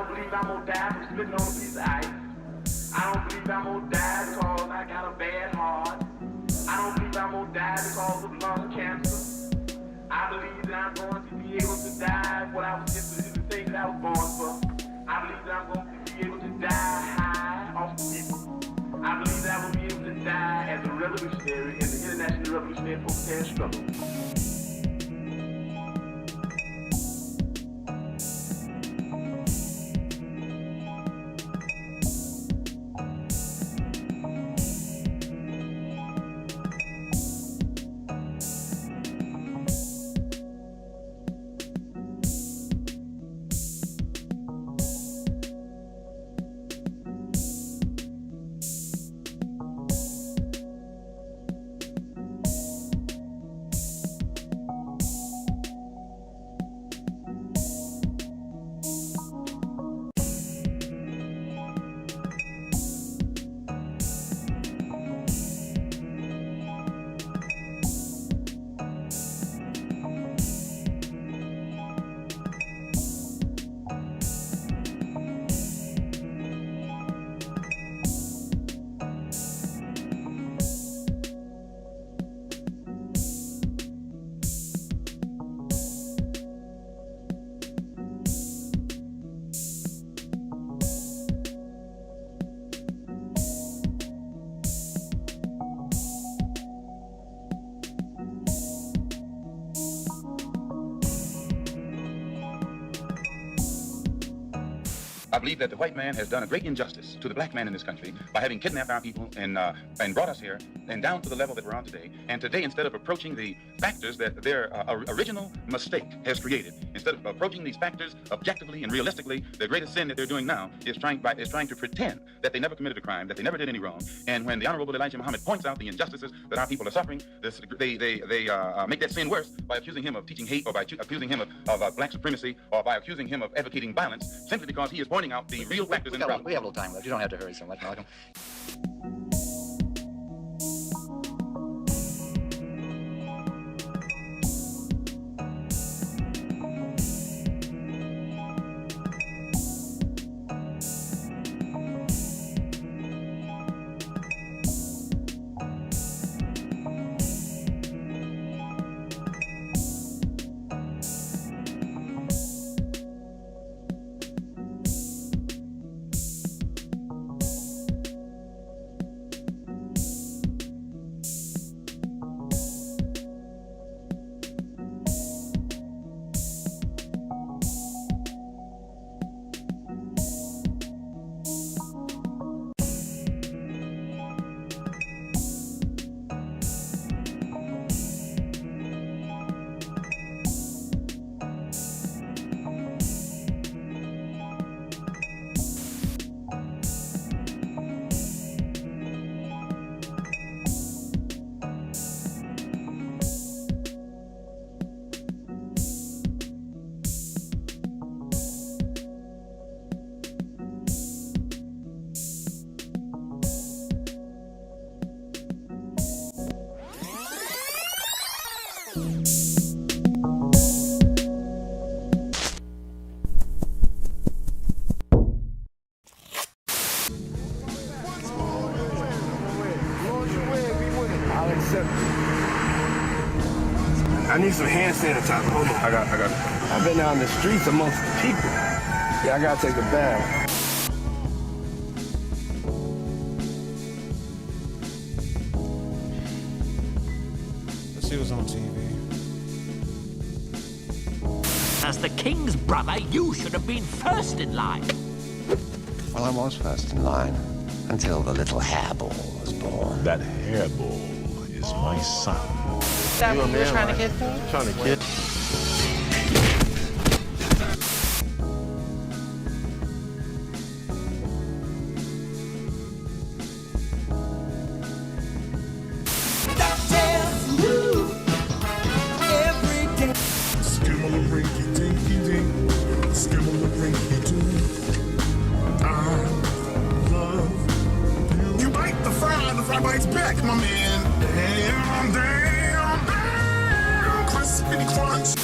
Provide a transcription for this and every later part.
don't believe I'm gonna die from spitting on a piece of ice. I don't believe I'm gonna die because I got a bad heart. I don't believe I'm gonna die because of lung cancer. I believe that I'm going to be able to die what I was just the thing that I was born for. I believe that I'm going to be able to die high off the people. I believe that I will be able to die as a revolutionary in the international revolutionary protest struggle. I believe that the white man has done a great injustice to the black man in this country by having kidnapped our people and brought us here and down to the level that we're on today. And today, instead of approaching the factors that their original mistake has created, instead of approaching these factors objectively and realistically, the greatest sin that they're doing now is trying to pretend that they never committed a crime, that they never did any wrong. And when the Honorable Elijah Muhammad points out the injustices that our people are suffering, they make that sin worse by accusing him of teaching hate, or by accusing him of black supremacy, or by accusing him of advocating violence, simply because he is pointing out the real factors in the problem. We have a little time left. You don't have to hurry so much, Malcolm. I need some hand sanitizer. Hold on. I got it. I've been out in the streets amongst the people. Yeah, I gotta take a bath. Let's see what's on TV. As the king's brother, you should have been first in line. Well, I was first in line until the little hairball was born. That hairball is my son. Is that what you were trying to get for? Trying to get. You bite the fry, the fry bites back, my man. Damn, damn, damn. Crispy crunch.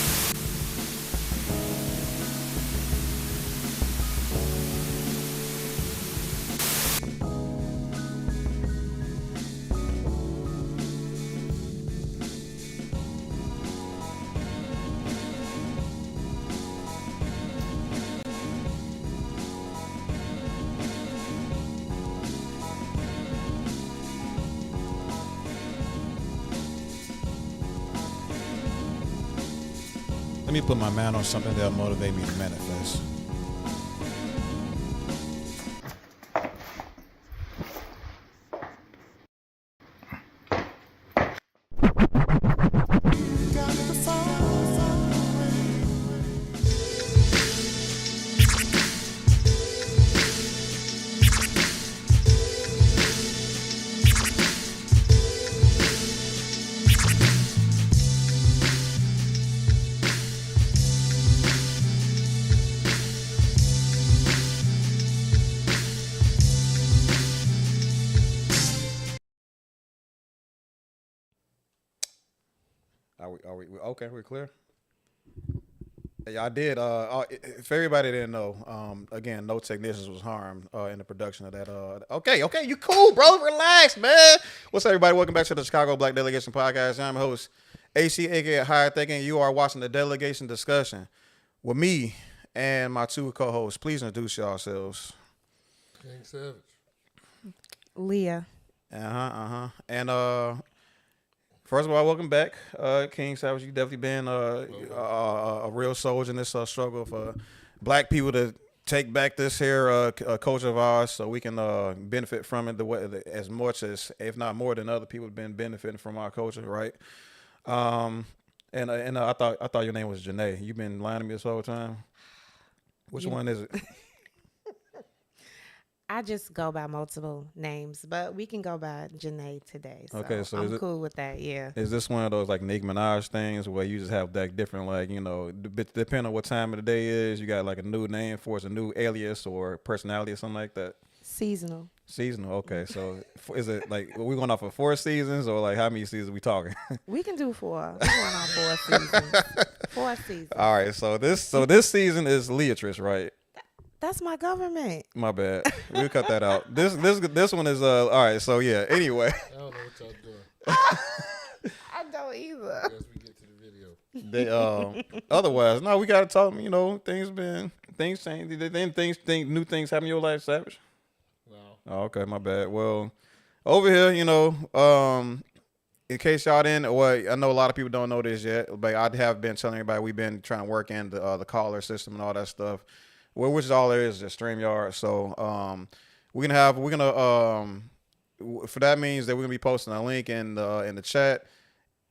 me put my mind on something that'll motivate me to manifest. Are we okay? We're clear. Yeah, I did. If everybody didn't know, again, no technicians was harmed in the production of that. Okay, you cool, bro. Relax, man. What's up, everybody? Welcome back to the Chicago Black Delegation Podcast. I'm your host, AC, aka Higher Thinking. You are watching the Delegation Discussion with me and my two co-hosts. Please introduce yourselves. King Savage. Leah. And first of all, welcome back, King Savage. You definitely been a real soldier in this struggle for black people to take back this here culture of ours, so we can benefit from it as much as, if not more than other people have been benefiting from our culture, right? And I thought your name was Janae. You've been lying to me this whole time. Which one is it? I just go by multiple names, but we can go by Janae today. So okay, so I'm cool with that. Yeah. Is this one of those like Nicki Minaj things where you just have that different, like, you know, depending on what time of the day is, you got like a new name for it, a new alias or personality or something like that? Seasonal. Okay. So is it like, are we going off of 4 seasons, or like how many seasons are we talking? We can do 4. We're going on 4 seasons. 4 seasons. All right. So this season is Leatrice, right? That's my government. My bad. We'll cut that out. This one is all right. So yeah. Anyway. I don't know what y'all doing. I don't either. I guess we get to the video. They otherwise, no, we gotta talk. You know, things change. New things happen in your life, Savage. No. Oh, okay, my bad. Well, over here, you know, in case y'all didn't, well, I know a lot of people don't know this yet, but I have been telling everybody we've been trying to work in the caller system and all that stuff. Well, which is all there is StreamYard. So for that means that we're gonna be posting a link in the chat,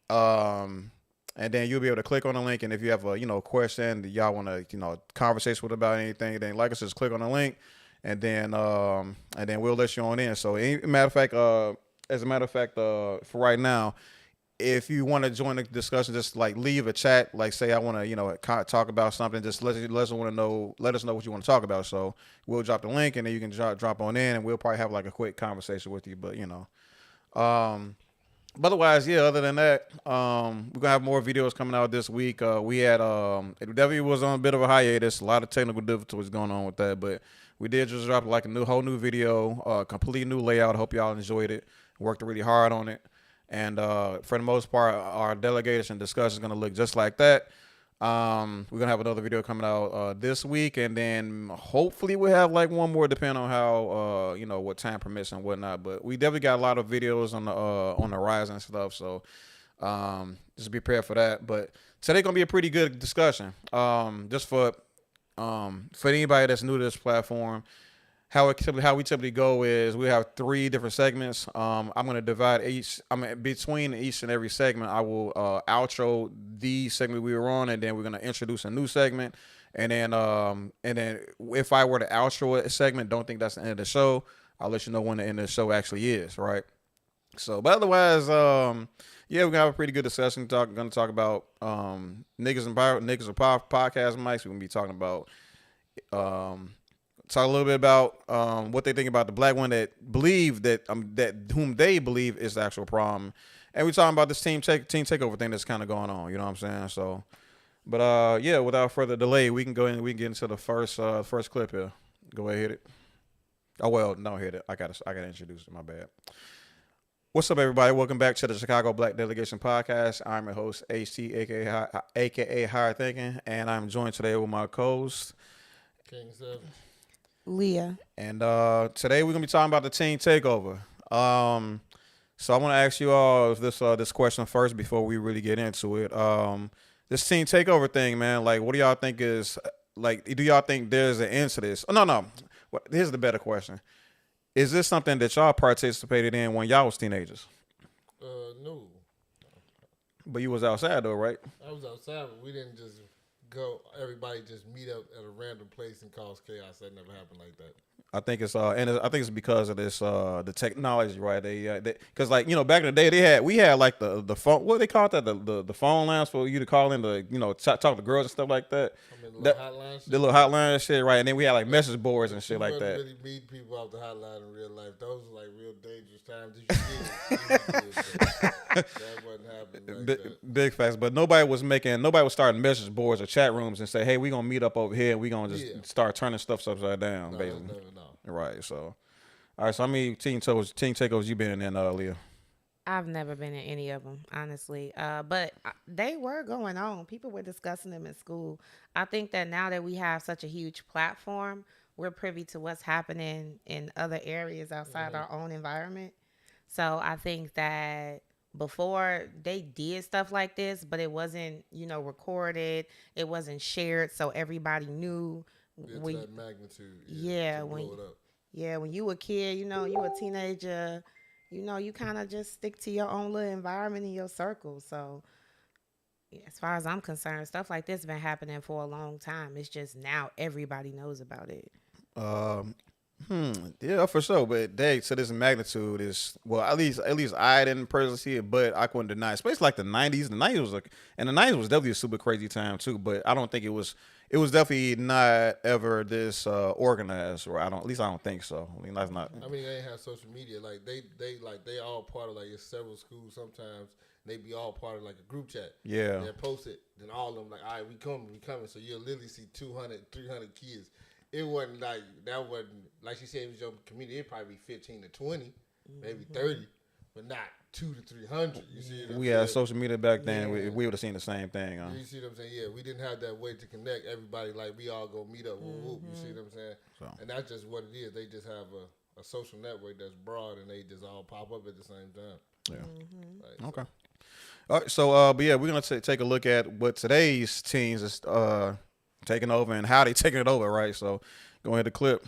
and then you'll be able to click on the link. And if you have a question that y'all want to conversation with about anything, then like I said, just click on the link, and then we'll let you on in. So as a matter of fact, for right now, if you want to join the discussion, just like leave a chat, like say I want to talk about something. Just let us know what you want to talk about. So we'll drop the link, and then you can drop on in, and we'll probably have like a quick conversation with you. But but otherwise, yeah. Other than that, we're gonna have more videos coming out this week. We had it definitely was on a bit of a hiatus. A lot of technical difficulties going on with that, but we did just drop like a whole new video, complete new layout. I hope y'all enjoyed it. Worked really hard on it. And for the most part, our delegation discussion is going to look just like that. We're going to have another video coming out this week, and then hopefully we'll have like one more, depending on how, what time permits and whatnot. But we definitely got a lot of videos on the rise and stuff, so just be prepared for that. But today's going to be a pretty good discussion. Just for anybody that's new to this platform, how we typically go is we have 3 different segments. I'm going to divide between each and every segment, I will outro the segment we were on, and then we're going to introduce a new segment. And then if I were to outro a segment, don't think that's the end of the show. I'll let you know when the end of the show actually is, right? So, but otherwise, yeah, we're going to have a pretty good discussion. Going to talk about niggas and podcast mics. We're going to be talking about talk a little bit about what they think about the black one that believe that whom they believe is the actual problem, and we're talking about this team takeover thing that's kind of going on. You know what I'm saying? So, but yeah, without further delay, we can go in. We can get into the first clip here. Go ahead, hit it. Oh well, no, hit it. I gotta introduce it. My bad. What's up, everybody? Welcome back to the Chicago Black Delegation Podcast. I'm your host, HT, aka Higher Thinking, and I'm joined today with my co-host, King Savage. Leah. And today we're gonna be talking about the TEEN TAKEOVER. So I want to ask you all this question first before we really get into it. this teen takeover thing, man. Like, what do y'all think is like? Do y'all think there's an end to this? Oh, no. Here's the better question: is this something that y'all participated in when y'all was teenagers? No. But you was outside though, right? I was outside, but we didn't just go. Everybody just meet up at a random place and cause chaos. That never happened like that. I think it's I think it's because of this the technology, right? They because like back in the day we had like the phone, what they call that, the phone lines for you to call in to talk to girls and stuff like that. The little hotline shit, right? And then we had like message boards and shit like that. Really meet people off the hotline in real life. Those were like real dangerous times. That wasn't happening. Big facts, but nobody was starting message boards or chat rooms and say, hey, we gonna meet up over here and we gonna just start turning stuff upside down, basically. Right. So, all right. So, how many teen takeovers you been in, Leah? I've never been in any of them, honestly. But they were going on. People were discussing them in school. I think that now that we have such a huge platform, we're privy to what's happening in other areas outside our own environment. So I think that before they did stuff like this, but it wasn't, recorded. It wasn't shared, so everybody knew. That magnitude. When you a kid, you a teenager, you kind of just stick to your own little environment in your circle. So as far as I'm concerned, stuff like this been happening for a long time. It's just now everybody knows about it. Yeah, for sure. But to this magnitude is, well, at least I didn't personally see it, but I couldn't deny it. Especially like the 90s. The 90s was definitely a super crazy time too, but I don't think it was definitely not ever this organized, or at least I don't think so. I mean, that's not. I mean, they ain't have social media. Like they all part of like it's several schools sometimes. They be all part of like a group chat. Yeah. They post it, then all of them like, all right, we coming. So you'll literally see 200, 300 kids. It wasn't like like she said, it was your community. It'd probably be 15 to 20, maybe 30, but not 200 to 300. You see what I'm saying? We had social media back then. We would have seen the same thing. You see what I'm saying? Yeah, we didn't have that way to connect everybody. Like we all go meet up. Whoop, whoop, you see what I'm saying? So. And that's just what it is. They just have a social network that's broad, and they just all pop up at the same time. Yeah. Okay. All right. So, but yeah, we're gonna take a look at what today's teens is taking over and how they taking it over, right? So, go ahead to clip.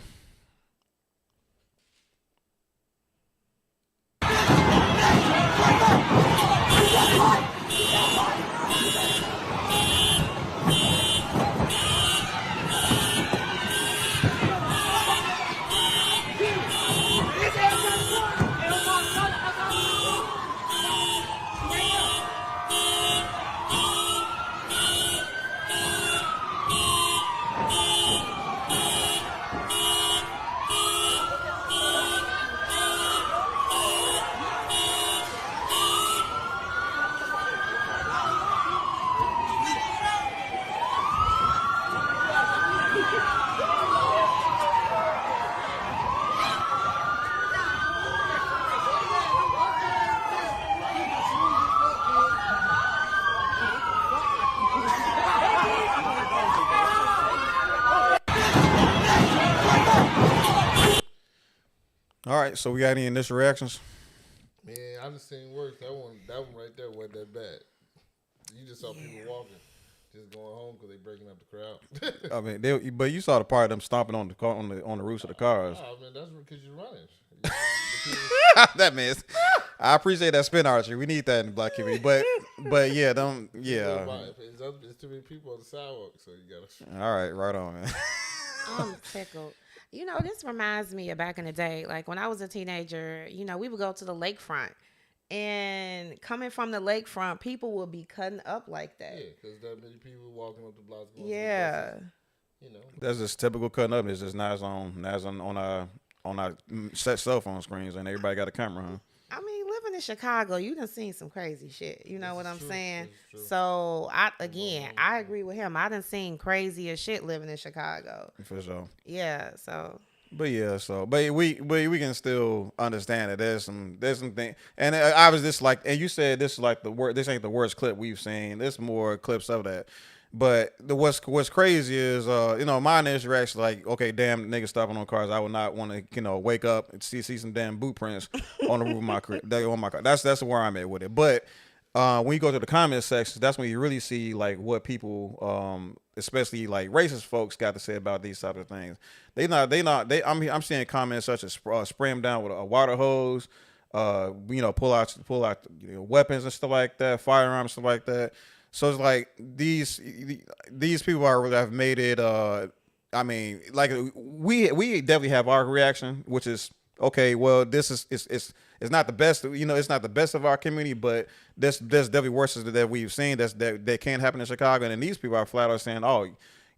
All right, so we got any initial reactions? Man, I just seen worse. That one right there wasn't that bad. You just saw people walking, just going home because they breaking up the crowd. I mean, but you saw the part of them stomping on the car on the roofs of the cars. Oh man, that's because you're running. That man, I appreciate that spin archery. We need that in the black community, but yeah, It's too many people on the sidewalk, so you gotta. All right on, man. I'm tickled. This reminds me of back in the day. Like when I was a teenager, we would go to the lakefront. And coming from the lakefront, people would be cutting up like that. Yeah, because that many people walking up the blocks. Yeah. That's just typical cutting up. It's just not on our set cell phone screens, and everybody got a camera, huh? I mean, living in Chicago, you done seen some crazy shit. You know what I'm saying? So, I agree with him. I done seen crazier shit living in Chicago. For sure. Yeah, so. But we can still understand that there's some thing, and I was just like, and you said this is like this ain't the worst clip we've seen. There's more clips of that. But what's crazy is my initial reaction like, okay, damn, niggas stopping on cars. I would not want to wake up and see some damn boot prints on the roof of my crib. On my car. That's where I'm at with it. But when you go to the comment section, that's when you really see like what people, especially like racist folks, got to say about these types of things. I'm seeing comments such as spray them down with a water hose, pull out weapons and stuff like that, firearms, stuff like that. So it's like these people have made it. I mean, like we definitely have our reaction, which is okay. Well, this is it's not the best. It's not the best of our community, but there's definitely worse that we've seen that can't happen in Chicago. And then these people are flat out saying, "Oh,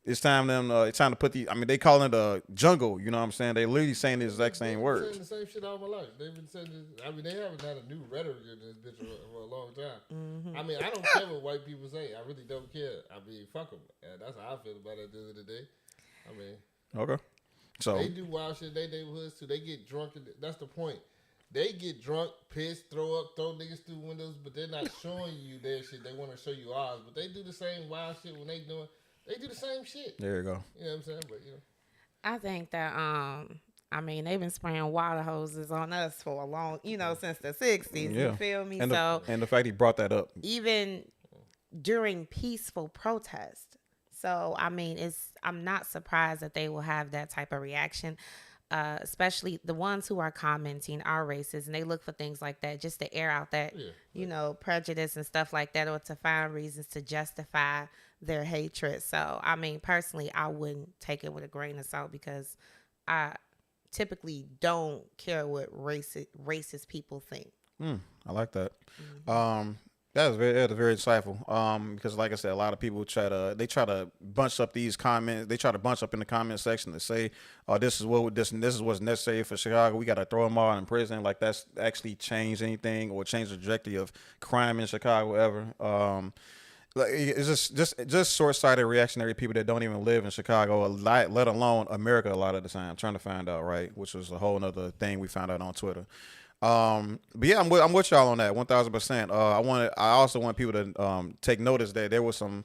it's time to put the." I mean, they calling it a jungle. You know what I'm saying? They literally saying the exact same words. Saying the same shit all my life. They've been saying this. I mean, they haven't had a new rhetoric in this bitch for a long time. Mm-hmm. I mean, I don't care what white people say. I really don't care. I mean, fuck them. And that's how I feel about it at the end of the day. I mean, okay. So they do wild shit in their neighborhoods too. They get drunk. That's the point. They get drunk, pissed, throw niggas through windows, but they're not showing you their shit. They want to show you ours. But they do the same wild shit when they do the same shit. There you go. You know what I'm saying? But I think that I mean, they've been spraying water hoses on us for a long, since the 60s. Yeah. You feel me? And the fact he brought that up, even during peaceful protest. So I mean, I'm not surprised that they will have that type of reaction. Especially the ones who are commenting are racist, and they look for things like that just to air out that, prejudice and stuff like that, or to find reasons to justify their hatred. So, I mean, personally, I wouldn't take it with a grain of salt because I typically don't care what racist people think. I like that. Mm-hmm. That was very insightful. Because like I said, a lot of people try to bunch up these comments. They try to bunch up in the comment section to say, "Oh, this is what's necessary for Chicago. We got to throw them all in prison." Like that's actually changed anything or changed the trajectory of crime in Chicago ever. Like it's just short-sighted reactionary people that don't even live in Chicago, let alone America. A lot of the time, trying to find out which was a whole nother thing we found out on Twitter. But yeah, I'm with y'all on that 1,000%. I also want people to take notice that there was some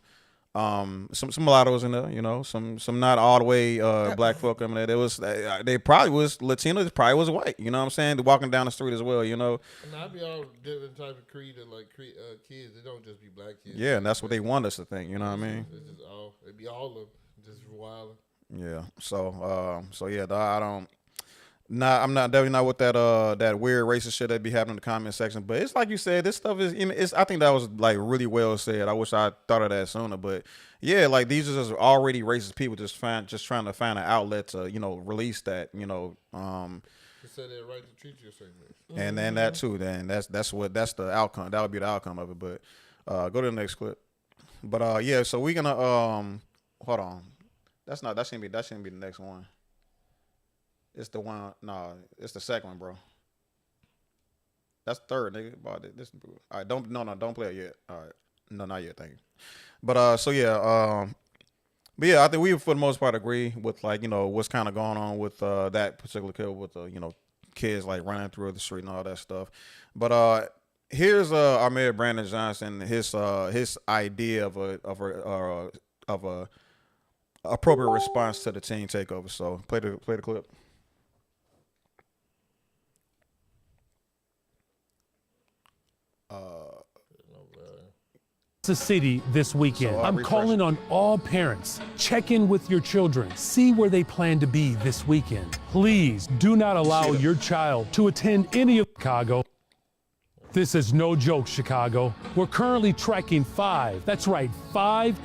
mulattoes in there, some not all the way black folk in there. There was they probably was Latino, they probably was white. You know what I'm saying? They're walking down the street as well. And I'd be all different type of creed and kids. They don't just be black kids. Yeah, and that's what they want us to think. You know what I mean? It's just it'd be all of them, just wild. Yeah. So yeah, I'm definitely not with that weird racist shit that be happening in the comment section. But it's like you said, this stuff is. I think that was like really well said. I wish I thought of that sooner. But yeah, like these are just already racist people just trying to find an outlet to release that. You said they're right to treat you a certain way. And then that too. Then that's the outcome. That would be the outcome of it. But go to the next clip. But yeah, so we're gonna hold on. That shouldn't be the next one. It's the one. No, it's the second one, bro. That's the third, nigga. All right, don't play it yet. All right, no, not yet. Thank you. But so yeah, but yeah, I think we for the most part agree with what's kind of going on with that particular kill with kids like running through the street and all that stuff. But here's our Mayor Brandon Johnson, his idea of a appropriate response to the teen takeover. So play the clip. The city this weekend. I'm calling on all parents. Check in with your children. See where they plan to be this weekend. Please do not allow your child to attend any of Chicago. This is no joke, Chicago. We're currently tracking 5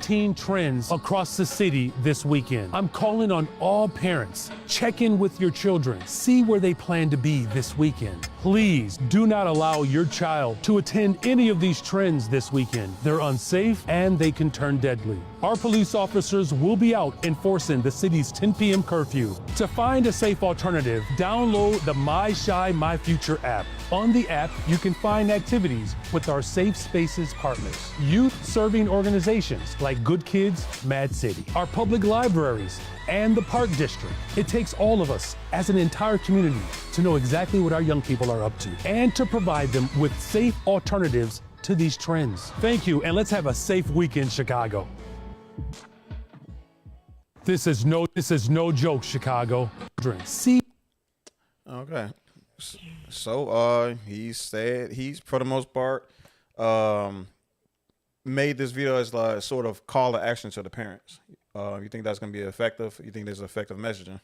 teen trends across the city this weekend. I'm calling on all parents. Check in with your children. See where they plan to be this weekend. Please do not allow your child to attend any of these trends this weekend. They're unsafe and they can turn deadly. Our police officers will be out enforcing the city's 10 p.m. curfew. To find a safe alternative, download the My Shy My Future app. On the app, you can find activities with our Safe Spaces partners, youth-serving organizations like Good Kids, Mad City, our public libraries, and the Park District. It takes all of us as an entire community to know exactly what our young people are up to and to provide them with safe alternatives to these trends. Thank you, and let's have a safe weekend, Chicago. This is no joke, Chicago. See. Okay. So he said he's for the most part made this video as like sort of call to action to the parents. You think that's going to be effective? You think there's effective messaging?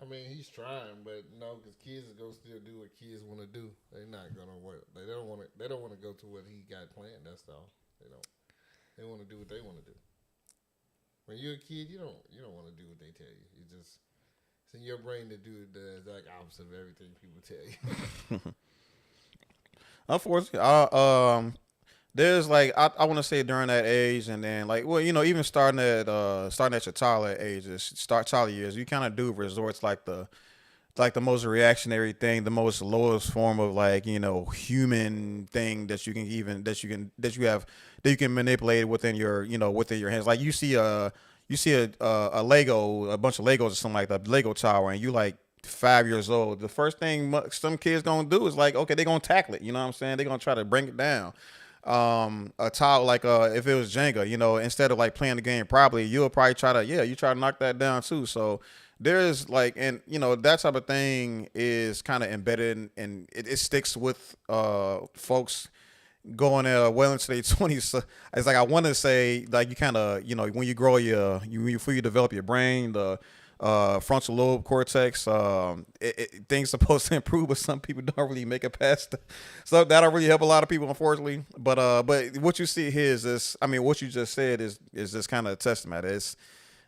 I mean, he's trying, but no, because kids are gonna still do what kids want to do. They're not gonna work. They don't want to. They don't want to go to what he got planned. That's all. They don't. They want to do what they want to do. When you're a kid, you don't want to do what they tell you. You just it's in your brain to do the exact opposite of everything people tell you. Unfortunately, there's like I want to say during that age, and then like even starting at your toddler age, toddler years, you kind of do resort to like the most reactionary thing, the most lowest form of like human thing that you can manipulate within your hands. Like you see a Lego, a bunch of Legos or something like that, Lego tower, and you like 5 years old. The first thing some kids gonna do is like, okay, they're gonna tackle it. You know what I'm saying? They're gonna try to bring it down. A tile like if it was Jenga, instead of like playing the game properly, you'll probably try to knock that down too. So there's like, and that type of thing is kind of embedded and it sticks with folks going well into their 20s. So it's like I want to say like you kind of when you grow before you develop your brain, the frontal lobe cortex, things supposed to improve, but some people don't really make it past so that'll really help a lot of people, unfortunately. But what you see here is this. I mean, what you just said is just kind of a testament.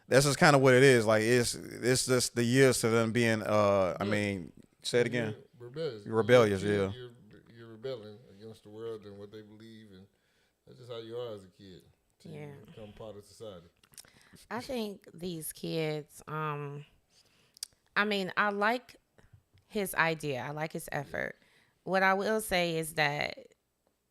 That's just kind of what it is. Like it's just the years to them being I mean, say it again. Rebellious, yeah. You're rebelling against the world and what they believe, and that's just how you are as a kid. You become part of society. I think these kids, I mean, I like his idea. I like his effort. What I will say is that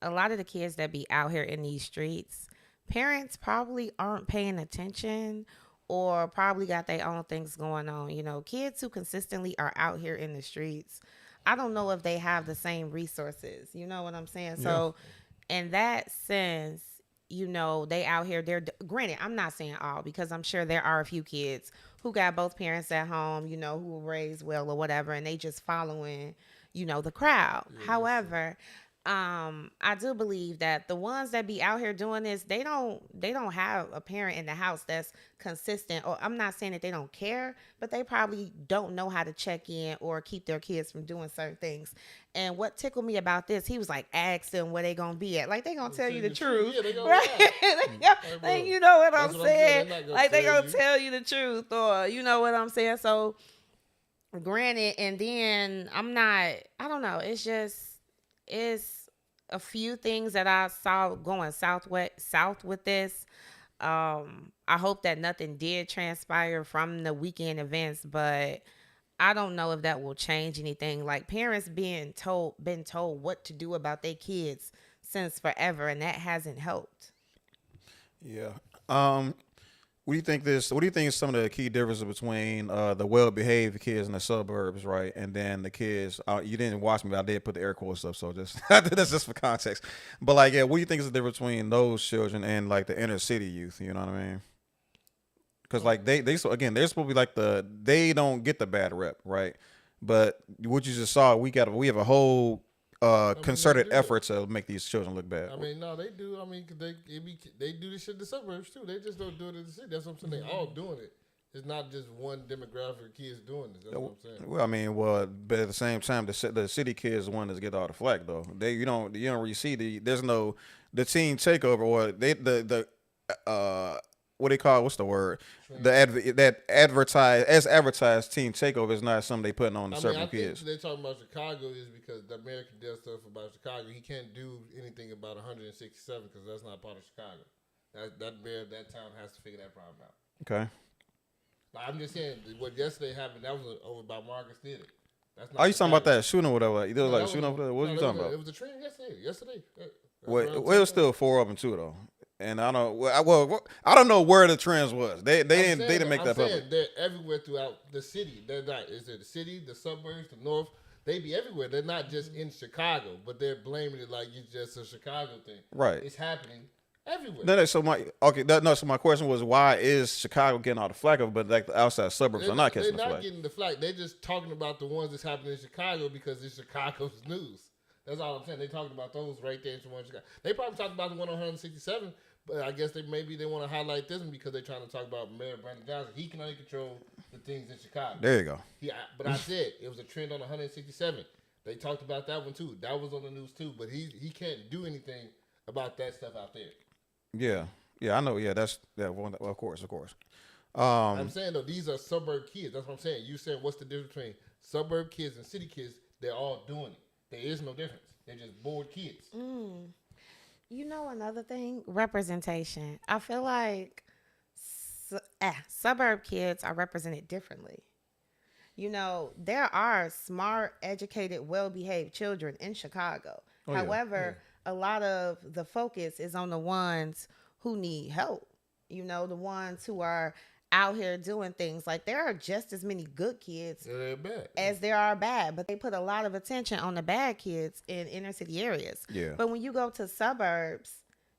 a lot of the kids that be out here in these streets, parents probably aren't paying attention or probably got their own things going on. Kids who consistently are out here in the streets, I don't know if they have the same resources. You know what I'm saying? Yeah. So in that sense, they out here, granted, I'm not saying all, because I'm sure there are a few kids who got both parents at home, who were raised well or whatever, and they just following, the crowd. Yeah, however, I do believe that the ones that be out here doing this, they don't have a parent in the house that's consistent, or I'm not saying that they don't care, but they probably don't know how to check in or keep their kids from doing certain things. And what tickled me about this, he was like, ask them where they gonna be at. Like, they gonna tell you the truth. Yeah, they gonna right? Like, you know what I'm saying? Like, they gonna tell you the truth, or you know what I'm saying? So, granted, and then I don't know. It's a few things that I saw going south with this. I hope that nothing did transpire from the weekend events, but I don't know if that will change anything. Like, parents been told what to do about their kids since forever, and that hasn't helped. Yeah. What do you think is some of the key differences between the well-behaved kids in the suburbs, right, and then the kids? You didn't watch me, but I did put the air quotes up, so that's just for context. But like, what do you think is the difference between those children and like the inner city youth? You know what I mean? Because like they're supposed to be like they don't get the bad rep, right? But what you just saw, we have a whole concerted effort to make these children look bad. I mean, no, they do. I mean, cause they do this shit in the suburbs too. They just don't do it in the city. That's what I'm saying. They all doing it. It's not just one demographic of kids doing this. That's what I'm saying. Well, I mean, but at the same time, the city kids are the ones that get all the flack though. You don't really see the teen takeover, or what they call, what's the word? Advertised teen takeover is not something they putting on the suburban kids. They talking about Chicago is because the American does stuff about Chicago. He can't do anything about 167 because that's not part of Chicago. That town has to figure that problem out. Okay. Like, I'm just saying what yesterday happened. That was over by Marcus Theater. That's not. Are you talking about that shooting or whatever? There was like shooting over there. What are you talking about? It was a trend yesterday. Well, it was still 4 of them too though. And I don't know where the trends was. They didn't make that public. They're everywhere throughout the city. They're not. Is it the city, the suburbs, the north? They be everywhere. They're not just in Chicago, but they're blaming it like it's just a Chicago thing. Right. It's happening everywhere. So my question was, why is Chicago getting all the flack of it, but like the outside suburbs are not catching the flack? They're not getting the flack. They're just talking about the ones that's happening in Chicago because it's Chicago's news. That's all I'm saying. They talking about those right there in Chicago. They probably talked about the one on 167, but I guess they want to highlight this one because they're trying to talk about Mayor Brandon Johnson. He can only control the things in Chicago. There you go. But I said it was a trend on 167. They talked about that one too. That was on the news too. But he can't do anything about that stuff out there. Yeah, I know. Yeah, well, of course. I'm saying though, these are suburb kids. That's what I'm saying. You saying what's the difference between suburb kids and city kids? They're all doing it. There is no difference. They're just bored kids. You know, another thing, representation. I feel like suburb kids are represented differently. You know, there are smart, educated, well-behaved children in Chicago. However, a lot of the focus is on the ones who need help. You know, the ones who are out here doing things. Like, there are just as many good kids as there are bad, but they put a lot of attention on the bad kids in inner city areas. Yeah. But when you go to suburbs,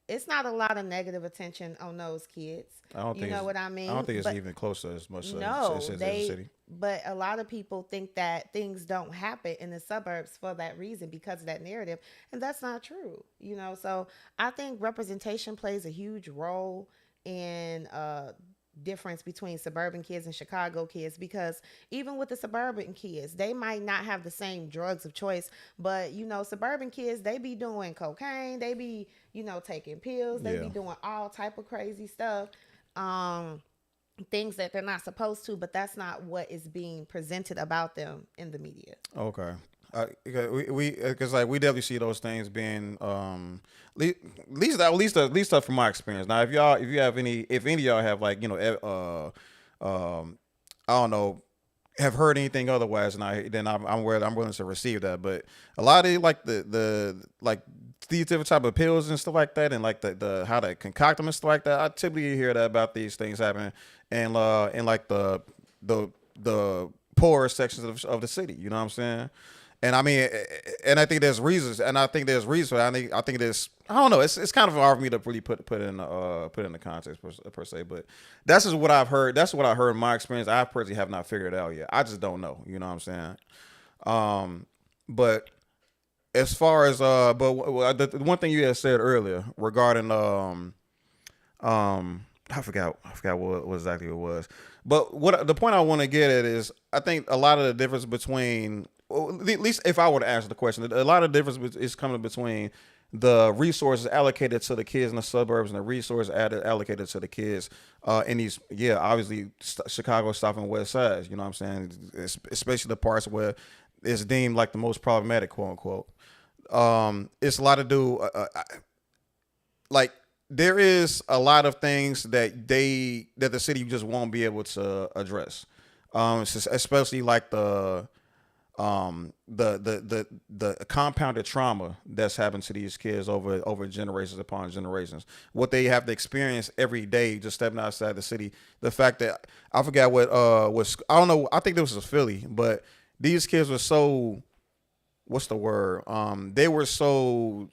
it's not a lot of negative attention on those kids. You know what I mean? I don't think it's even close to as much as the city. But a lot of people think that things don't happen in the suburbs for that reason, because of that narrative. And that's not true. You know, so I think representation plays a huge role in difference between suburban kids and Chicago kids, because even with the suburban kids, they might not have the same drugs of choice, but you know, suburban kids, they be doing cocaine, they be, you know, taking pills, they be doing all type of crazy stuff, things that they're not supposed to, but that's not what is being presented about them in the media. Okay. Because we definitely see those things being at least from my experience. Now, if any of y'all have, like, you know, I don't know, have heard anything otherwise, then I'm willing to receive that. But a lot of like the these different type of pills and stuff like that, and like the how to concoct them and stuff like that, I typically hear that about these things happening and like the poorer sections of the city. You know what I'm saying? And I mean, and I think there's reasons, and I think there's reasons. I think there's, I don't know. It's kind of hard for me to really put in the context per se. But that's just what I've heard. That's what I heard in my experience. I personally have not figured it out yet. I just don't know. You know what I'm saying? But as far as the one thing you had said earlier regarding I forgot what exactly it was. But what the point I want to get at is, I think a lot of the difference between, at least if I were to answer the question, a lot of difference is coming between the resources allocated to the kids in the suburbs and the resources allocated to the kids in these, obviously Chicago South and West Sides. You know what I'm saying? Especially the parts where it's deemed like the most problematic, quote unquote. It's a lot to do, like, there is a lot of things that the city just won't be able to address, especially like the compounded trauma that's happened to these kids over generations upon generations. What they have to experience every day just stepping outside the city. The fact that, I forgot what was, I don't know, I think this was Philly, but these kids were so, what's the word? They were so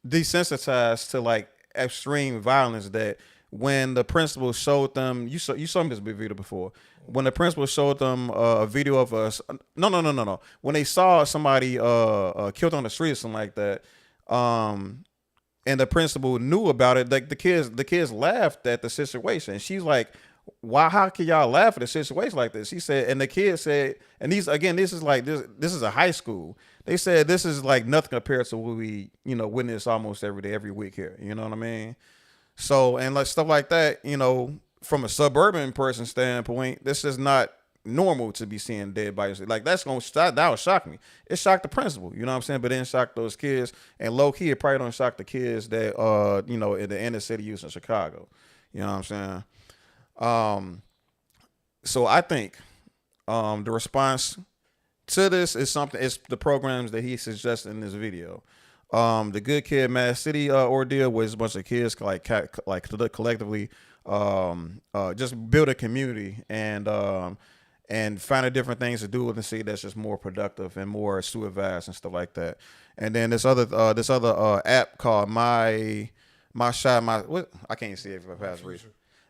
desensitized to like extreme violence that when the principal showed them, you saw me this video before. When the principal showed them a video of us, no. When they saw somebody killed on the street or something like that, and the principal knew about it, like the kids laughed at the situation. She's like, "Why? How can y'all laugh at a situation like this?" She said, and the kids said, and this is a high school. They said this is like nothing compared to what we, you know, witness almost every day, every week here. You know what I mean? So, and like stuff like that, you know, from a suburban person standpoint, this is not normal to be seeing dead bodies. Like that would shock me. It shocked the principal, you know what I'm saying? But then shocked those kids, and low key, it probably don't shock the kids that you know, in the inner city use in Chicago. You know what I'm saying? So I think the response to this is it's the programs that he suggested in this video. The Good Kid, Mad City ordeal was a bunch of kids like collectively just build a community and find different things to do in the city that's just more productive and more supervised and stuff like that. And then this other app called My Shot My, what, I can't see it if I pass reach.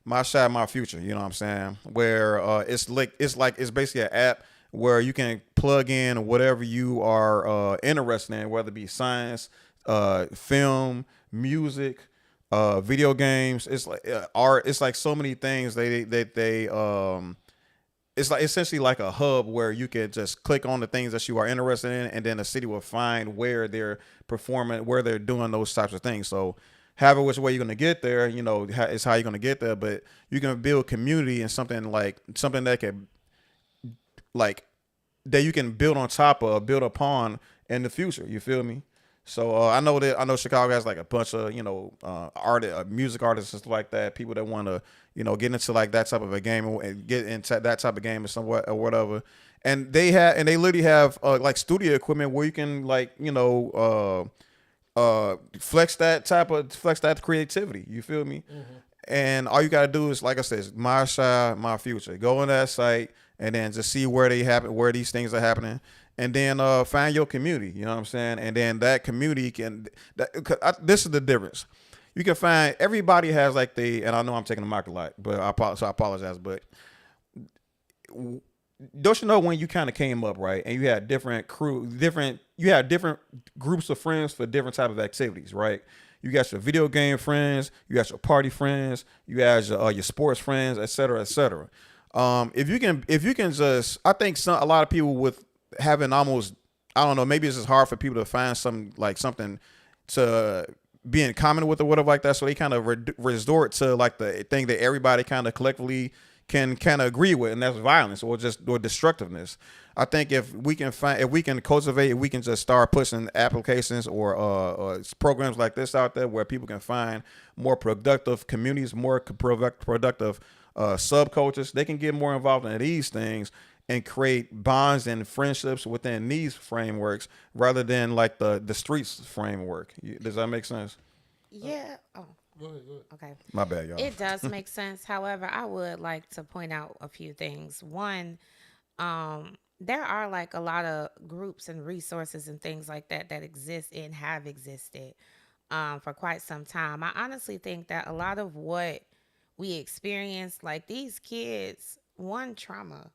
My Shot My Future, you know what I'm saying? Where it's basically an app where you can plug in whatever you are interested in, whether it be science, film, music, video games. It's like art. It's like so many things. It's like essentially like a hub where you can just click on the things that you are interested in, and then the city will find where they're performing, where they're doing those types of things. So, however which way you're going to get there, is how you're going to get there. But you can build community and something that can, like, that you can build on top of, build upon in the future. You feel me? So I know Chicago has like a bunch of music artists and stuff like that. People that want to get into like that type of a game and get into that type of game or somewhat or whatever. And they literally have like studio equipment where you can flex that creativity. You feel me? Mm-hmm. And all you gotta do is, like I said, my side, my future. Go on that site and then just see where these things are happening. And then find your community, you know what I'm saying? And then that community this is the difference. You can find, everybody has like and I know I'm taking the mic a lot, but I apologize. But don't you know when you kind of came up, right? And you had different groups of friends for different type of activities, right? You got your video game friends, you got your party friends, you got your sports friends, et cetera, et cetera. If you can just, I think a lot of people with having almost, I don't know, maybe it's just hard for people to find something to be in common with or whatever like that. So they kind of resort to like the thing that everybody kind of collectively can kind of agree with, and that's violence or destructiveness. I think if we can just start pushing applications or programs like this out there where people can find more productive communities, more productive subcultures, they can get more involved in these things and create bonds and friendships within these frameworks rather than like the streets framework. Does that make sense? Yeah. Oh. Go ahead. Okay. My bad, y'all. It does make sense. However, I would like to point out a few things. One, there are like a lot of groups and resources and things like that exist and have existed for quite some time. I honestly think that a lot of what we experience, like these kids, trauma.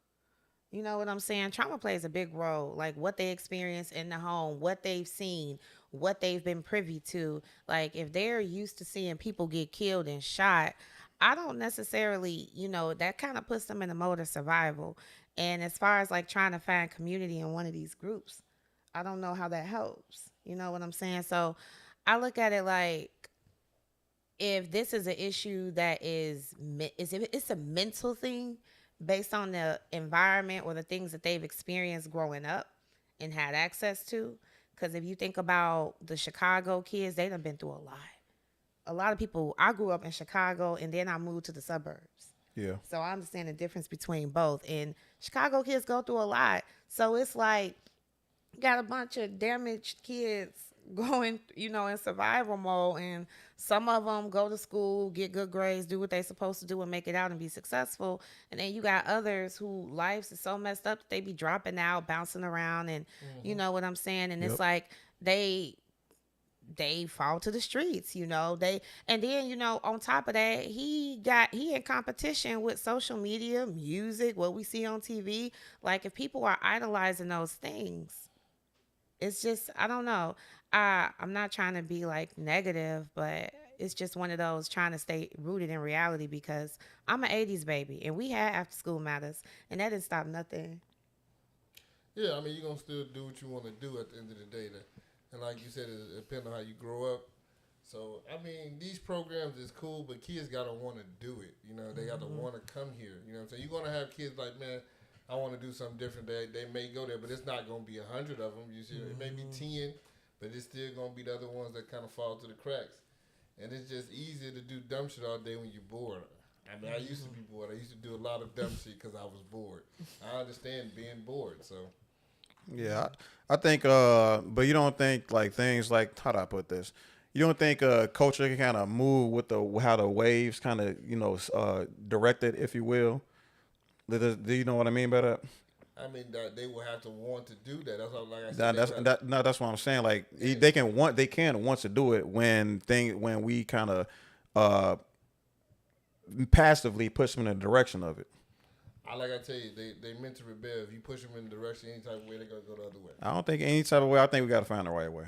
You know what I'm saying? Trauma plays a big role, like what they experience in the home, what they've seen, what they've been privy to. Like if they're used to seeing people get killed and shot, I don't necessarily, that kind of puts them in the mode of survival. And as far as like trying to find community in one of these groups, I don't know how that helps. You know what I'm saying? So I look at it like, if this is an issue that it's a mental thing, based on the environment or the things that they've experienced growing up and had access to. Because if you think about the Chicago kids, they done been through a lot. A lot of people, I grew up in Chicago and then I moved to the suburbs. Yeah. So I understand the difference between both. And Chicago kids go through a lot. So it's like, got a bunch of damaged kids going, in survival mode, and some of them go to school, get good grades, do what they're supposed to do and make it out and be successful. And then you got others who lives is so messed up that they be dropping out, bouncing around, and you know what I'm saying? And it's like they fall to the streets, and then, on top of that, he in competition with social media, music, what we see on TV. Like if people are idolizing those things, it's just, I don't know. I'm not trying to be like negative, but it's just one of those trying to stay rooted in reality, because I'm an 80s baby and we had after school matters and that didn't stop nothing. Yeah, I mean, you're going to still do what you want to do at the end of the day. And like you said, it depends on how you grow up. So, I mean, these programs is cool, but kids got to want to do it. They got to want to come here. You know what I'm saying? You're going to have kids like, man, I want to do something different. They may go there, but it's not going to be 100 of them. You see, it may be 10. But it's still going to be the other ones that kind of fall to the cracks. And it's just easier to do dumb shit all day when you're bored. I mean, I used to be bored. I used to do a lot of dumb shit because I was bored. I understand being bored, so. Yeah, I think, but you don't think like things like, how do I put this? You don't think culture can kind of move with how the waves kind of, directed, if you will? Do you know what I mean by that? I mean, that they will have to want to do that. That's what, like I said. That's what I'm saying. Like they can want to do it when we kind of passively push them in the direction of it. Like I tell you, they meant to rebel. If you push them in the direction any type of way, they're gonna go the other way. I don't think any type of way. I think we got to find the right way.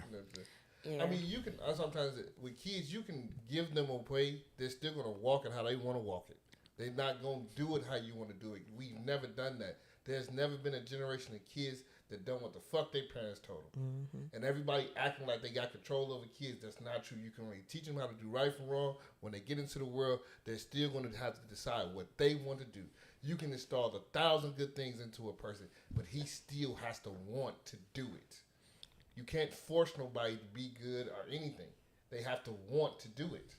Yeah. I mean, you can sometimes with kids, you can give them a way. They're still gonna walk it how they want to walk it. They're not gonna do it how you want to do it. We've never done that. There's never been a generation of kids that done what the fuck their parents told them. And everybody acting like they got control over kids. That's not true. You can really teach them how to do right from wrong. When they get into the world, they're still going to have to decide what they want to do. You can install 1,000 good things into a person, but he still has to want to do it. You can't force nobody to be good or anything. They have to want to do it.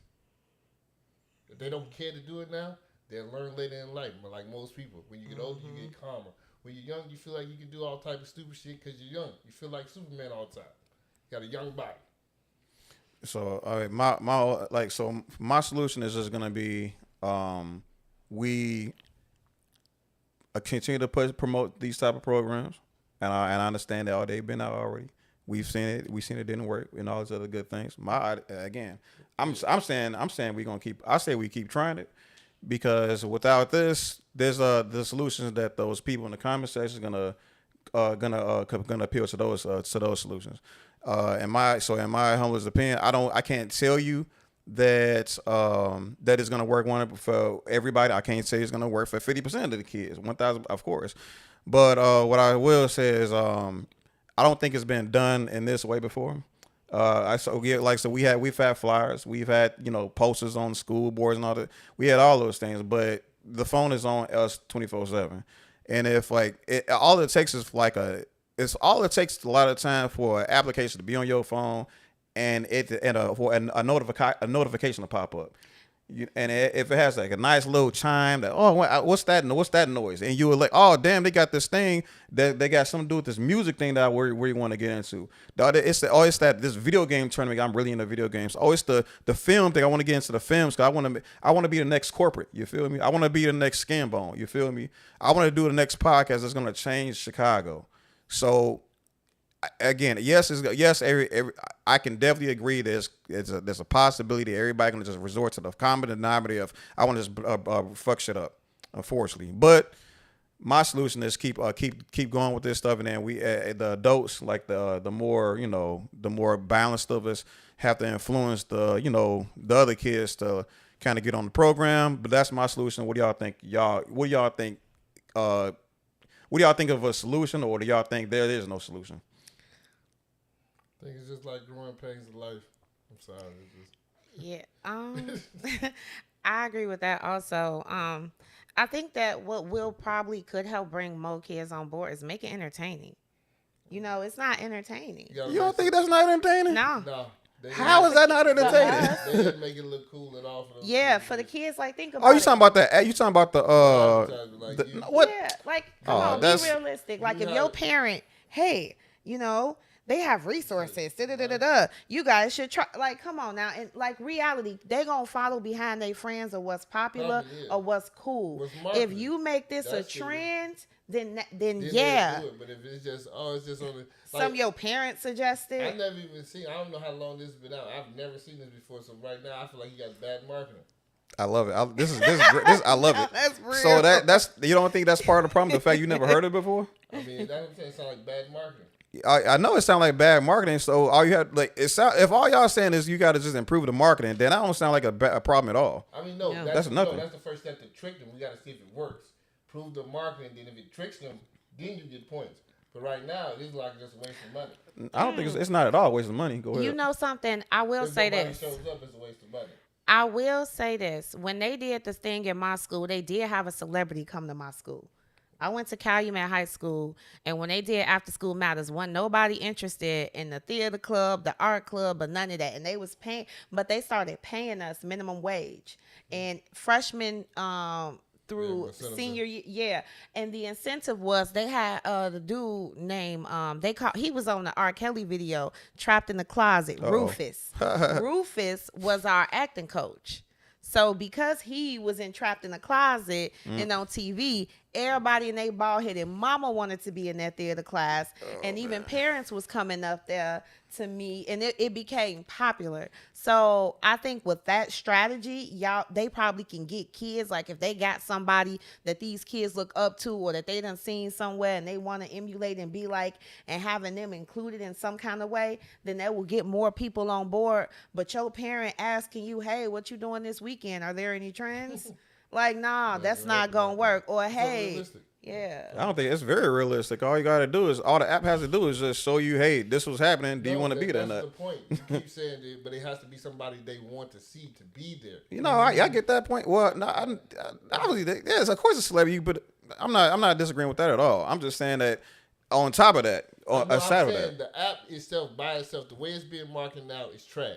If they don't care to do it now, they'll learn later in life. But like most people, when you get older, you get calmer. When you're young, you feel like you can do all type of stupid shit because you're young. You feel like Superman all the time. You got a young body. So my solution is just gonna be we continue to promote these type of programs, and I understand that they've been out already. We've seen it. We've seen it didn't work, and all these other good things. I'm saying we gonna keep. I say we keep trying it. Because without this, there's the solutions that those people in the comment section gonna appeal to those solutions. In my humblest opinion, I can't tell you that that is gonna work for everybody. I can't say it's gonna work for 50% of the kids, 1,000 of course. But what I will say is I don't think it's been done in this way before. We've had flyers, we've had posters on school boards and all that. We had all those things, but the phone is on us 24/7. And if all it takes is a lot of time for an application to be on your phone and for a notification to pop up. If it has like a nice little chime that what's that noise, and you were like, oh damn, they got this thing that they got something to do with this music thing that I really want to get into. It's this video game tournament. I'm really into video games. It's the film thing. I want to get into the films because I want to be the next corporate. You feel me? I want to be the next Skinbone. You feel me? I want to do the next podcast that's gonna change Chicago. So. Again, I can definitely agree there's a possibility everybody can just resort to the common denominator of I want to just fuck shit up, unfortunately. But my solution is keep going with this stuff, and then we the adults, like the more balanced of us, have to influence the other kids to kind of get on the program. But that's my solution. What do y'all think? What do y'all think of a solution, or do y'all think there is no solution? I think it's just like growing pains of life. I'm sorry. Yeah. I agree with that also. I think that what could help bring more kids on board is make it entertaining. It's not entertaining. You don't think that's not entertaining? No. How is that not entertaining? They just make it look cool and all. Yeah, for the kids, think about it. You talking about that? You talking about the what? Yeah, come on, be realistic. If your parent, hey, they have resources. You guys should try. Come on now, and reality, they gonna follow behind their friends or what's popular or what's cool. If you make this a trend, then yeah. Do it. But if it's just on the some your parents suggested. I never even seen. I don't know how long this has been out. I've never seen this before. So right now, I feel like you got bad marketing. I love it. This is great. I love it. That's real. So that's you don't think that's part of the problem? The fact you never heard it before? I mean, that's what I'm saying. It sounds like bad marketing. I know it sounds like bad marketing. So all you have if all y'all saying is you got to just improve the marketing, then that don't sound like a problem at all. I mean, no, that's nothing. No, that's the first step to trick them. We got to see if it works. Prove the marketing. Then if it tricks them, then you get points. But right now, it's like just wasting money. I don't think it's not at all wasting money. Go ahead. You know something? I will say this. If nobody shows up, it's a waste of money. I will say this. When they did this thing in my school, they did have a celebrity come to my school. I went to Calumet High School, and when they did After School Matters, wasn't nobody interested in the theater club, the art club, or none of that. And they was paying, but they started paying us minimum wage. And freshmen through senior year, and the incentive was they had the dude named he was on the R. Kelly video, Trapped in the Closet. Rufus. Rufus was our acting coach. So because he was Trapped in the Closet and on TV, everybody in their bald headed mama wanted to be in that theater class, and even parents was coming up there to me, and it became popular. So I think with that strategy, they probably can get kids, like if they got somebody that these kids look up to or that they done seen somewhere and they want to emulate and be like, and having them included in some kind of way, then that will get more people on board. But your parent asking you, hey, what you doing this weekend? Are there any trends? Like, nah, that's not gonna work. Or hey, yeah. I don't think it's very realistic. All you gotta do is, all the app has to do is just show you, hey, this was happening. Do you want to be there? That's the point. You keep saying it, but it has to be somebody they want to see to be there. You know, I get that point. Well, no, obviously, yes, of course, it's celebrity, but I'm not disagreeing with that at all. I'm just saying that on top of that, aside of that, the app itself by itself, the way it's being marketed now is trash.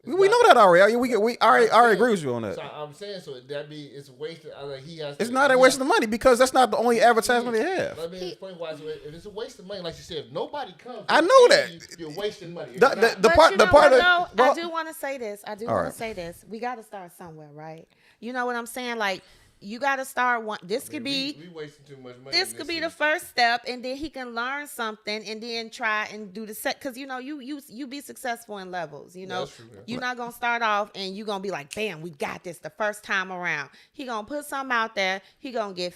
We know that already. We already agree with you on that. So I'm saying, so it's wasted. He has. It's not a waste of money because that's not the only advertisement they have. Let me explain why. So if it's a waste of money, like you said, if nobody comes. I know that you're wasting money. I do want to say this. We got to start somewhere, right? You know what I'm saying? Like, you got to start one. This could be. We wasting too much money. This could be the first step, and then he can learn something, and then try and do the set. Because you know, you be successful in levels. You know, you're not gonna start off and you're gonna be like, bam, we got this the first time around. He gonna put something out there. He gonna get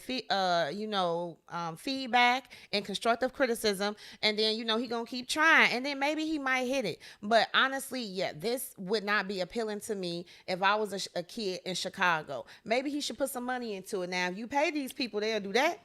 feedback and constructive criticism, and then he gonna keep trying, and then maybe he might hit it. But honestly, yeah, this would not be appealing to me if I was a kid in Chicago. Maybe he should put some money into it. Now, if you pay these people, they'll do that.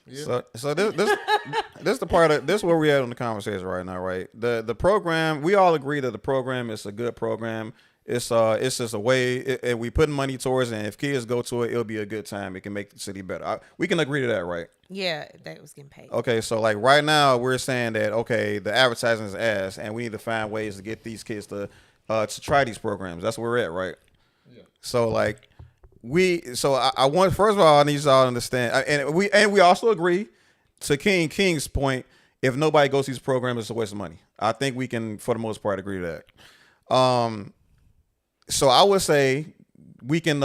Yeah. So this the part of this where we at on the conversation right now, right? The program, we all agree that the program is a good program. It's just a way, and we put money towards it, and if kids go to it, it'll be a good time. It can make the city better. We can agree to that, right? Yeah, that was getting paid. Okay, so like right now we're saying that the advertising is ass, and we need to find ways to get these kids to try these programs. That's where we're at, right? Yeah. So like. I want, first of all, I need y'all to understand, and we also agree to King's point. If nobody goes to these programs, it's a waste of money. I think we can, for the most part, agree to that. So I would say we can,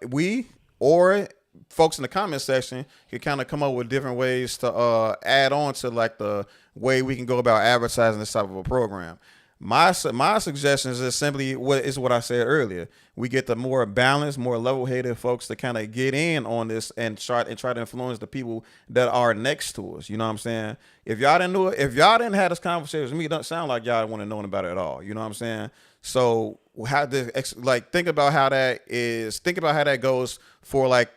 we or folks in the comment section can kind of come up with different ways to add on to like the way we can go about advertising this type of a program. My suggestions is simply what I said earlier. We get the more balanced, more level-headed folks to kind of get in on this and try to influence the people that are next to us. You know what I'm saying? If y'all didn't have this conversation with me, it doesn't sound like y'all want to know about it at all. You know what I'm saying? So think about how that goes for like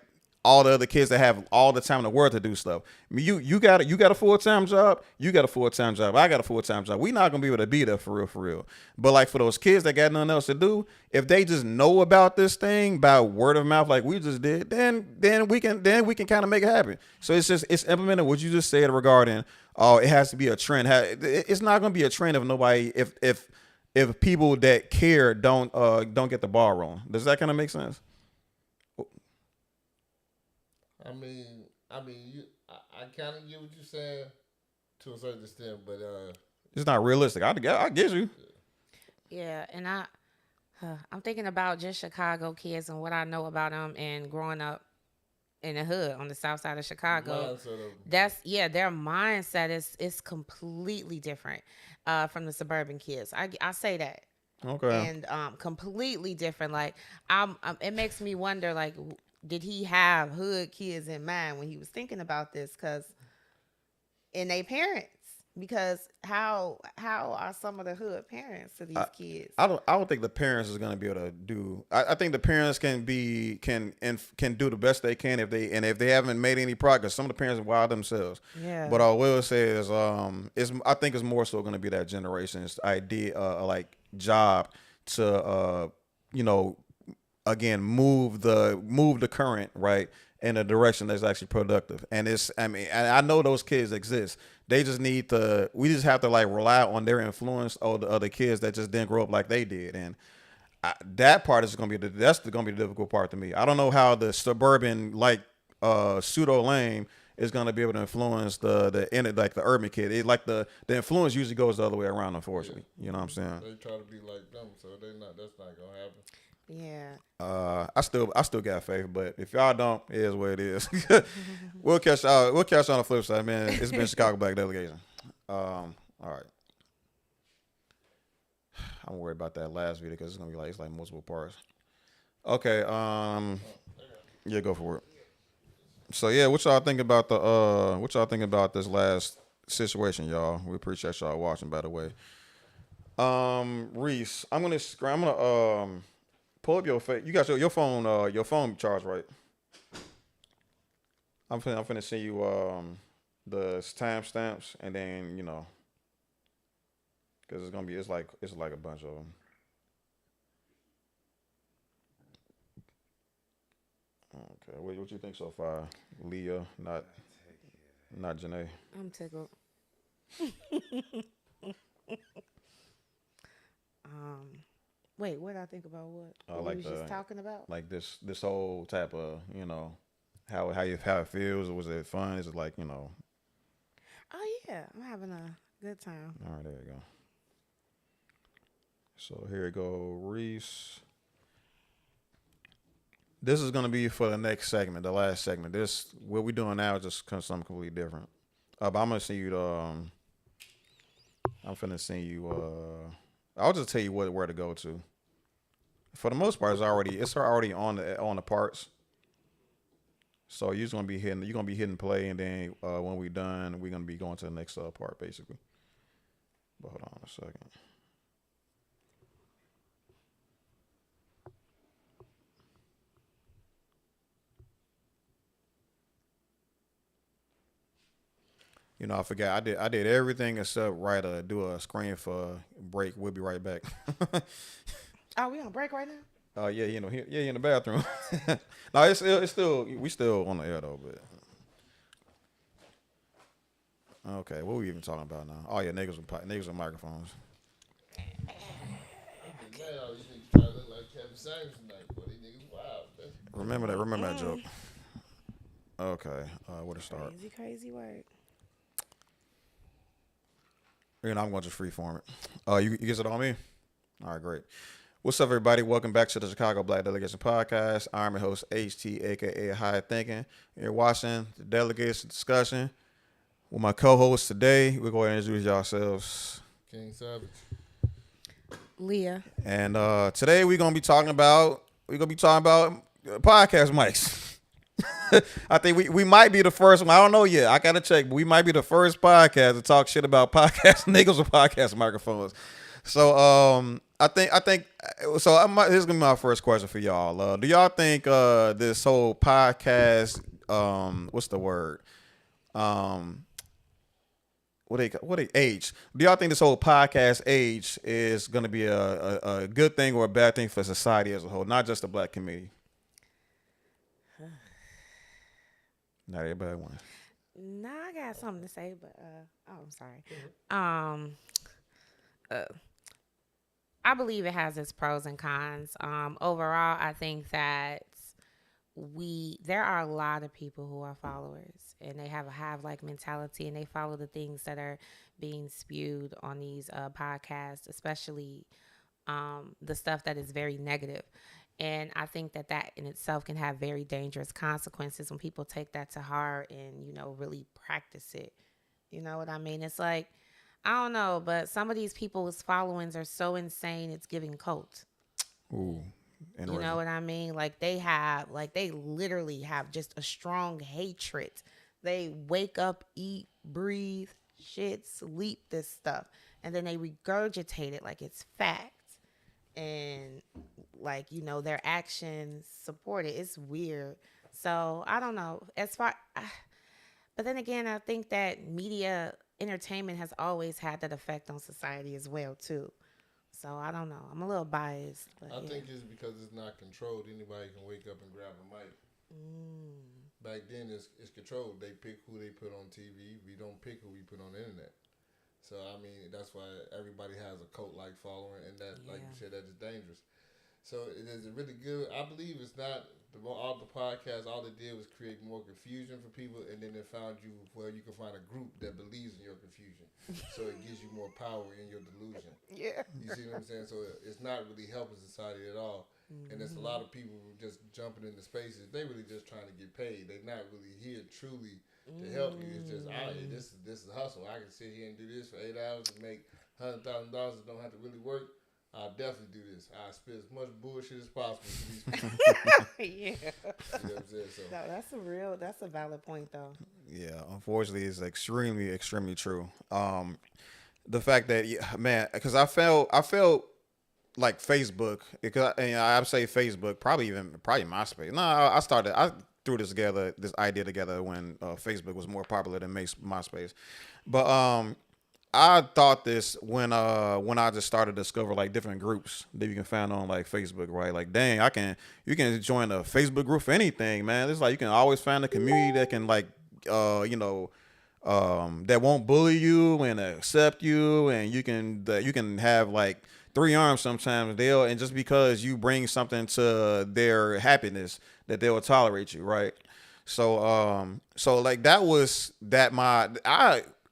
all the other kids that have all the time in the world to do stuff. I mean, you got a full-time job. You got a full-time job. I got a full-time job. We're not gonna be able to be there for real. But like for those kids that got nothing else to do, if they just know about this thing by word of mouth like we just did, then we can kind of make it happen. So it's implemented what you just said regarding it has to be a trend. It's not gonna be a trend if nobody if people that care don't get the ball rolling. Does that kind of make sense? I kind of get what you're saying to a certain extent, but it's not realistic. I get you. Yeah, and I'm thinking about just Chicago kids and what I know about them and growing up in the hood on the south side of Chicago. Their mindset is completely different from the suburban kids. I say that. Okay. And completely different. Like it makes me wonder, like, did he have hood kids in mind when he was thinking about this? And they parents, because how are some of the hood parents to these kids? I don't think the parents is gonna be able to do. I think the parents can do the best they can if they haven't made any progress. Some of the parents are wild themselves. Yeah. But I will say is I think it's more so gonna be that generation's idea, like job to again move the current right in a direction that's actually productive. And I know those kids exist. They just we just have to like rely on their influence over the other kids that just didn't grow up like they did. And that part is going to be the difficult part to me. I don't know how the suburban like pseudo lame is going to be able to influence the urban kid. The influence usually goes the other way around, unfortunately. You know what I'm saying? They try to be like them, so that's not going to happen. Yeah. I still got faith, but if y'all don't, it is what it is. We'll catch y'all on the flip side, man. It's been Chicago Black Delegation. All right. I'm worried about that last video because it's like multiple parts. Okay. Yeah, go for it. So yeah, what y'all think about this last situation, y'all? We appreciate y'all watching, by the way. Reese, I'm gonna pull up your face. You got your phone charged, right? I'm finna send you the timestamps, and then because it's like a bunch of them. Okay, what you think so far, Leah? Not Janae. I'm tickled. Wait, what did I think about what? What Like we was just talking about? Like this whole type of how it feels. Was it fun? Is it like Oh yeah, I'm having a good time. All right, there you go. So here you go, Reese. This is gonna be for the next segment, the last segment. This what we're doing now is just something completely different. But I'm gonna send you the. I'm finna send you. I'll just tell you where to go to. For the most part, it's already on the parts. So you're gonna be hitting play, and then when we're done, we're gonna be going to the next part basically. But hold on a second. I forgot. I did everything except do a screen for break. We'll be right back. Oh, we on break right now? Yeah, in the bathroom. No, it's still we still on the air though, but okay. What are we even talking about now? Oh yeah, niggas with microphones. Remember that joke. Okay, where to start? Crazy work. I'm going to just freeform it. You get it on me? All right, great. What's up, everybody? Welcome back to the Chicago Black Delegation Podcast. I'm your host, HT, a.k.a. High Thinking. You're watching the Delegation Discussion with my co-host today. We're going to introduce yourselves. King Savage. Leah. And today we're going to be talking about podcast mics. I think we might be the first one. I don't know yet. I gotta check, but we might be the first podcast to talk shit about podcast niggas with podcast microphones. So I think so. This is gonna be my first question for y'all. Do y'all think this whole podcast what's the word what they age? Do y'all think this whole podcast age is gonna be a good thing or a bad thing for society as a whole, not just the black community? Not everybody wants. Nah, I got something to say, but I'm sorry. I believe it has its pros and cons. Overall, I think that there are a lot of people who are followers, and they have a hive-like mentality, and they follow the things that are being spewed on these podcasts, especially the stuff that is very negative. And I think that in itself can have very dangerous consequences when people take that to heart and, really practice it. You know what I mean? It's like, I don't know, but some of these people's followings are so insane, it's giving cult. Ooh. You know what I mean? Like they literally have just a strong hatred. They wake up, eat, breathe, shit, sleep this stuff. And then they regurgitate it like it's fact. And their actions support it. It's weird. So I don't know. But then again, I think that media entertainment has always had that effect on society as well too. So I don't know. I'm a little biased. But I think it's because it's not controlled. Anybody can wake up and grab a mic. Back then, it's controlled. They pick who they put on TV. We don't pick who we put on the internet. So, I mean, that's why everybody has a cult-like following, and that, like you said, that is dangerous. So, it is really good. I believe it's not, all the podcasts, all it did was create more confusion for people, and then it found you where you can find a group that believes in your confusion. So, it gives you more power in your delusion. Yeah. You see what I'm saying? So, it's not really helping society at all. And there's a lot of people who just jumping into spaces. They really just trying to get paid. They're not really here truly to help you. It's just, this is hustle. I can sit here and do this for 8 hours and make $100,000 and don't have to really work. I'll definitely do this. I'll spit as much bullshit as possible to these people. Yeah. You know what I'm saying? So. No, that's a valid point though. Yeah, unfortunately, it's extremely, extremely true. The fact that, man, because I felt like Facebook, because I say Facebook, probably MySpace. No, I threw this idea together when Facebook was more popular than MySpace. But I thought this when I just started to discover like different groups that you can find on like Facebook, right? Like, dang, you can join a Facebook group for anything, man. It's like you can always find a community that can like, that won't bully you and accept you, and you can have like 3 arms sometimes. And just because you bring something to their happiness, that they will tolerate you, right? So like I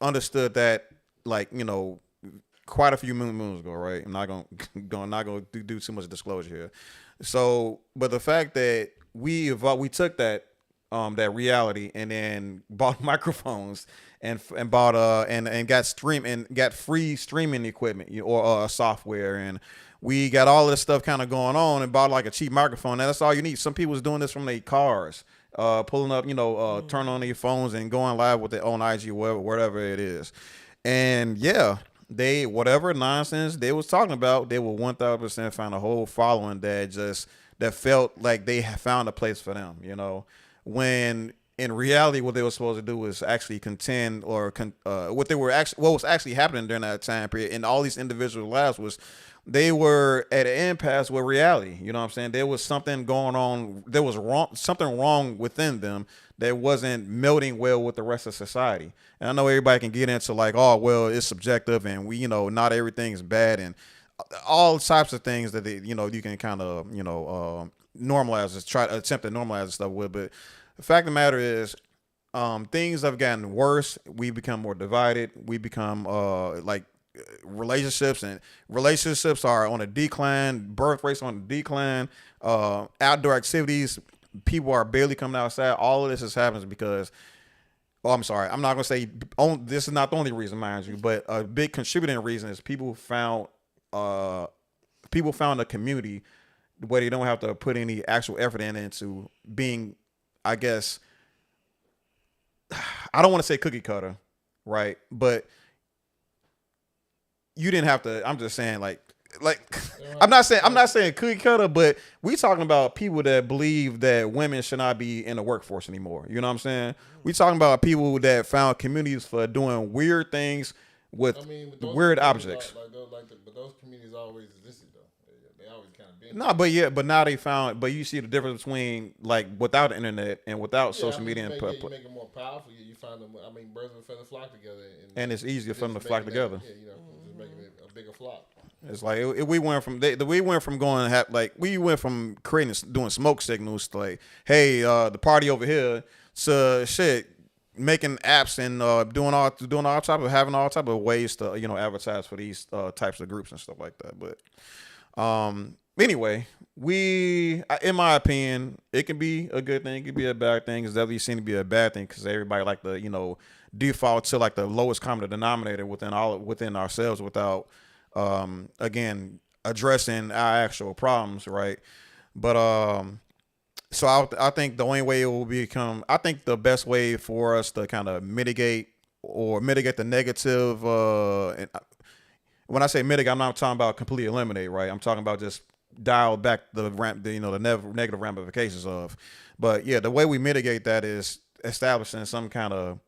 understood that, like, quite a few moons ago, right? I'm not gonna do too much disclosure here. So, but the fact that we took that reality and then bought microphones and bought and got free streaming equipment or software, and we got all this stuff kind of going on, and bought like a cheap microphone. And that's all you need. Some people was doing this from their cars, pulling up, turn on their phones and going live with their own IG, whatever it is. And yeah, whatever nonsense they was talking about, they will 1000% find a whole following that felt like they had found a place for them, when in reality what they were supposed to do was actually contend what was actually happening during that time period in all these individual lives was they were at an impasse with reality. You know what I'm saying? There was something going on. There was something wrong within them that wasn't melding well with the rest of society. And I know everybody can get into like, oh, well, it's subjective, and we, not everything is bad, and all types of things that you can kind of, normalize, attempt to normalize stuff with. But the fact of the matter is, things have gotten worse. We become more divided. We become relationships are on a decline. Birth rates on a decline. Outdoor activities, people are barely coming outside. All of this has happened because, I'm sorry, I'm not gonna say this is not the only reason, mind you, but a big contributing reason is people found a community where they don't have to put any actual effort into being, I guess, I don't want to say cookie cutter, right? But you didn't have to. I'm just saying, like I'm not saying cookie cutter, but we talking about people that believe that women should not be in the workforce anymore. You know what I'm saying? We talking about people that found communities for doing weird things with weird objects. But those communities always existed though. They always kind of been. No, but now they found. But you see the difference between like without the internet and without social media. You make it more powerful. You find them. Birds and feathers flock together, and it's easier for them to flock together. Just making it a bigger flock. It's like we went from doing smoke signals to like, hey, the party over here, to shit, making apps and having all type of ways to advertise for these types of groups and stuff like that. But anyway, in my opinion, it can be a good thing, it can be a bad thing. It's definitely seen to be a bad thing because everybody like to default to like the lowest common denominator within ourselves without again addressing our actual problems, right? But so I think the only way it will become, I think the best way for us to kind of mitigate the negative, and when I say mitigate, I'm not talking about completely eliminate, right? I'm talking about just dial back the negative ramifications of. But yeah, the way we mitigate that is establishing some kind of,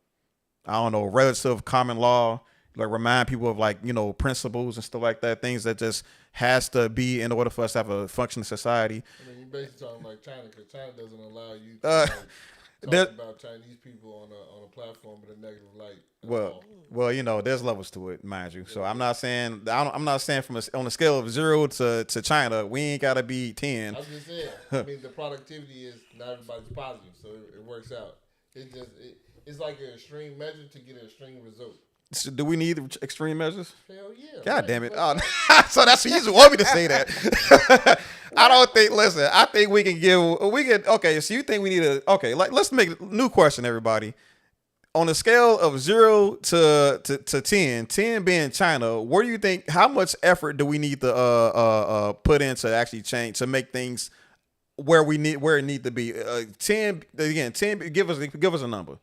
I don't know, relative common law, like remind people of like, principles and stuff like that, things that just has to be in order for us to have a functioning society. You're basically talking like China, because China doesn't allow you to talk about Chinese people on a platform with a negative light. Well, there's levels to it, mind you. So I'm not saying from on a scale of 0 to China, we ain't gotta be 10. I was just saying. The productivity is not everybody's positive, so it works out. It's like an extreme measure to get an extreme result. So do we need extreme measures? Hell yeah. God damn it. Oh, so that's what you just want me to say that. I don't think, listen, I think okay, so you think we need let's make a new question, everybody. On a scale of 0 to 10 being China, where do you think, how much effort do we need to put in to actually change, to make things where it need to be? 10, again, 10, give us a number.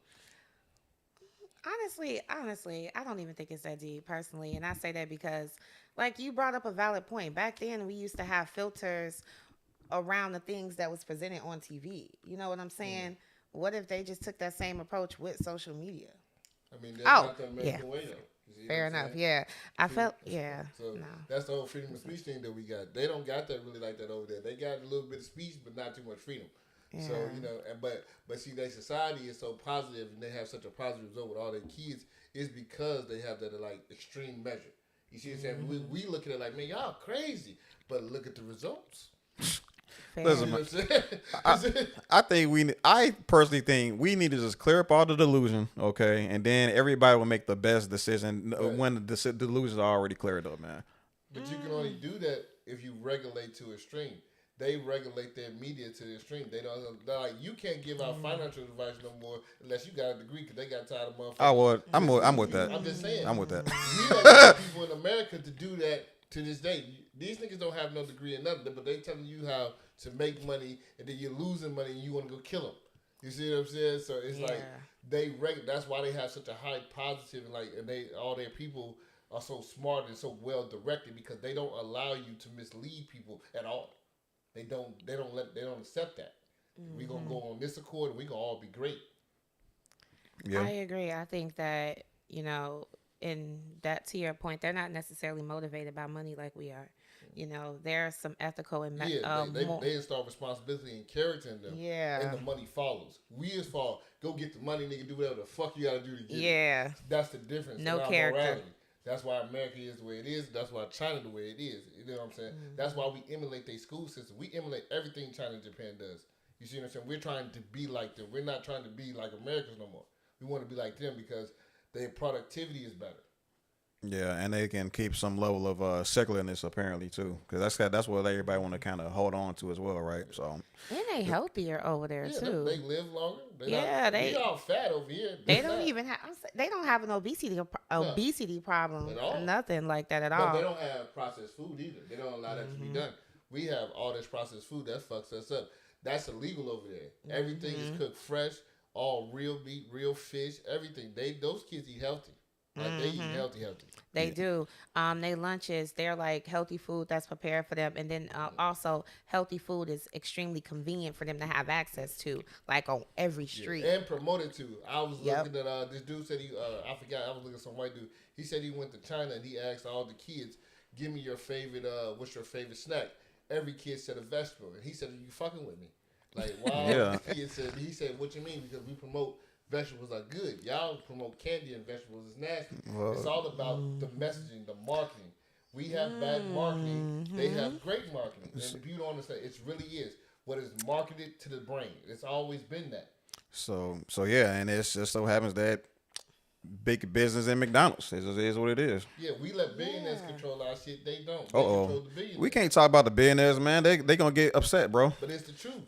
Honestly, I don't even think it's that deep personally. And I say that because, like, you brought up a valid point. Back then, we used to have filters around the things that was presented on TV. You know what I'm saying? What if they just took that same approach with social media? I mean, that's not the American way, though. Fair enough, yeah. So that's the whole freedom of speech thing that we got. They don't got that really like that over there. They got a little bit of speech, but not too much freedom. Yeah. So, but see, their society is so positive and they have such a positive result with all their kids is because they have that like extreme measure. You see what I'm saying? We look at it like, man, y'all crazy, but look at the results. Listen, I personally think we need to just clear up all the delusion, okay, and then everybody will make the best decision when the delusions are already cleared up, man. But you can only do that if you regulate to extreme. They regulate their media to the extreme. They're like, you can't give out financial advice no more unless you got a degree because they got tired of motherfuckers. I'm with that. I'm just saying. I'm with that. We have people in America to do that to this day. These niggas don't have no degree in nothing, but they telling you how to make money, and then you're losing money and you want to go kill them. You see what I'm saying? So it's like that's why they have such a high positive, and all their people are so smart and so well directed because they don't allow you to mislead people at all. They don't accept that. We're gonna go on this accord and we gonna all be great. Yeah. I agree. I think that, in that, to your point, they're not necessarily motivated by money like we are. There's some ethical and they install responsibility and character in them. Yeah. And the money follows. We as far go get the money, nigga, do whatever the fuck you gotta do to get it. That's the difference. No character. Morality. That's why America is the way it is. That's why China the way it is. You know what I'm saying? That's why we emulate their school system. We emulate everything China and Japan does. You see what I'm saying? We're trying to be like them. We're not trying to be like Americans no more. We want to be like them because their productivity is better. Yeah, and they can keep some level of secularness apparently too, because that's what everybody want to kind of hold on to as well, right? So and they healthier over there too. They live longer. They all fat over here. They don't have an obesity problem, nothing like that at all. They don't have processed food either. They don't allow that to be done. We have all this processed food that fucks us up. That's illegal over there. Everything is cooked fresh, all real meat, real fish, everything. Those kids eat healthy. Like they eat healthy. They do. They lunches, they're like healthy food that's prepared for them. And then also healthy food is extremely convenient for them to have access to, like on every street. And promoted to. I was looking at this dude said I forgot, I was looking at some white dude. He said he went to China and he asked all the kids, give me your favorite, what's your favorite snack? Every kid said a vegetable. And he said, are you fucking with me? Like, wow. The kid said, he said, what you mean? Because we promote vegetables are good. Y'all promote candy and vegetables is nasty. It's all about the messaging, the marketing. We have bad marketing. They have great marketing. And if you don't understand, it really is what is marketed to the brain. It's always been that. So yeah, and it's just so happens that big business in McDonald's is what it is. Yeah, we let billionaires control our shit. They don't. They control the billionaires. We can't talk about the billionaires, man. They gonna get upset, bro. But it's the truth.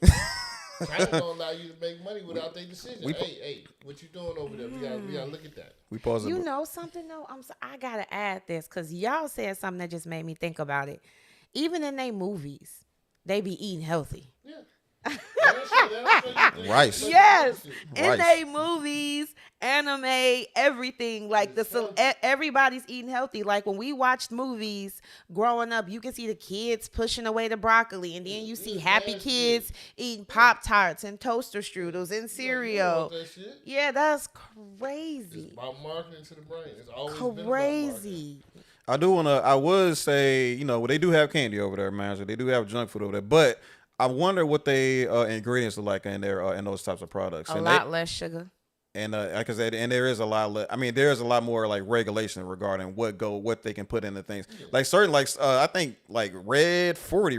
China don't allow you to make money without their decision. Hey, what you doing over there? We gotta look at that. We pause. You know something though? I gotta add this because y'all said something that just made me think about it. Even in their movies, they be eating healthy. Yeah. Rice. Yes. In their movies, anime, everything. Like everybody's eating healthy. Like when we watched movies growing up, you can see the kids pushing away the broccoli, and then you see happy kids eating Pop-Tarts and toaster strudels and cereal. Yeah, that's crazy. It's about marketing to the brain. It's always crazy. I would say, they do have candy over there, man. So they do have junk food over there, but I wonder what they ingredients are like in there in those types of products. A lot less sugar. And like I said, and there is a lot. I mean, there is a lot more like regulation regarding what they can put into things. Like certain, like I think like Red 40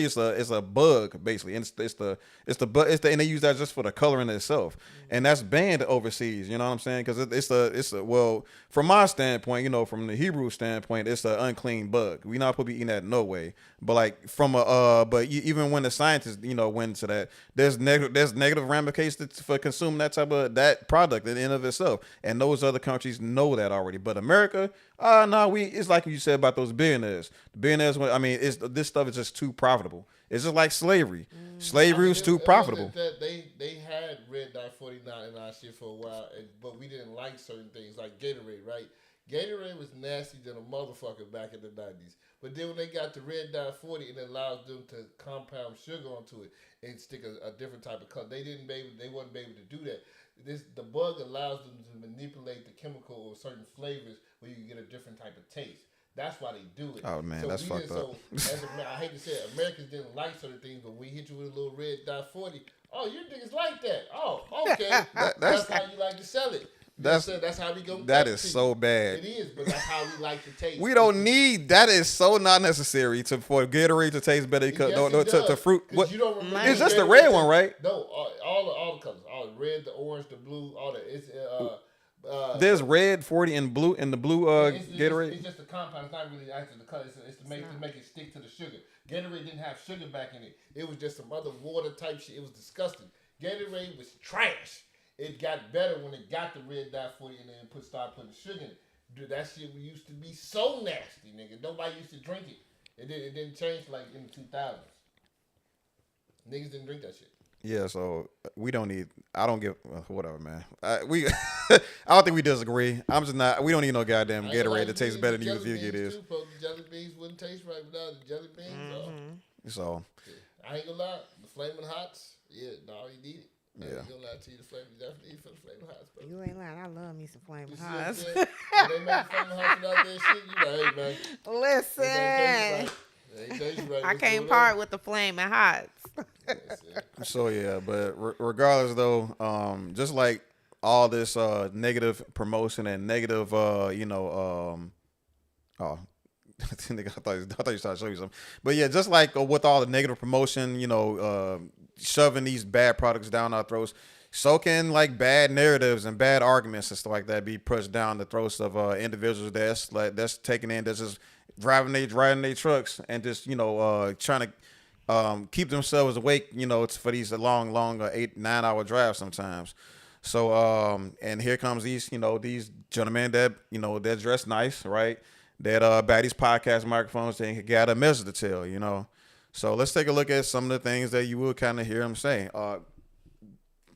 is a bug basically, and and they use that just for the coloring itself, and that's banned overseas. You know what I'm saying? Because it's a well, from my standpoint, you know, from the Hebrew standpoint, it's an unclean bug. We're not supposed to be eating that no way. But like from even when the scientists, you know, went to that, there's negative ramifications for consuming that product at the end of itself, and those other countries know that already. But America, it's like you said about those billionaires. The billionaires, I mean, this stuff is just too profitable. It's just like slavery. Slavery was too profitable. They had red dye 49 in our shit for a while, but we didn't like certain things like Gatorade, right? Gatorade was nasty than a motherfucker back in the 90s. But then when they got the red dye 40, it allows them to compound sugar onto it and stick a different type of color. They wasn't able to do that. The bug allows them to manipulate the chemical or certain flavors where you can get a different type of taste. That's why they do it. Oh man, that's fucked up. I hate to say it, Americans didn't like certain things, but we hit you with a little red dye 40. Oh, you niggas like that? Oh, okay. That's how you like to sell it. That's how we go. That is so bad. It is, but that's how we like to taste. We don't need that. Is so not necessary for Gatorade to taste better. To fruit. What? It's just the red one, right? No, all the colors, all the red, the orange, the blue, all that. It's there's red 40 and blue in the blue Gatorade. It's just a compound. It's not really actually the color. It's to make it stick to the sugar. Gatorade didn't have sugar back in it. It was just some other water type shit. It was disgusting. Gatorade was trash. It got better when it got the red dye 40 and then started putting sugar in it. Dude, that shit used to be so nasty, nigga. Nobody used to drink it. It didn't change like in the 2000s. Niggas didn't drink that shit. Yeah, so we don't need. I don't give whatever, man. I don't think we disagree. I'm just not. We don't need no goddamn Gatorade that tastes better than you think it is. The jelly beans wouldn't taste right without the jelly beans. So I ain't gonna lie. The Flamin' Hots, you need it. Yeah. I ain't gonna lie to you, you definitely need for the Flamin' Hots, bro. You ain't lying. I love me some Flamin' Hots. When they make Flamin' Hots out there, shit, you like, hey, man. Listen. I can't part with the Flamin' Hots. So yeah, but regardless though, just like all this negative promotion and negative, I thought you started to show you something. But yeah, just like with all the negative promotion, shoving these bad products down our throats, so can like bad narratives and bad arguments and stuff like that be pushed down the throats of individuals that's taking in, that's just driving their trucks and just trying to keep themselves awake, for these long 8-9 hour drives sometimes. So and here comes these gentlemen that they're dressed nice, right? That by these podcast microphones, they got a message to tell, So let's take a look at some of the things that you will kind of hear them say.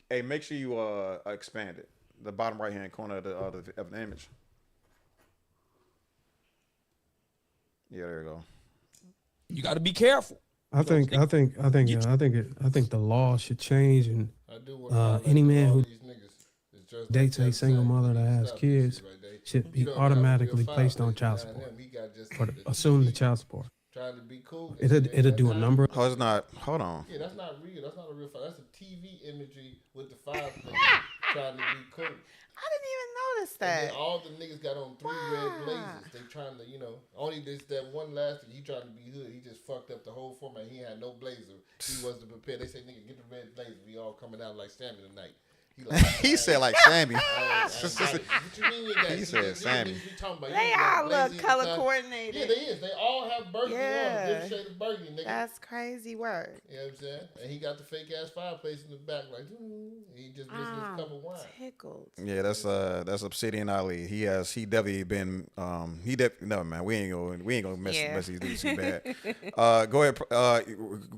Hey, make sure you expand it. The bottom right hand corner of the image. Yeah, there you go. You got to be careful. I think the law should change, and any man who dates a single mother that has kids should be automatically placed on child support, or assume the child support. Trying to be cool. It'll do a number. Oh, it's not. Hold on. Yeah, that's not real. That's not a real fight. That's a TV imagery with the 5 niggas trying to be cool. I didn't even notice that. And then all the niggas got on 3 red blazers. They trying to, only that one last he trying to be hood. He just fucked up the whole format. He had no blazer. He wasn't prepared. They say, nigga, get the red blazer. We all coming out like Sammy tonight. He said like Sammy. What you mean you got? He said Sammy. They all look color coordinated. Yeah, they is. They all have burgundy on, different shade of burgundy, nigga. That's crazy word. You know what I'm saying? And he got the fake ass fireplace in the back, like he just missing his cup of wine. Tickled. Yeah, that's Obsidian Ali. He definitely been no man. We ain't gonna mess these dudes too bad. Go ahead.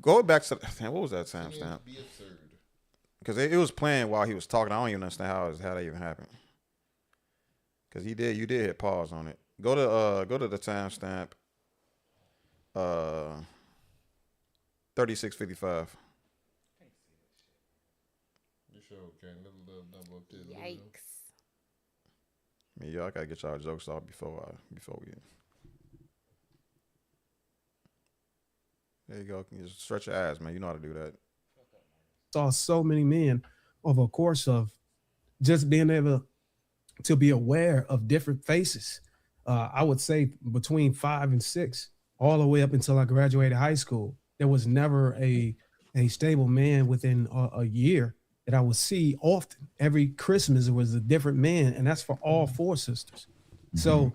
Go back to what was that timestamp? Because it was playing while he was talking. I don't even understand how that even happened. Because you did hit pause on it. Go to the timestamp. 36:55. You sure can little number up there. Yikes. I mean, y'all gotta get y'all jokes off before we. There you go. You just stretch your eyes, man. You know how to do that. Saw so many men over a course of just being able to be aware of different faces. I would say between 5 and 6, all the way up until I graduated high school, there was never a stable man within a year that I would see often. Every Christmas, it was a different man, and that's for all 4 sisters. So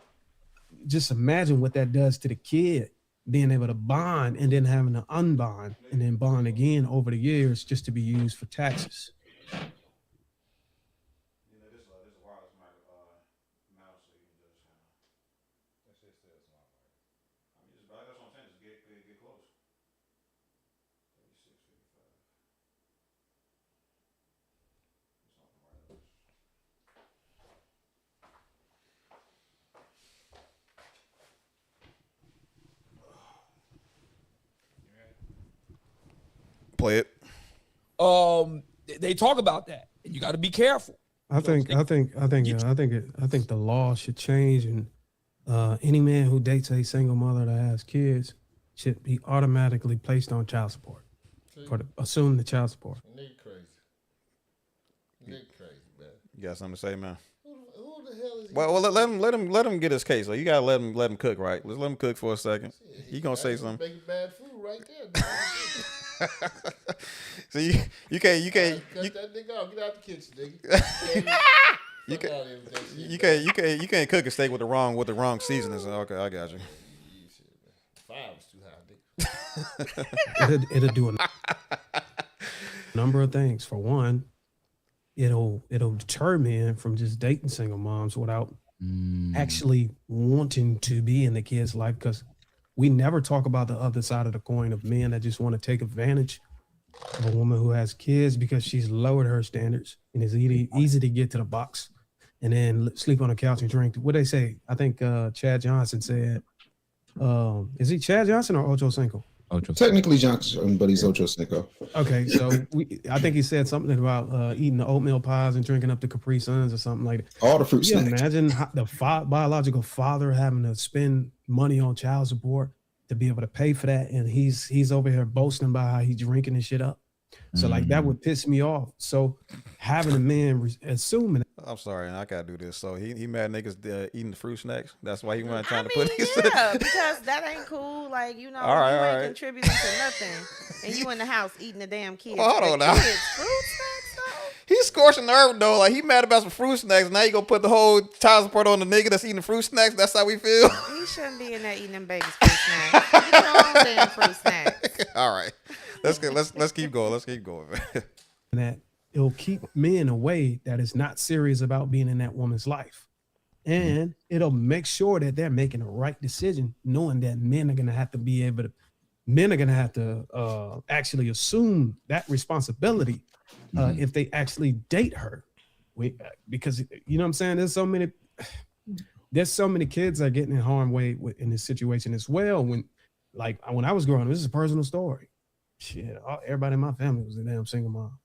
just imagine what that does to the kid, being able to bond and then having to unbond and then bond again over the years just to be used for taxes. Play it. They talk about that, and you got to be careful. I think the law should change, and any man who dates a single mother that has kids should be automatically placed on child support assume the child support. Nigga crazy. Nigga crazy, man. You got something to say, man? Who the hell is he? Well, let him get his case. So you gotta let him cook, right? Let's let him cook for a second. He gonna say something. Making bad food right there. So you can't cut that nigga off. Get out the kitchen, nigga. You can't cook a steak with the wrong seasonings. Okay, I got you. 5 is too high, nigga. It'll do a number of things. For one, it'll deter men from just dating single moms without actually wanting to be in the kid's life, because we never talk about the other side of the coin of men that just want to take advantage of a woman who has kids because she's lowered her standards and is easy to get to the box and then sleep on the couch and drink. What they say? I think Chad Johnson said, is he Chad Johnson or Ocho Cinco? Technically Johnson, but he's Ocho Cinco. Okay, so I think he said something about eating the oatmeal pies and drinking up the Capri Suns or something like that. All the fruit snacks. Imagine the biological father having to spend money on child support to be able to pay for that, and he's over here boasting about how he's drinking and shit up. So like that would piss me off. So having a man assuming. I'm sorry, I gotta do this. So he mad niggas eating the fruit snacks. That's why he wasn't trying to I mean, put his. yeah, because that ain't cool. Like, you know, All right, you all ain't right. contributing to nothing, and you in the house eating the damn kids. Well, hold on now. Kids, fruit snacks though. He's scorching the earth though. Like he mad about some fruit snacks. Now you gonna put the whole child support on the nigga that's eating the fruit snacks. That's how we feel. He shouldn't be in there eating them babies' fruit snacks. Get your own damn fruit snacks. All right, let's keep going. Let's keep going, man. That it'll keep men away that is not serious about being in that woman's life. And it'll make sure that they're making the right decision, knowing that men are going to have to actually assume that responsibility if they actually date her. Because, you know what I'm saying? There's so many kids that are getting in harm's way in this situation as well. When I was growing up, this is a personal story. Shit, everybody in my family was a damn single mom.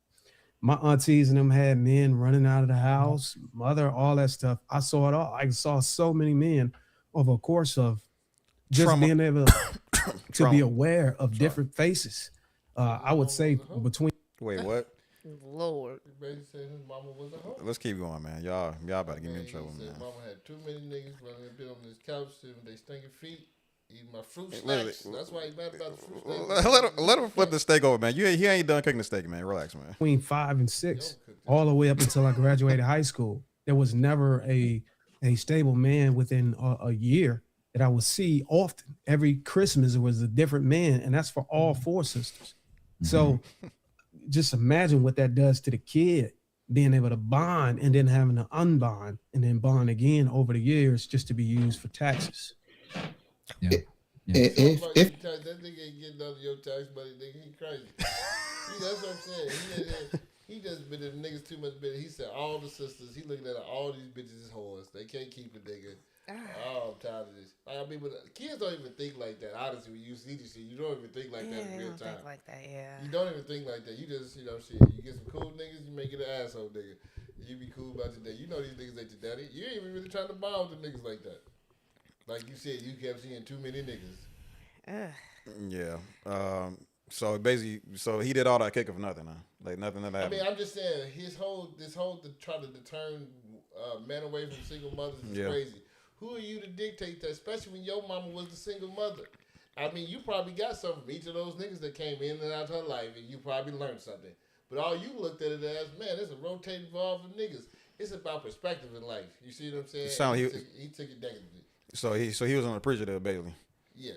My aunties and them had men running out of the house, mother, all that stuff. I saw it all. I saw so many men over a course of just being able to be aware of different faces. I would say between. Wait, what? Lord. His mama was a hoe. Let's keep going, man. Y'all about to get me in trouble, He said man. mama had too many niggas running a bit on his couch, sitting with their stinking feet, eating my fruit snacks. That's why he mad about the fruit snacks. Let him flip the steak over, man. He ain't done cooking the steak, man. Relax, man. Between 5 and 6, all the way up until I graduated high school, there was never a stable man within a year that I would see often. Every Christmas, it was a different man, and that's for all 4 sisters. So just imagine what that does to the kid, being able to bond and then having to unbond and then bond again over the years just to be used for taxes. Yeah. That nigga ain't getting none of your tax money, nigga. He crazy. That's what I'm saying. He just been in niggas too much better. He said all the sisters, he looking at all these bitches is whores. They can't keep a nigga. Oh, I'm tired of this. I mean, but kids don't even think like that. Honestly, when you see this shit, you don't even think like that in real time. Think like that, yeah. You don't even think like that. You just, shit. You get some cool niggas, you make it an asshole nigga. You be cool about your day. You know these niggas ain't your daddy. You ain't even really trying to bond with the niggas like that. Like you said, you kept seeing too many niggas. Yeah. So basically, so he did all that kicking for nothing, huh? Like nothing that happened. I mean, I'm just saying this whole to try to deter men away from single mothers is crazy. Who are you to dictate that? Especially when your mama was the single mother. I mean, you probably got something from each of those niggas that came in and out of her life, and you probably learned something. But all you looked at it as, man, it's a rotating valve of niggas. It's about perspective in life. You see what I'm saying? He took it negatively. So he was unappreciative, basically. Yeah.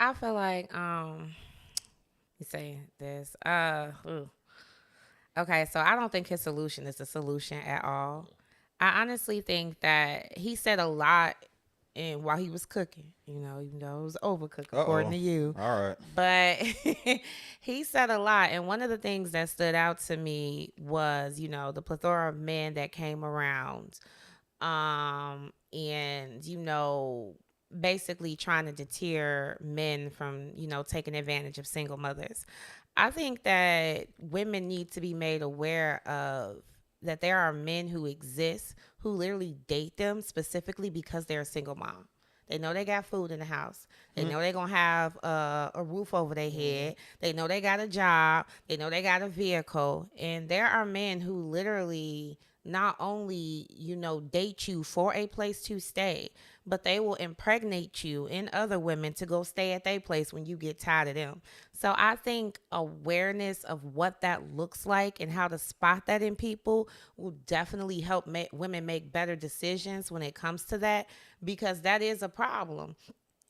I feel like you say this. Okay, so I don't think his solution is a solution at all. I honestly think that he said a lot while he was cooking, even though it was overcooked according to you. All right. But he said a lot, and one of the things that stood out to me was, the plethora of men that came around, and basically trying to deter men from, taking advantage of single mothers. I think that women need to be made aware of that there are men who exist who literally date them specifically because they're a single mom. They know they got food in the house. They know they're going to have a roof over their head. They know they got a job. They know they got a vehicle. And there are men who literally not only, date you for a place to stay, but they will impregnate you in other women to go stay at their place when you get tired of them. So I think awareness of what that looks like and how to spot that in people will definitely help women make better decisions when it comes to that, because that is a problem.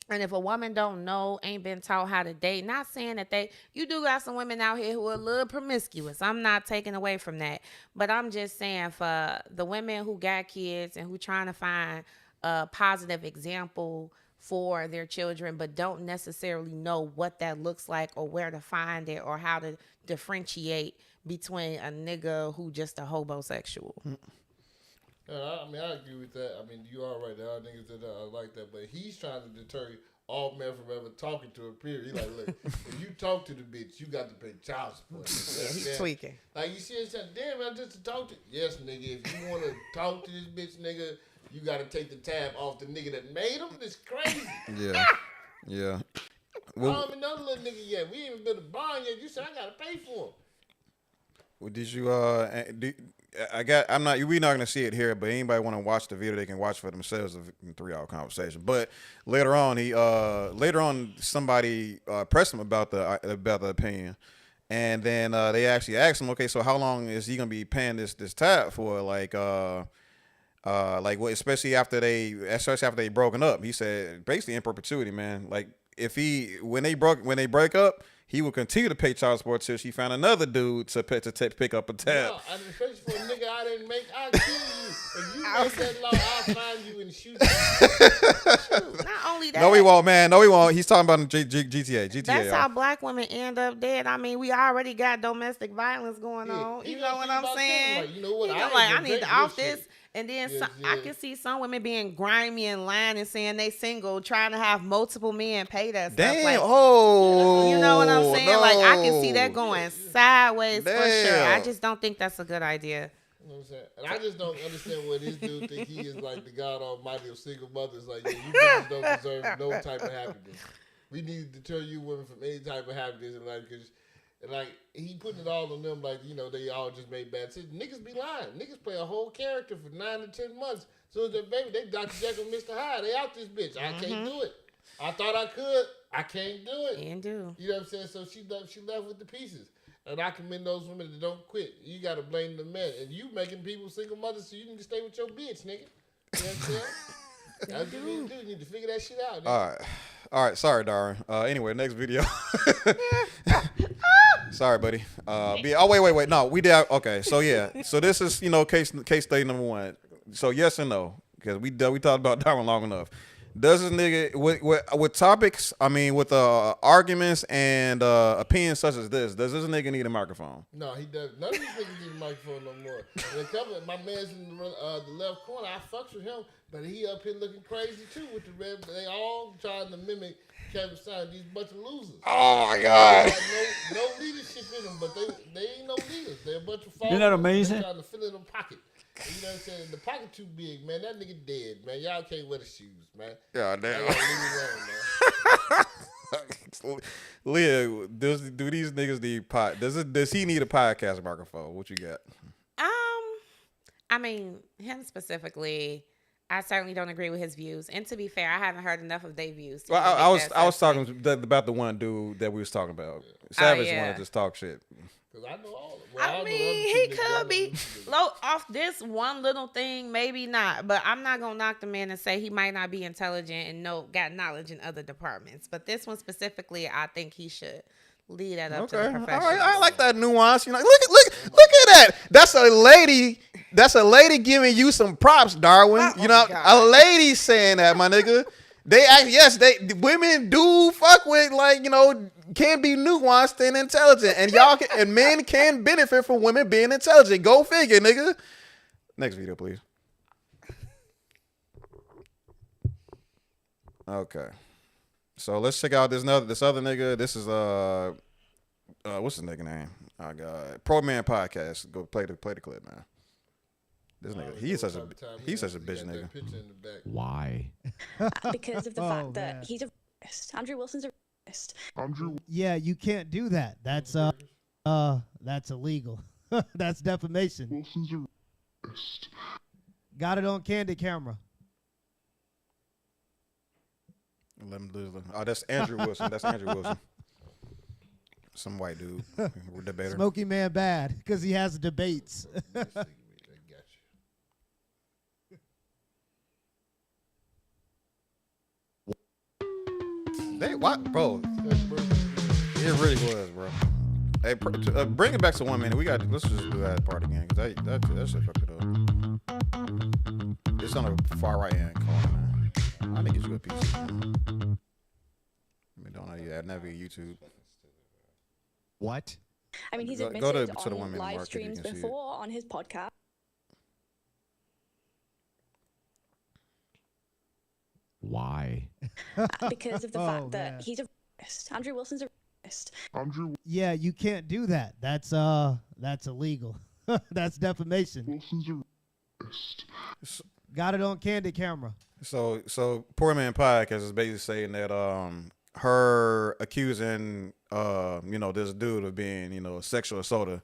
And if a woman don't know, ain't been taught how to date, not saying that you do got some women out here who are a little promiscuous. I'm not taking away from that. But I'm just saying for the women who got kids and who trying to find a positive example for their children, but don't necessarily know what that looks like or where to find it or how to differentiate between a nigga who just a homosexual. I agree with that. I mean, you are right. There are niggas that are like that, but he's trying to deter all men from ever talking to her, period. He's like, look, if you talk to the bitch, you got to pay child support. Yeah, he's tweaking. Like, you see it saying, damn, I just to talk to. Yes, nigga, if you want to talk to this bitch, nigga, you got to take the tab off the nigga that made him. It's crazy. Yeah. Yeah. Well, I don't even know the little nigga yet. We ain't even been to bond yet. You said I got to pay for him. Well, did you, we're not gonna see it here, but anybody want to watch the video, they can watch for themselves. A 3-hour conversation. But later on, somebody pressed him about the opinion, and then they actually asked him, okay, so how long is he gonna be paying this tab for? Like what? Especially after they broken up. He said basically in perpetuity, man. Like if when they break up, he would continue to pay child support till she found another dude to pick up a tab. No, especially for a nigga I didn't make, I'll kill you. If you make that law, I'll find you and shoot you. Not only that. No, he won't, man. No, he won't. He's talking about GTA. That's how black women end up dead. I mean, we already got domestic violence going on. You know what I'm saying? Like, you know what? I need to off this. And then I can see some women being grimy and lying and saying they single, trying to have multiple men pay that stuff. Damn. Like, you know what I'm saying? No. Like, I can see that going sideways for sure. I just don't think that's a good idea. You know what I'm saying? And I just don't understand what this dude think he is like the God Almighty of single mothers. Like, yeah, you bitches don't deserve no type of happiness. We need to deter you women from any type of happiness in life, because and like he putting it all on them, like, they all just made bad decisions. Niggas be lying. Niggas play a whole character for 9 to 10 months. So as their baby, they Dr. Jekyll and Mr. Hyde. They out this bitch. I can't do it. I thought I could. I can't do it. Can't do. You know what I'm saying? So she left with the pieces. And I commend those women that don't quit. You got to blame the men. And you making people single mothers so you need to stay with your bitch, nigga. You know what I'm saying? That's what you need to do. You need to figure that shit out, nigga. All right. Sorry, Darren. Anyway, next video. Sorry, buddy. Wait. No, we did. Okay, so yeah. So this is, case study number 1. So yes and no, because we talked about Darwin long enough. Does this nigga with topics? I mean, with arguments and opinions such as this, does this nigga need a microphone? No, he does. None of these niggas need a microphone no more. And a couple of my man's in the left corner, I fucks with him, but he up here looking crazy too with the red. They all trying to mimic Kevin Stein. These bunch of losers. Oh my God. No leadership in them, but they ain't no leaders. They're a bunch of followers. Isn't that amazing? Trying to fill in them pocket. You know what I'm saying? The pocket too big, man. That nigga dead, man. Y'all can't wear the shoes, man. God damn. Leave me alone, man. Leah, do these niggas need does he need a podcast microphone? What you got? I mean, him specifically, I certainly don't agree with his views. And to be fair, I haven't heard enough of their views. Well, I was talking about the one dude that we was talking about. Savage wanted to just talk shit. Cause I know all. I mean, he could be low off this one little thing, maybe not. But I'm not gonna knock the man and say he might not be intelligent and got knowledge in other departments. But this one specifically, I think he should lead that up to the professional. All right, I like that nuance. You know, look at that. That's a lady. That's a lady giving you some props, Darwin. You know, a lady saying that, my nigga. Women do fuck with, like, you know, can be nuanced and intelligent, and men can benefit from women being intelligent. Go figure, nigga. Next video, please. Okay, so let's check out this other nigga. This is what's his nigga name? I got Pro Man Podcast. Go play the clip, man. This nigga, he's such a bitch nigga. Why? Because of the fact that he's a racist. Andrew Wilson's a racist. Yeah, you can't do that. That's illegal. That's defamation. Wilson's a racist. Got it on candid camera. Let him lose. Oh, that's Andrew Wilson. That's Andrew Wilson. Some white dude, debater. Smoky Man bad because he has debates. What, bro? It really was, bro. Hey, bring it back to 1 minute. Let's just do that part again, because that shit fucked it up. It's on the far right hand corner, man. I think it's a good piece. Man. I mean, don't know you. I'd never YouTube. What? I mean, he's admitted to the on live streams before on his podcast. Why? Because of the fact that he's a racist. Andrew Wilson's a racist. Yeah, you can't do that. That's illegal. That's defamation. Wilson's a racist. Got it on candid camera. So Poor Man Podcast is basically saying that her accusing this dude of being a sexual assaulter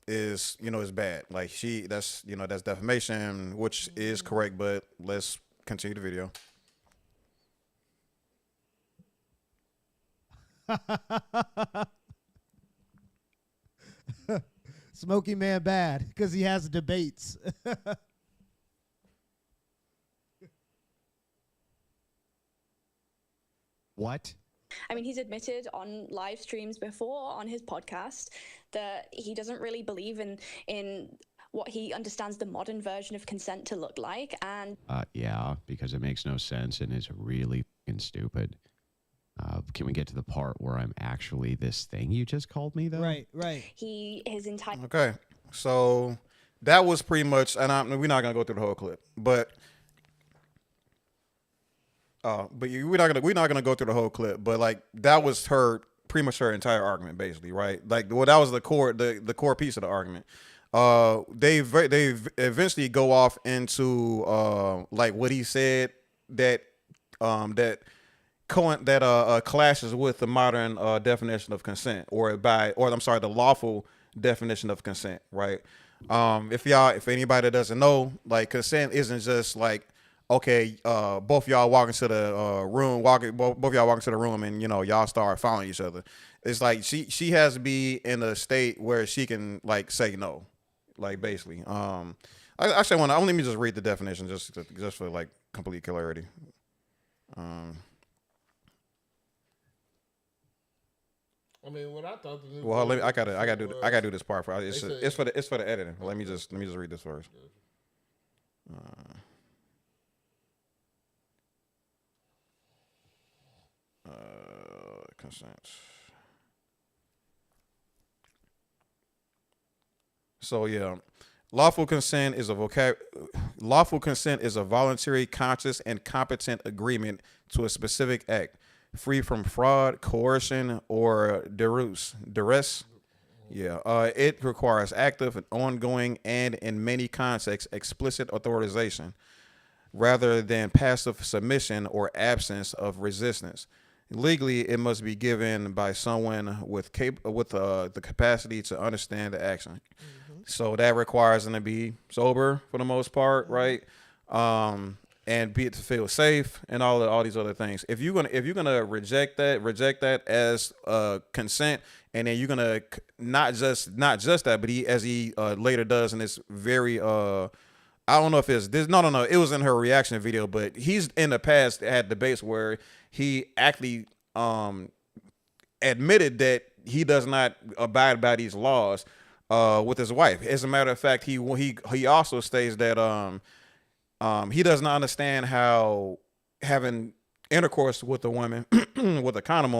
is bad. Like that's defamation, which is correct, but let's continue the video. Smoky Man bad because he has debates. What? I mean, he's admitted on live streams before on his podcast that he doesn't really believe in what he understands the modern version of consent to look like. And yeah, because it makes no sense and is really fucking stupid. Can we get to the part where I'm actually this thing you just called me, though? Right. His entire... Okay, so that was pretty much, and we're not gonna go through the whole clip, but we're not gonna go through the whole clip, but like that was pretty much her entire argument, basically, right? Like, well, that was the core piece of the argument. They eventually go off into like what he said that clashes with the modern definition of consent, or the lawful definition of consent, right? If anybody doesn't know, like, consent isn't just like, okay, both y'all walk into the room, both y'all walk into the room, and y'all start following each other. It's like she has to be in a state where she can like say no, like basically. Actually, let me just read the definition just for like complete clarity. I mean, what I thought. I gotta do this part for it's for the editing. Let me just read this first. Consent. So yeah, lawful consent is a voluntary, conscious, and competent agreement to a specific act, free from fraud, coercion, or duress. Yeah, it requires active and ongoing, and in many contexts, explicit authorization, rather than passive submission or absence of resistance. Legally, it must be given by someone with the capacity to understand the action. So that requires them to be sober for the most part, right? And be it to feel safe and all these other things. If you're gonna reject that as consent, and then you're gonna not just that, but as he later does, and it's very I don't know if it's this. No. It was in her reaction video, but he's in the past had debates where he actually admitted that he does not abide by these laws with his wife. As a matter of fact, he also states that he does not understand how having intercourse with a woman with a condom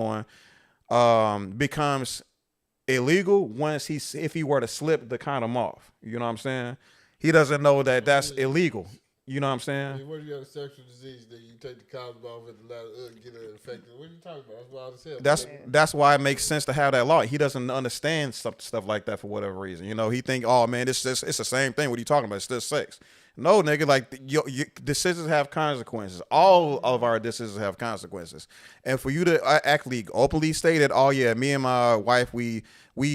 on becomes illegal if he were to slip the condom off. You know what I'm saying? He doesn't know that that's illegal. You know what I'm saying? I mean, what if you have a sexual disease that you take the condom off and get it infected? What are you talking about? That's wild as hell. That's why it makes sense to have that law. He doesn't understand stuff like that for whatever reason. You know, he think, oh man, it's the same thing. What are you talking about? It's still sex. No, nigga, like your decisions have consequences. All of our decisions have consequences. And for you to actually openly state that, oh yeah, me and my wife, we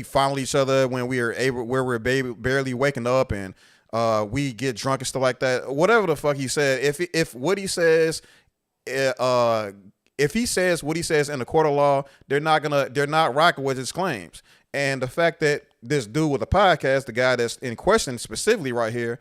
found each other when we were barely waking up, and we get drunk and stuff like that. Whatever the fuck he said, if what he says, if he says what he says in the court of law, they're not rocking with his claims. And the fact that this dude with the podcast, the guy that's in question specifically right here,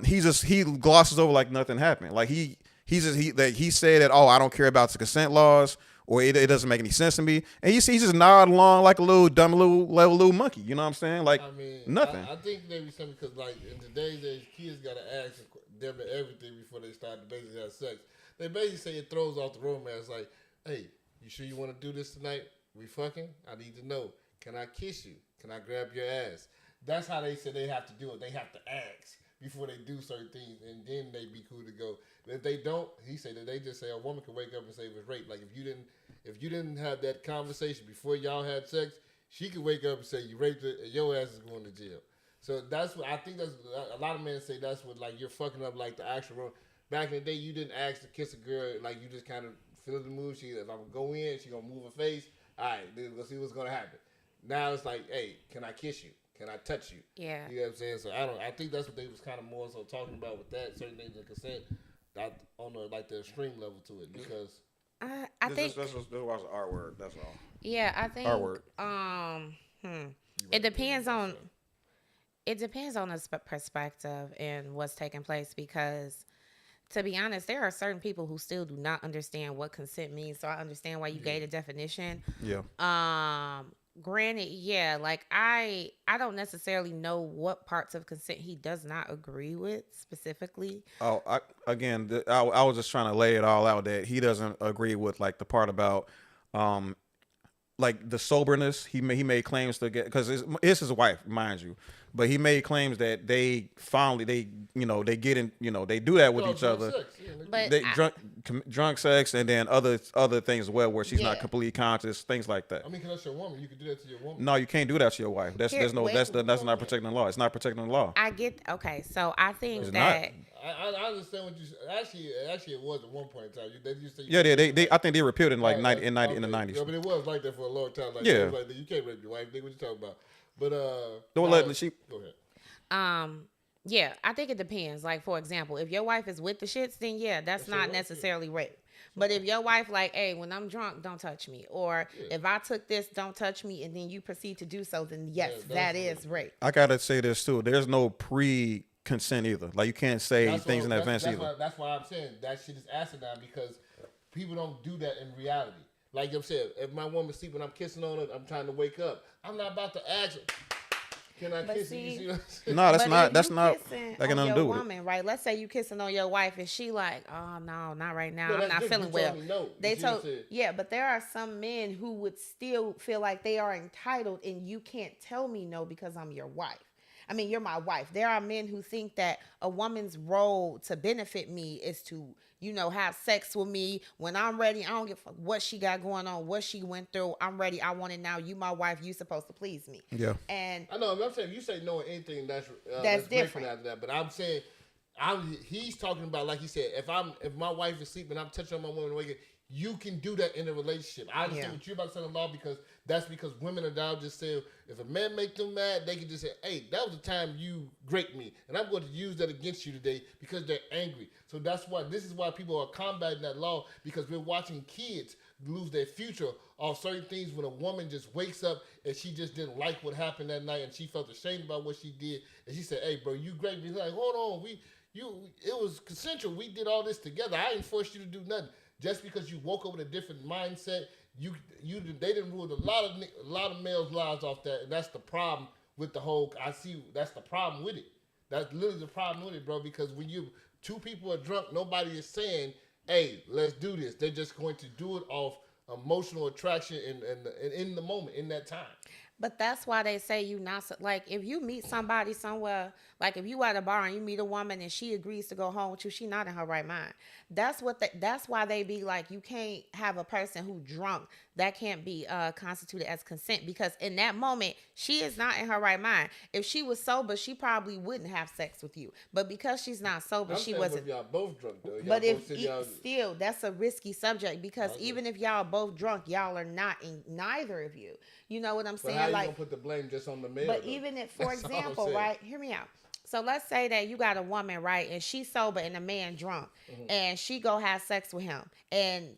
he glosses over like nothing happened. Like he said that, oh, I don't care about the consent laws, or it doesn't make any sense to me, and he just nodding along like a little dumb little monkey. You know what I'm saying? Like, I mean, nothing. I think maybe something because like in today's days, kids gotta ask them everything before they start to basically have sex. They basically say it throws off the romance. Like, hey, you sure you want to do this tonight? We fucking? I need to know. Can I kiss you? Can I grab your ass? That's how they say they have to do it. They have to ask before they do certain things, and then they be cool to go. But if they don't, he said that they just say a woman can wake up and say it was rape. Like if you didn't have that conversation before y'all had sex, she could wake up and say you raped her, and your ass is going to jail. So that's what I think. That's a lot of men say. That's what like you're fucking up like the actual role. Back in the day, you didn't ask to kiss a girl. Like you just kind of feel the move. If I'm gonna go in, she gonna move her face. All right, then let's see what's gonna happen. Now it's like, hey, can I kiss you? Can I touch you? Yeah. You know what I'm saying? So I think that's what they was kind of more so talking about with that certain things of consent, that on the extreme level to it, because I think this was the R word. That's all. Yeah, I think R word. It depends on the perspective and what's taking place, because to be honest, there are certain people who still do not understand what consent means. So I understand why you gave the definition. Yeah. Granted, yeah, like I don't necessarily know what parts of consent he does not agree with specifically. Oh, I was just trying to lay it all out that he doesn't agree with like the part about like the soberness. He made claims to get, because it's his wife, mind you, but he made claims that they get in, they do that with each other. But they drunk sex, and then other things as well, where she's not completely conscious, things like that. I mean, because that's your woman, you can do that to your woman. No, you can't do that to your wife. That's not protecting the law. It's not protecting the law. I get okay, so I think it's that I understand what you actually it was at one point in time. They used to say they I think they repealed it in like in the 90s. Yeah, but it was like that for a long time. Like, yeah, like you can't rape your wife. What you talking about? But don't let she go ahead. Yeah, I think it depends. Like, for example, if your wife is with the shits, then yeah, that's not necessarily rape. But if your wife like, hey, when I'm drunk, don't touch me. Or if I took this, don't touch me, and then you proceed to do so, then yes, that is rape. I gotta say this too. There's no pre-consent either. Like you can't say things in advance either. That's why I'm saying that shit is asinine, because people don't do that in reality. Like I'm saying, if my woman's sleeping, I'm kissing on her, I'm trying to wake up. I'm not about to ask her, can I kiss you? No, that's not. That can on undo your woman, right? Let's say you kissing on your wife, and she like, oh no, not right now. I'm not feeling well. No. They told, but there are some men who would still feel like they are entitled, and you can't tell me no because I'm your wife. I mean, you're my wife. There are men who think that a woman's role to benefit me is to, have sex with me when I'm ready. I don't give a fuck what she got going on, what she went through. I'm ready. I want it now. You my wife. You supposed to please me. Yeah. And I know. I'm saying if you say no to anything, that's different after that. But I'm saying, he's talking about, like he said, if my wife is sleeping, I'm touching on my woman waking, you can do that in a relationship. I understand what you're about to say in the law because women are now just saying if a man make them mad, they can just say, hey, that was the time you raped me, and I'm going to use that against you today because they're angry. So this is why people are combating that law, because we're watching kids lose their future off certain things when a woman just wakes up and she just didn't like what happened that night and she felt ashamed about what she did, and she said, hey, bro, you raped me. He's like, hold on, it was consensual. We did all this together. I didn't force you to do nothing. Just because you woke up with a different mindset, they didn't ruin a lot of males' lives off that, and that's the problem with the whole. That's the problem with it. That's literally the problem with it, bro. Because when two people are drunk, nobody is saying, "Hey, let's do this." They're just going to do it off emotional attraction and in the moment, in that time. But that's why they say you not like if you meet somebody somewhere, like if you at a bar and you meet a woman and she agrees to go home with you, she not in her right mind. That's why they be like, you can't have a person who drunk. That can't be constituted as consent, because in that moment she is not in her right mind. If she was sober, she probably wouldn't have sex with you. But because she's not sober, she wasn't. Y'all both drunk though. But still, that's a risky subject, because even if y'all both drunk, y'all are not in neither of you. You know what I'm saying? But how you like, gonna put the blame just on the male? But though? even if, for example, right, hear me out. So let's say that you got a woman, right, and she's sober and a man drunk, and she go have sex with him, and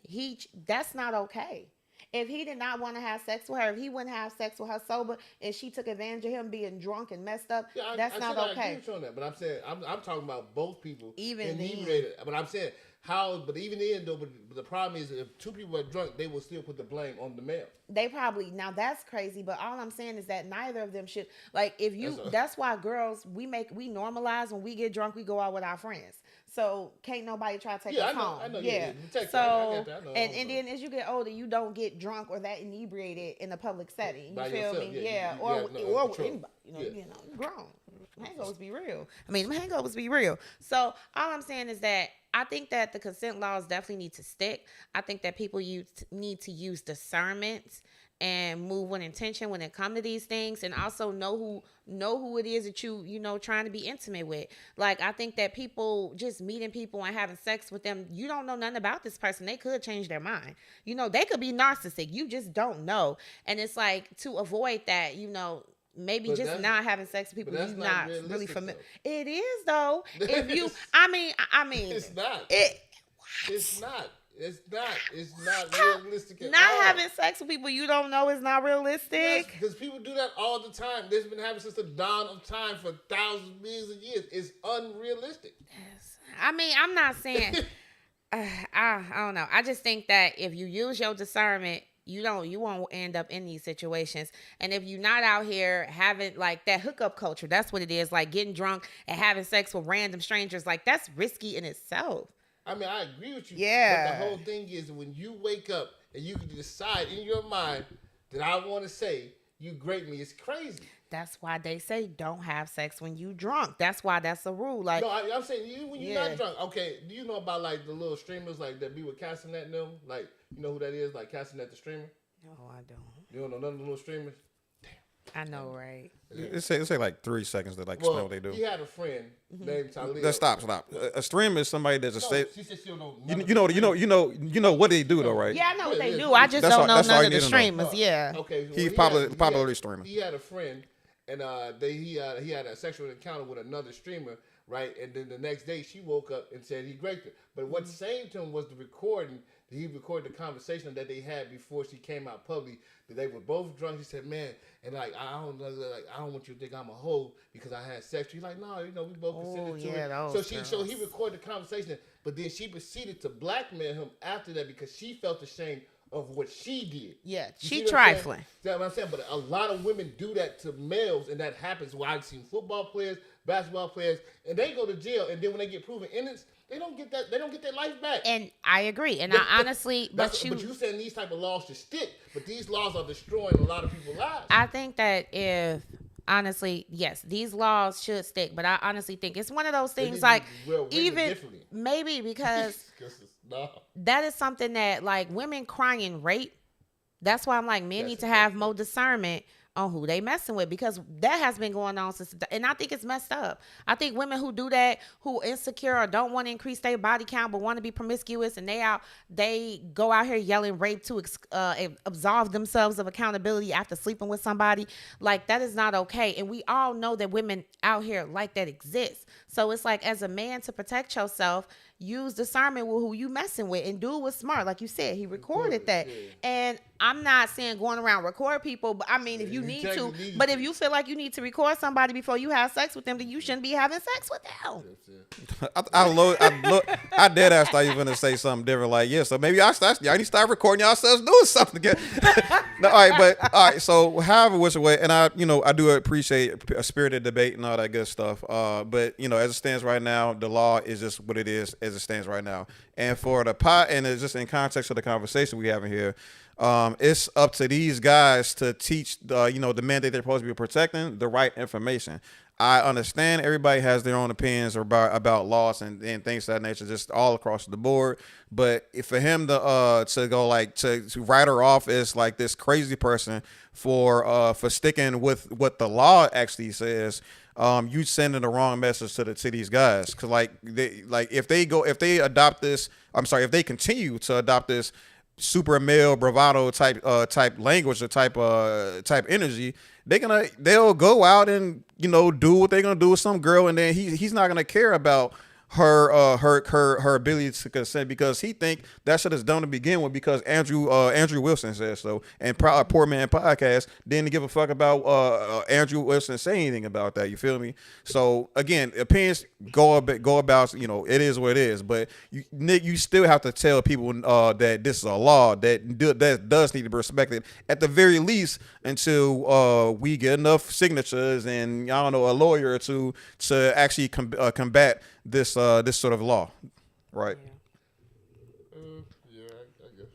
that's not okay. If he did not want to have sex with her, if he wouldn't have sex with her sober, and she took advantage of him being drunk and messed up, that's not okay. I agree with you on that, but I'm saying I'm talking about both people even inebriated. But I'm saying but even then though, but the problem is if two people are drunk, they will still put the blame on the male. They probably, now that's crazy, but all I'm saying is that neither of them should, like, if you, that's why girls, we normalize when we get drunk, we go out with our friends. So can't nobody try to take us home. I know. Yeah. So, and then as you get older, you don't get drunk or that inebriated in a public setting. You feel yourself, me? yeah. Or with anybody. You know, you're grown. Hangovers be real. Hangovers be real. So all I'm saying is that I think that the consent laws definitely need to stick. I think that people need to use discernment and move with intention when it comes to these things, and also know who it is that you trying to be intimate with. Like, I think that people just meeting people and having sex with them, you don't know nothing about this person. They could change their mind. They could be narcissistic. You just don't know. And it's like, to avoid that, maybe but just not having sex with people you're not really familiar. It is though. If you, I mean, it's not. It's not. It's not realistic at not all. Having sex with people you don't know is not realistic. Because people do that all the time. This has been happening since the dawn of time for thousands, millions of years. It's unrealistic. Yes. I'm not saying. I don't know. I just think that if you use your discernment, you won't end up in these situations. And if you're not out here having like that hookup culture, that's what it is. Like getting drunk and having sex with random strangers, like that's risky in itself. I agree with you. Yeah. But the whole thing is when you wake up and you can decide in your mind that I want to say you grape me, it's crazy. That's why they say don't have sex when you drunk. That's why that's a rule. Like, no, I'm saying when you're not drunk. Okay, do you know about like the little streamers like that be with Castanet and them? Like, you know who that is? Like Castanet the streamer? No, I don't. You don't know none of the little streamers? I know, right? It say like 3 seconds to like explain what they do. He had a friend named Talia. Let's stop. A streamer is somebody that's she said she don't know. You know what they do though, right? Yeah, I know what they do. I just don't know none of the streamers. Yeah. Okay. He's popular streamer. He had a friend, and he had a sexual encounter with another streamer, right? And then the next day she woke up and said he raped her. But what saved him was the recording. He recorded the conversation that they had before she came out publicly. That they were both drunk. He said, "Man, and like I don't want you to think I'm a hoe because I had sex." She's like, "No, we both consented to it." So he recorded the conversation, but then she proceeded to blackmail him after that because she felt ashamed of what she did. Yeah, she trifling. That's what I'm saying. But a lot of women do that to males, and that happens. Well, I've seen football players, basketball players, and they go to jail, and then when they get proven innocent, they don't get that. They don't get their life back. And I agree. And I honestly, but you saying these type of laws should stick, but these laws are destroying a lot of people's lives. I think that honestly, yes, these laws should stick, but I honestly think it's one of those things like even maybe because that is something that like women crying rape. That's why I'm like men need to have more discernment on who they messing with, because that has been going on since, and I think it's messed up. I think women who do that, who insecure or don't want to increase their body count but want to be promiscuous, and they go out here yelling rape to absolve themselves of accountability after sleeping with somebody, like that is not okay. And we all know that women out here like that exist. So it's like, as a man, to protect yourself, use discernment with who you messing with, and dude was smart. Like you said, he recorded that. And I'm not saying going around record people, but I mean, if you need to, but if you feel like you need to record somebody before you have sex with them, then you shouldn't be having sex with them. I dead ass thought you were gonna say something different, like, yeah, so maybe y'all need to start recording yourselves doing something again. No, all right, so however which way, and I do appreciate a spirited debate and all that good stuff, but as it stands right now, the law is just what it is as it stands right now. And for the pot, and it's just in context of the conversation we having here, it's up to these guys to teach the men that they're supposed to be protecting the right information. I understand everybody has their own opinions about laws and things of that nature, just all across the board. But for him to go like to write her off as like this crazy person for sticking with what the law actually says, you sending the wrong message to these guys. Cause if they continue to adopt this super male bravado type language or type energy, they'll go out and do what they're gonna do with some girl, and then he's not gonna care about her ability to consent, because he think that shit is done to begin with, because Andrew Wilson says so, and Poor Man Podcast didn't give a fuck about Andrew Wilson saying anything about that. You feel me? So again, opinions go about, it is what it is, but Nick, you still have to tell people that this is a law that does need to be respected, at the very least, until we get enough signatures and a lawyer or two to actually combat this sort of law, right?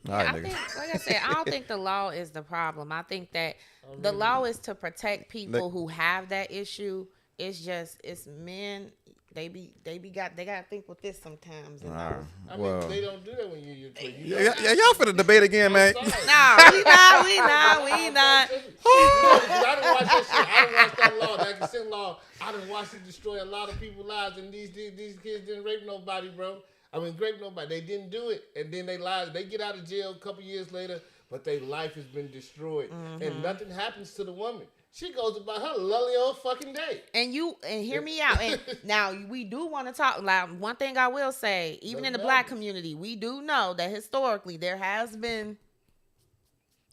I think, like I said, I don't think the law is the problem. I think that the law is to protect people who have that issue. It's men. They gotta think with this sometimes. I mean, they don't do that when you're 20. Y'all finna debate again, man. No, we not. I didn't watch that shit. I didn't watch that law, that consent law. I didn't watch it destroy a lot of people's lives, and these kids didn't rape nobody, bro. Rape nobody. They didn't do it, and then they lied. They get out of jail a couple years later, but their life has been destroyed, and nothing happens to the woman. She goes about her lovely old fucking day. And hear me out. And now we do want to talk. Like, one thing I will say, even in the black community, we do know that historically there has been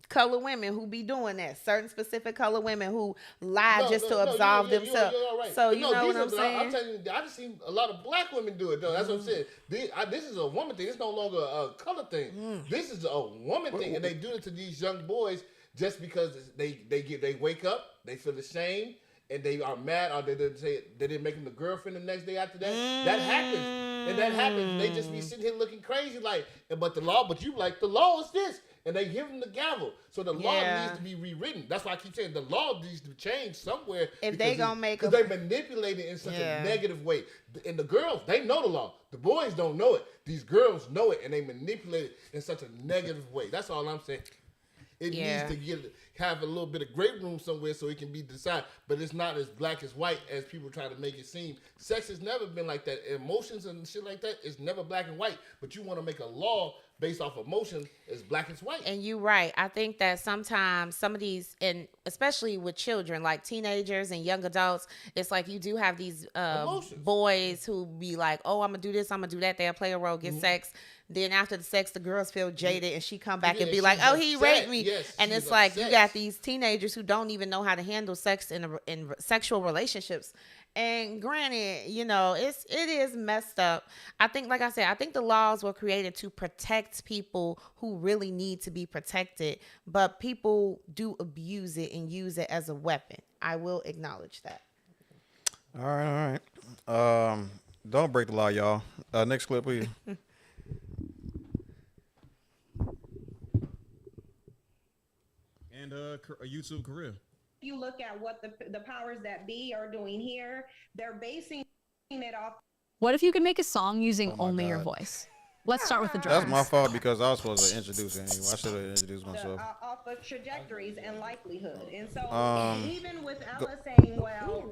color women who be doing that. Certain specific color women who lie to absolve themselves. You're right. So you know what I'm saying? I'm telling you, I just seen a lot of black women do it though. That's what I'm saying. This is a woman thing. It's no longer a color thing. This is a woman thing, and they do it to these young boys. Just because they wake up, they feel ashamed, and they are mad, or they didn't make them the girlfriend the next day after that. That happens. They just be sitting here looking crazy, but the law is this, and they give them the gavel. So the law needs to be rewritten. That's why I keep saying the law needs to change somewhere. If they gonna make, because they manipulate it in such a negative way, and the girls, they know the law. The boys don't know it. These girls know it, and they manipulate it in such a negative way. That's all I'm saying. It needs to have a little bit of great room somewhere so it can be decided. But it's not as black as white as people try to make it seem. Sex has never been like that. Emotions and shit like that is never black and white. But you want to make a law based off emotion as black as white. And you're right. I think that sometimes some of these, and especially with children, like teenagers and young adults, it's like you do have these boys who be like, oh, I'm going to do this, I'm going to do that. They'll play a role, get sex. Then after the sex, the girls feel jaded, and she come back and be like, "Oh, he raped me." Yes, and it's like you got these teenagers who don't even know how to handle sex in sexual relationships. And granted, it is messed up. I think, like I said, I think the laws were created to protect people who really need to be protected, but people do abuse it and use it as a weapon. I will acknowledge that. All right. Don't break the law, y'all. Next clip, please. And a YouTube career. If you look at what the powers that be are doing here, they're basing it off. What if you could make a song using only your voice? Let's start with the That's drugs. my fault because I was supposed to introduce it anyway. I should have introduced myself. Off of trajectories and likelihood. And so even with Go- Ella saying, well,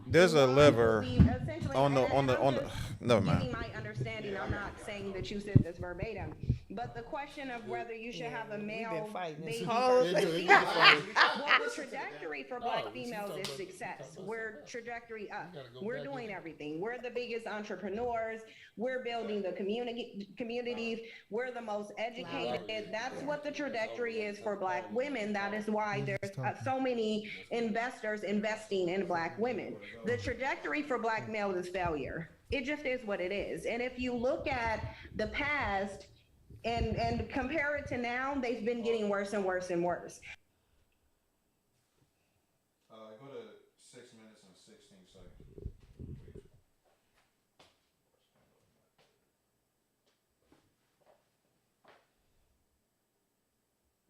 There's a liver essentially, on the. Never mind. giving my understanding, I'm not saying that you said this verbatim, but the question of whether you should have a male baby versus female, well, the trajectory for black females is success. We're trajectory up. We're doing everything. We're the biggest entrepreneurs. We're building the communities. We're the most educated. That's what the trajectory is for black women. That is why there's so many investors investing in black women. The trajectory for black males is failure. It just is what it is. And if you look at the past and compare it to now, they've been getting worse and worse and worse. Go to 6 minutes and 16 seconds.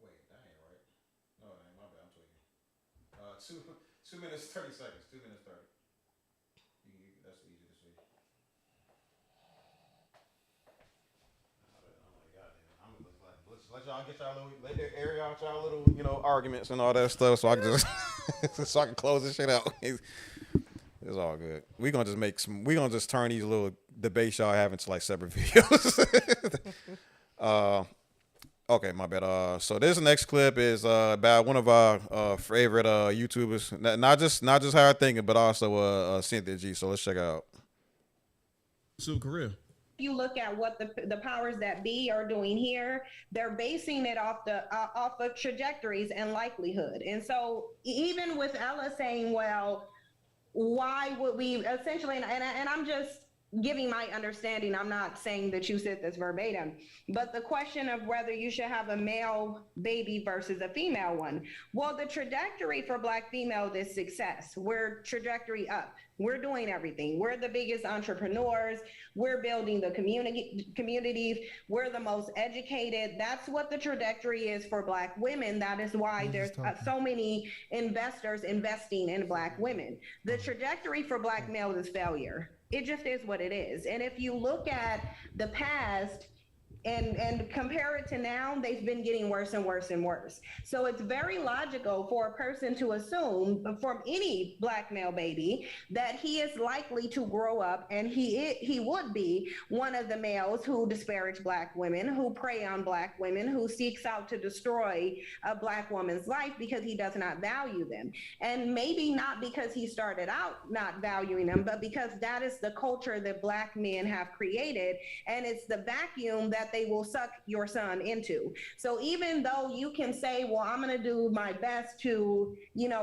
Wait, that ain't right. No, it ain't. My bad. I'm tweaking. 2 minutes 30 seconds. 2 minutes 30. That's easy to see. Let's let y'all get y'all little, air out y'all little, arguments and all that stuff, so I can just so I can close this shit out. It's all good. We gonna just turn these little debates y'all have into like separate videos. Okay, my bad. So this next clip is about one of our favorite YouTubers, not just how I think it, but also Cynthia G. So let's check it out. So career. If you look at what the powers that be are doing here, they're basing it off of trajectories and likelihood. And so even with Ella saying, well, why would we essentially, and I'm just giving my understanding, I'm not saying that you said this verbatim, but the question of whether you should have a male baby versus a female one. Well, the trajectory for black females is success. We're trajectory up. We're doing everything. We're the biggest entrepreneurs. We're building the communities. We're the most educated. That's what the trajectory is for black women. That is why there's so many investors investing in black women. The trajectory for black males is failure. It just is what it is. And if you look at the past and compare it to now, they've been getting worse and worse and worse. So it's very logical for a person to assume from any black male baby that he is likely to grow up and he would be one of the males who disparage black women, who prey on black women, who seeks out to destroy a black woman's life because he does not value them. And maybe not because he started out not valuing them, but because that is the culture that black men have created, and it's the vacuum that they will suck your son into. So even though you can say, well, I'm going to do my best to,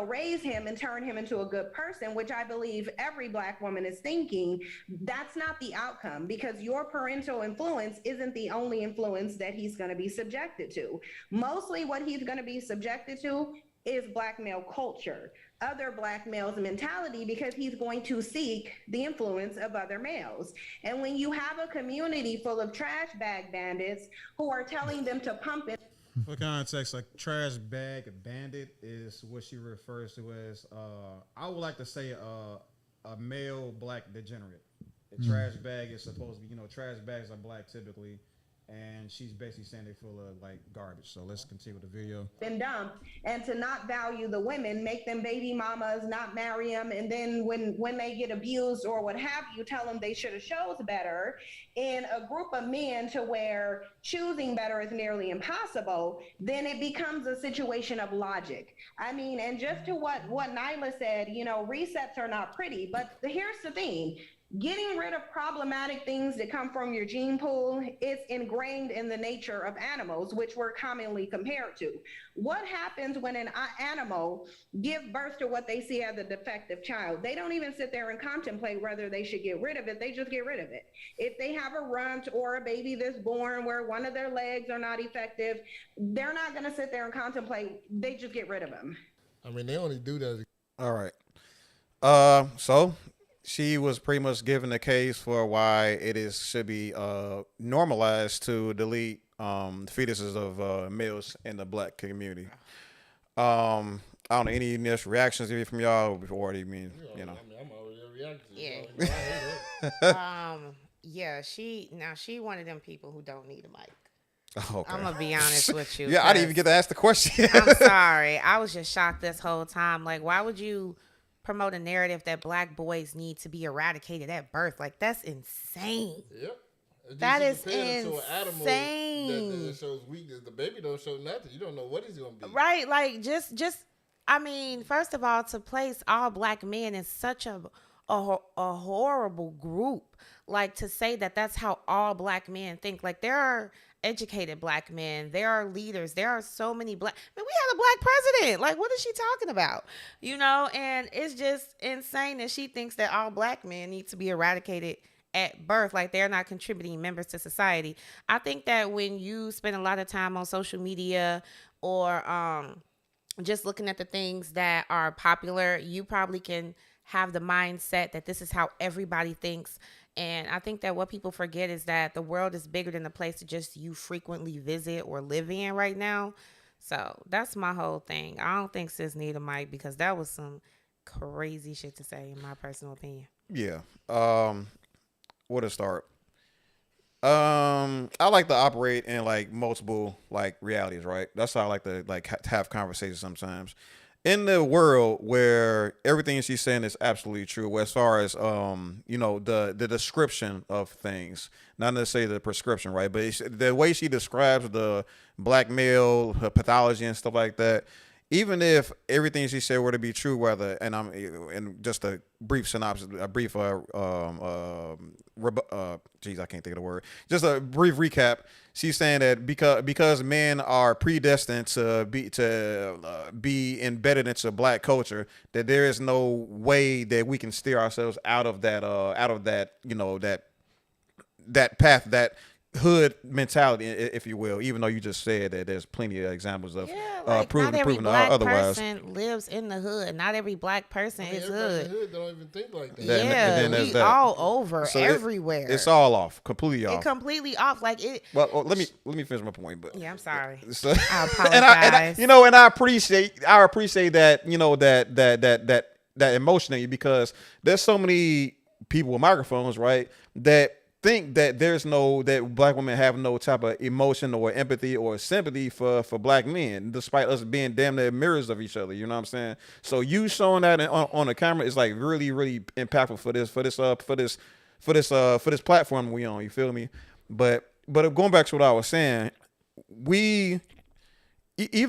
raise him and turn him into a good person, which I believe every black woman is thinking, that's not the outcome, because your parental influence isn't the only influence that he's going to be subjected to. Mostly what he's going to be subjected to is black male culture, other black males' mentality, because he's going to seek the influence of other males. And when you have a community full of trash bag bandits who are telling them to pump it. For context, like trash bag bandit is what she refers to as, I would like to say a male black degenerate. A trash bag is supposed to be, trash bags are black typically. And she's basically saying they're full of like garbage. So let's continue with the video. Been dumped, and to not value the women, make them baby mamas, not marry them, and then when they get abused or what have you, tell them they should have chose better in a group of men to where choosing better is nearly impossible. Then it becomes a situation of logic. I mean, and just to what Nyla said, resets are not pretty, but here's the thing. Getting rid of problematic things that come from your gene pool is ingrained in the nature of animals, which we're commonly compared to. What happens when an animal gives birth to what they see as a defective child? They don't even sit there and contemplate whether they should get rid of it. They just get rid of it. If they have a runt or a baby that's born where one of their legs are not effective, they're not going to sit there and contemplate. They just get rid of them. I mean, they only do that. All right. So she was pretty much given the case for why should be normalized to delete fetuses of males in the black community. I don't know, any initial reactions from y'all before you mean, I'm already reacting. Yeah. Yeah, she one of them people who don't need a mic. Okay. I'm gonna be honest with you. Yeah, I didn't even get to ask the question. I'm sorry. I was just shocked this whole time. Like, why would you promote a narrative that black boys need to be eradicated at birth? Like, that's insane. Yep. That is insane. That shows weakness. The baby don't show nothing. You don't know what he's gonna be. Right. Like, just. I mean, first of all, to place all black men in such a horrible group, like to say that that's how all black men think. Like, there are educated black men, there are leaders, there are so many black. I mean, we had a black president. Like, what is she talking about? You know, and it's just insane that she thinks that all black men need to be eradicated at birth, like they're not contributing members to society. I think that when you spend a lot of time on social media or just looking at the things that are popular, you probably can have the mindset that this is how everybody thinks. And I think that what people forget is that the world is bigger than the place that just you frequently visit or live in right now. So that's my whole thing. I don't think sis need a mic because that was some crazy shit to say, in my personal opinion. Yeah. Where to start? I like to operate in like multiple like realities, right? That's how I like to have conversations sometimes. In the world where everything she's saying is absolutely true, as far as the description of things, not necessarily the prescription, right? But the way she describes the black male, her pathology and stuff like that. Even if everything she said were to be true, and just a brief synopsis, a brief I can't think of the word. Just a brief recap. She's saying that because men are predestined to be embedded into black culture, that there is no way that we can steer ourselves out of that path, that hood mentality, if you will. Even though you just said that there's plenty of examples of proven otherwise. Not every black person lives in the hood. Not every black person is hood. In the hood don't even think like that. We all over, so everywhere. It's all off, completely off. Completely off. Like it. Well, let me finish my point. But yeah, I'm sorry. So, I apologize. And I appreciate that that emotion in you, because there's so many people with microphones, right, that think that that black women have no type of emotion or empathy or sympathy for black men, despite us being damn near mirrors of each other. You know what I'm saying? So you showing that on the camera is like really, really impactful for this platform we on. You feel me? But going back to what I was saying, even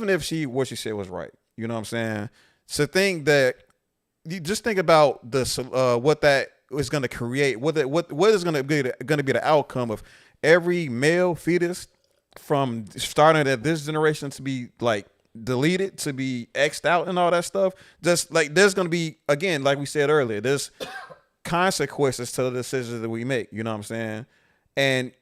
if what she said was right, you know what I'm saying? So think that you just think about what that is going to create, what is going to be the outcome of every male fetus from starting at this generation to be like deleted, to be X'd out and all that stuff. Just like there's going to be, again, like we said earlier, there's consequences to the decisions that we make. You know what I'm saying? And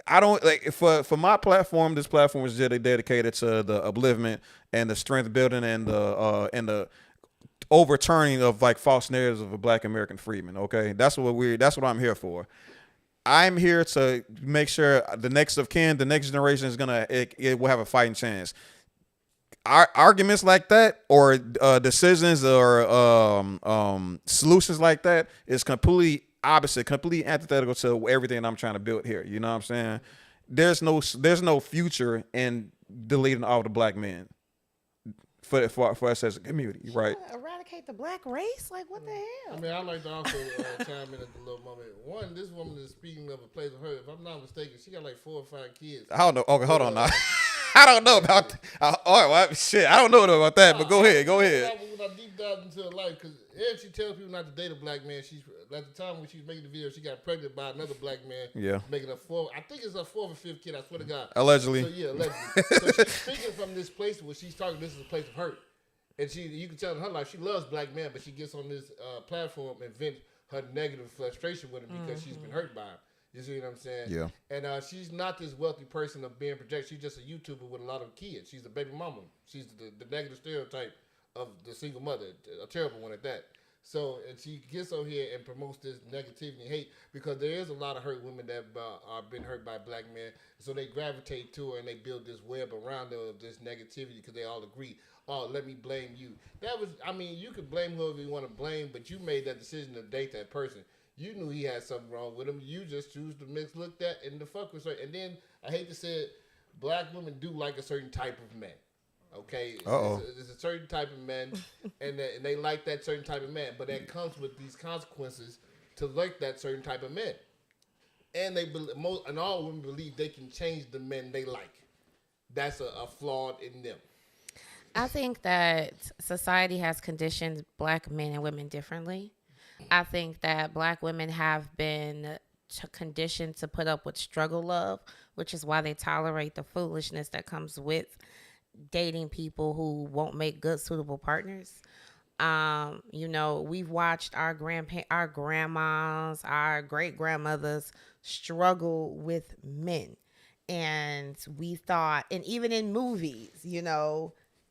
I don't like for my platform. This platform is really dedicated to the upliftment and the strength building and the overturning of like false narratives of a black American freedman. Okay, that's what I'm here for. I'm here to make sure the next of kin, the next generation is it will have a fighting chance. Our arguments like that, or decisions, or solutions like that, is completely opposite, completely antithetical to everything I'm trying to build here. You know what I'm saying? There's no future in deleting all the black men for us as a community, right? Eradicate the black race? Like, what the hell? I mean, I like to also chime in at the little moment. One, this woman is speaking of a place of her. If I'm not mistaken, she got like 4 or 5 kids. I don't know. Okay, hold on now. I don't know about shit. I don't know about that, but go ahead. When I deep dive into her life, because she tells people not to date a black man. She's at the time when she was making the video, she got pregnant by another black man. Yeah, making a 4. I think it's her 4th or 5th kid. I swear to God. Allegedly. So yeah, allegedly. So she's speaking from this place where she's talking. This is a place of hurt, and you can tell in her life she loves black men, but she gets on this platform and vents her negative frustration with him because she's been hurt by him. You see what I'm saying? Yeah. And she's not this wealthy person of being projected. She's just a YouTuber with a lot of kids. She's a baby mama. She's the negative stereotype of the single mother, a terrible one at that. So, and she gets over here and promotes this negativity and hate, because there is a lot of hurt women that are been hurt by black men. So they gravitate to her and they build this web around her of this negativity, because they all agree, oh, let me blame you. You could blame whoever you want to blame, but you made that decision to date that person. You knew he had something wrong with him. You just choose to look that and the fuck with her. And then I hate to say it, black women do like a certain type of man. Okay, there's a certain type of men, and they like that certain type of man. But that comes with these consequences to like that certain type of men. And and all women believe they can change the men they like. That's a flaw in them. I think that society has conditioned black men and women differently. I think that black women have been conditioned to put up with struggle love, which is why they tolerate the foolishness that comes with dating people who won't make good, suitable partners. We've watched our grandmas, our great grandmothers struggle with men. And we thought, and even in movies,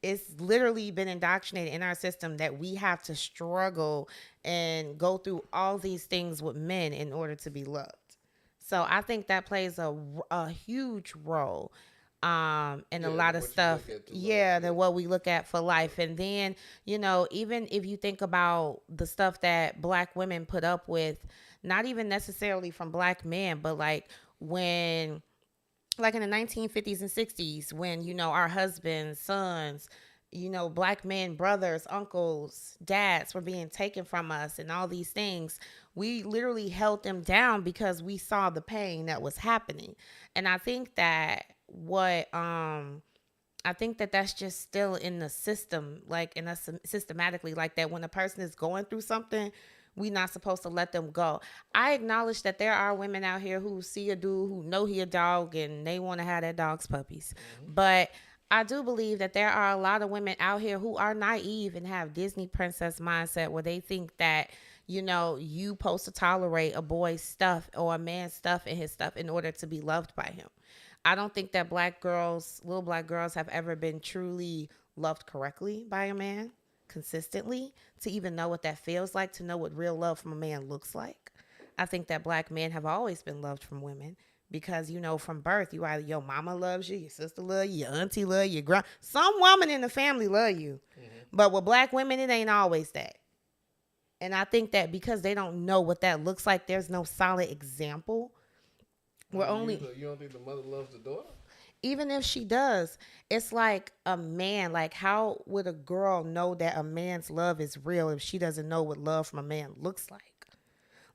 it's literally been indoctrinated in our system that we have to struggle and go through all these things with men in order to be loved. So I think that plays a huge role in a lot of stuff. Than what we look at for life. And then, even if you think about the stuff that black women put up with, not even necessarily from black men, but like in the 1950s and 60s, when, our husbands, sons, black men, brothers, uncles, dads were being taken from us and all these things, we literally held them down because we saw the pain that was happening. And I think that that's just still in the system, like in us systematically, like that when a person is going through something, we're not supposed to let them go. I acknowledge that there are women out here who see a dude who know he a dog and they want to have that dog's puppies. But I do believe that there are a lot of women out here who are naive and have Disney princess mindset where they think that, you supposed to tolerate a boy's stuff or a man's stuff and his stuff in order to be loved by him. I don't think that little black girls have ever been truly loved correctly by a man consistently to even know what that feels like, to know what real love from a man looks like. I think that black men have always been loved from women because, from birth, you either your mama loves you, your sister loves you, your auntie loves you, some woman in the family love you. But with black women, it ain't always that. And I think that because they don't know what that looks like, there's no solid example. You don't think the mother loves the daughter? Even if she does, it's like a man. Like, how would a girl know that a man's love is real if she doesn't know what love from a man looks like?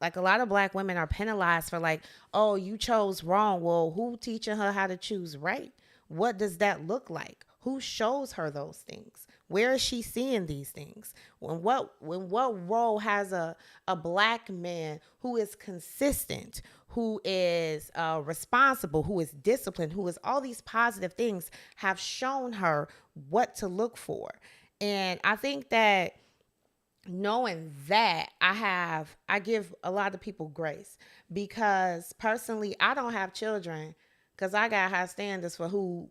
Like, a lot of black women are penalized for like, oh, you chose wrong. Well, who teaching her how to choose right? What does that look like? Who shows her those things? Where is she seeing these things? When what role has a black man who is consistent, who is responsible, who is disciplined, who is all these positive things have shown her what to look for? And I think that knowing that, I give a lot of people grace because personally, I don't have children because I got high standards for who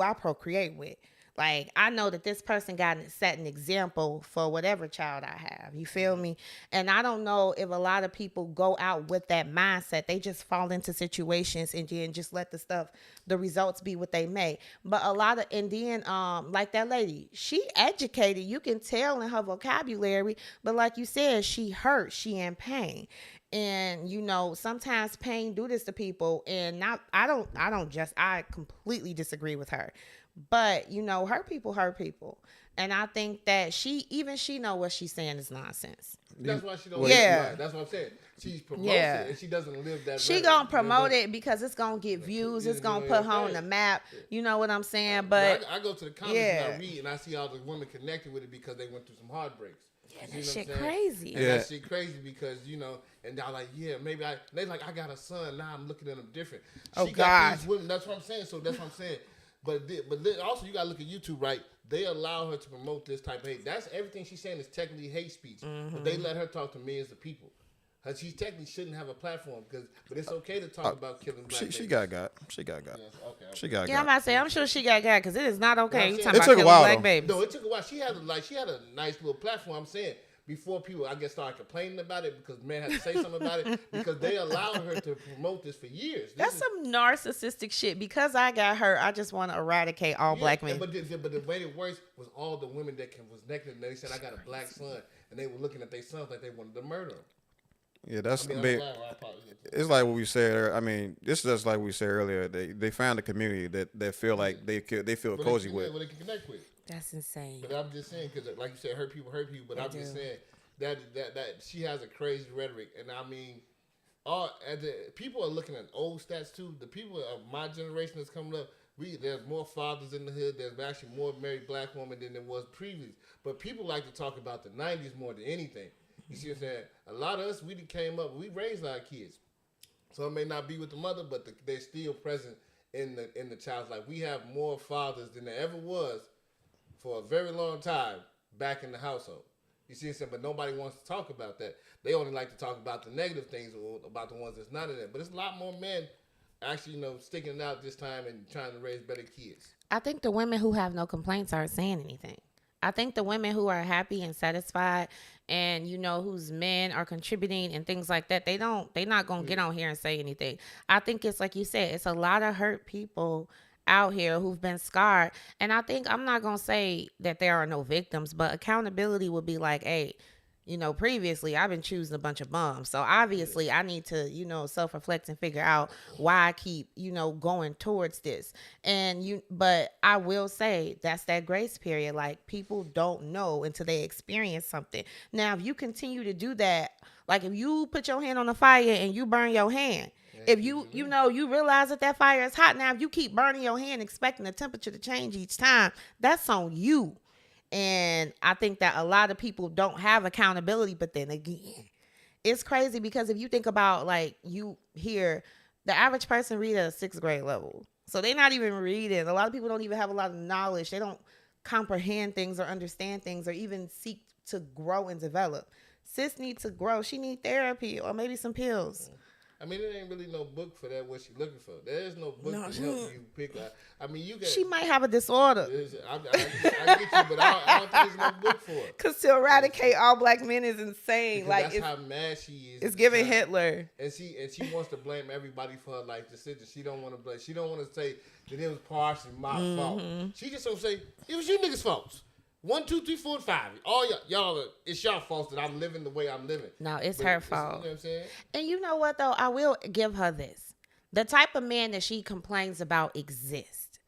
I procreate with. Like, I know that this person set an example for whatever child I have. You feel me? And I don't know if a lot of people go out with that mindset. They just fall into situations and then just let the results be what they may. But like that lady, she educated. You can tell in her vocabulary. But like you said, she hurt. She in pain. And, sometimes pain do this to people. And I completely disagree with her. But, hurt people. And I think that she know what she's saying is nonsense. That's why she don't right. That's what I'm saying. She's promoting it and she doesn't live that. She gonna promote it because it's gonna get views. It's gonna put her on the map. You know what I'm saying? But I go to the comments and I read and I see all the women connected with it because they went through some heartbreaks. Yeah, that shit crazy. And that shit crazy because, and they're like, maybe they like, I got a son. Now I'm looking at him different. She got these women. That's what I'm saying. So that's what I'm saying. But also you gotta look at YouTube, right? They allow her to promote this type of hate. That's everything she's saying is technically hate speech. But they let her talk to millions of people. She technically shouldn't have a platform but it's okay to talk about killing black babies. She got got. She got got. Yes, okay. She got got. Yeah, I'm about to say, I'm sure she got got because it is not okay. You talking about killing black babies. No, it took a while. She had a nice little platform. I'm saying before people, I guess, started complaining about it because men had to say something about it because they allowed her to promote this for years. That's some narcissistic shit. Because I got hurt, I just want to eradicate all black men. But the way it works was all the women that was naked and they said, I got a black son. And they were looking at their sons like they wanted to murder them. Yeah, that's I mean, big. I'm glad I apologize. It's like what we said. I mean, this is just like we said earlier. They found a community that feel like they feel cozy with. What they can connect with. That's insane. But I'm just saying, because like you said, hurt people. But I'm just saying that she has a crazy rhetoric, and I mean, people are looking at old stats too. The people of my generation that's coming up, there's more fathers in the hood. There's actually more married black women than there was previous. But people like to talk about the 90s more than anything. You see what I'm saying? A lot of us, we came up, we raised our kids. Some may not be with the mother, but they're still present in the child's life. We have more fathers than there ever was for a very long time back in the household. You see what I'm saying? But nobody wants to talk about that. They only like to talk about the negative things or about the ones that's not in it. But it's a lot more men actually, sticking it out this time and trying to raise better kids. I think the women who have no complaints aren't saying anything. I think the women who are happy and satisfied and, whose men are contributing and things like that, they're not going to get on here and say anything. I think it's like you said, it's a lot of hurt people out here who've been scarred. And I think I'm not going to say that there are no victims, but accountability would be like, hey, previously I've been choosing a bunch of bums. So obviously I need to, self-reflect and figure out why I keep, going towards this. But I will say that's that grace period. Like, people don't know until they experience something. Now, if you continue to do that, like if you put your hand on the fire and you burn your hand, if you realize that fire is hot, now if you keep burning your hand expecting the temperature to change each time, that's on you. And I think that a lot of people don't have accountability. But then again, it's crazy because if you think about, like, you hear the average person read at a 6th grade level. So they're not even reading. A lot of people don't even have a lot of knowledge. They don't comprehend things or understand things or even seek to grow and develop. Sis needs to grow. She needs therapy or maybe some pills. I mean, there ain't really no book for that, what she's looking for. There is no book to help you pick out. I mean, you got... She might have a disorder. I get you, but I don't think there's no book for it. Because to eradicate all black men is insane. Because like, that's how mad she is. It's giving Hitler. And she wants to blame everybody for her life decision. She don't want to blame. She don't want to say that it was partially my fault. She just don't say, it was you niggas' fault. 1, 2, 3, 4, 5. All y'all, it's y'all fault that I'm living the way I'm living. No, it's her fault. You know what I'm saying? And you know what, though? I will give her this. The type of man that she complains about exists.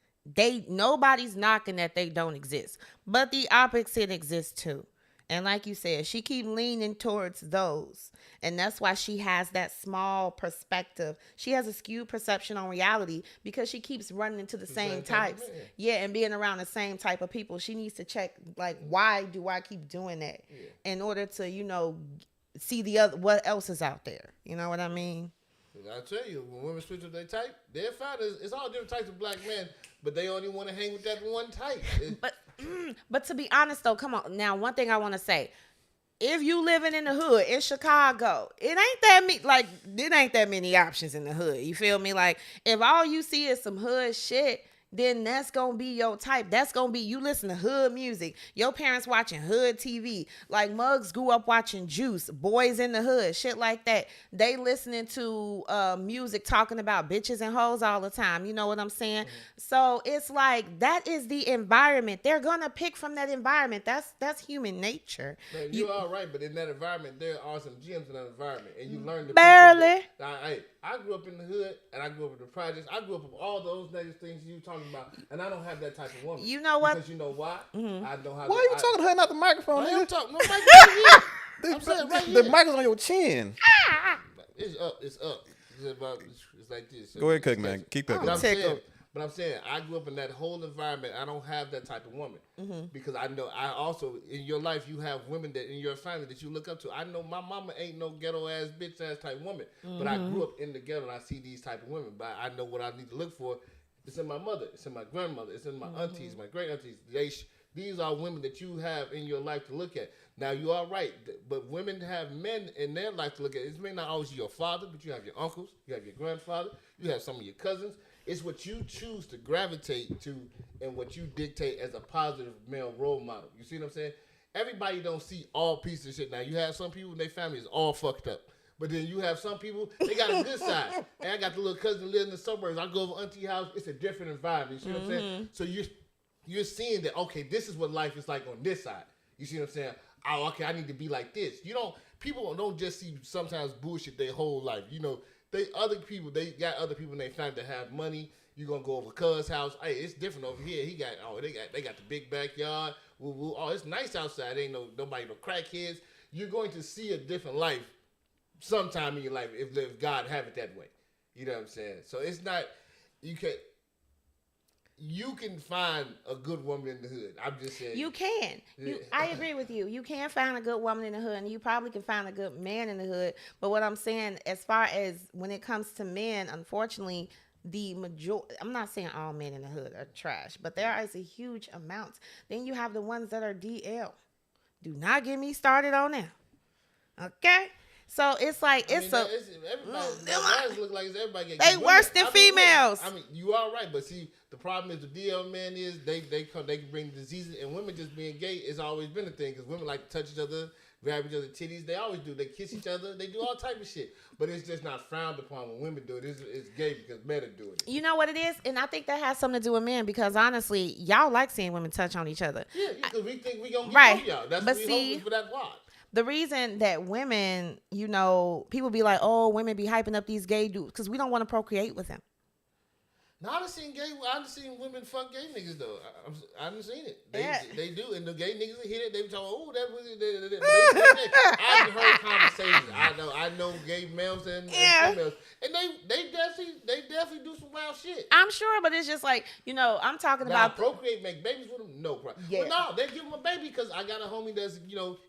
Nobody's knocking that they don't exist. But the opposite exists too. And like you said, she keep leaning towards those. And that's why she has that small perspective. She has a skewed perception on reality because she keeps running into the same types. Yeah, and being around the same type of people. She needs to check, like, why do I keep doing that? Yeah. In order to, see what else is out there. You know what I mean? I tell you, when women switch up their type, they're fine. It's all different types of black men, but they only want to hang with that one type. But to be honest, though, come on. Now, one thing I want to say. If you living in the hood in Chicago, it ain't that many options in the hood. You feel me? Like, if all you see is some hood shit, then that's going to be your type. That's going to be, you listen to hood music. Your parents watching hood TV. Like, Muggs grew up watching Juice, Boys in the Hood, shit like that. They listening to music talking about bitches and hoes all the time. You know what I'm saying? So it's like, that is the environment. They're going to pick from that environment. That's human nature. Man, you're all right, but in that environment, there are some gems in that environment. And you learn to... Barely. I grew up in the hood, and I grew up in the projects. I grew up with all those negative things you talking about, and I don't have that type of woman. You know what? Because you know why? I know how. Why are you talking to her, not the microphone? I am talking. No microphone here. I'm saying right here. The mic is on your chin. It's up. It's up. It's like this. Go ahead, cook, man. Keep cooking. But I'm saying, I grew up in that whole environment. I don't have that type of woman. Because I know, I also, in your life, you have women that in your family that you look up to. I know my mama ain't no ghetto-ass, bitch-ass type woman. But I grew up in the ghetto, and I see these type of women. But I know what I need to look for. It's in my mother. It's in my grandmother. It's in my aunties, my great-aunties. These are women that you have in your life to look at. Now, you are right. But women have men in their life to look at. It may not always be your father, but you have your uncles. You have your grandfather. You have some of your cousins. It's what you choose to gravitate to and what you dictate as a positive male role model. You see what I'm saying? Everybody don't see all pieces of shit. Now, you have some people in their family is all fucked up. But then you have some people, they got a good side. And I got the little cousin that lives in the suburbs. I go over auntie house. It's a different environment. You see what I'm saying? So you're seeing that, okay, this is what life is like on this side. You see what I'm saying? Oh, okay, I need to be like this. You don't, people don't just see sometimes bullshit their whole life. You know, they got other people in their family that have money. You gonna go over cuz house? Hey, it's different over here. They got the big backyard. Oh, it's nice outside. Ain't nobody no crackheads. You're going to see a different life sometime in your life if God have it that way. You know what I'm saying? So it's not you can find a good woman in the hood. I'm just saying. You can. I agree with you. You can find a good woman in the hood, and you probably can find a good man in the hood. But what I'm saying, as far as when it comes to men, unfortunately, I'm not saying all men in the hood are trash, but there is a huge amount. Then you have the ones that are DL. Do not get me started on them. Okay? So it's like everybody look like everybody. They worse than females. You are right, but see, the problem is the DL man is they can bring diseases, and women just being gay has always been a thing because women like to touch each other, grab each other's titties. They always do. They kiss each other. They do all type of shit. But it's just not frowned upon when women do it. It's gay because men are doing it. You know what it is? And I think that has something to do with men because honestly, y'all like seeing women touch on each other. Yeah, because we think we going to get y'all. That's what we hoping for that watch. The reason that women, people be like, oh, women be hyping up these gay dudes because we don't want to procreate with them. No, I done seen women fuck gay niggas though. I done seen it. They do, and the gay niggas hit it. They be talking, oh, that was I done heard conversations. I know gay males and females, and they definitely do some wild shit. I'm sure, but it's just like I'm talking about procreate, make babies with them. No problem. Yeah. But no, they give him a baby because I got a homie that's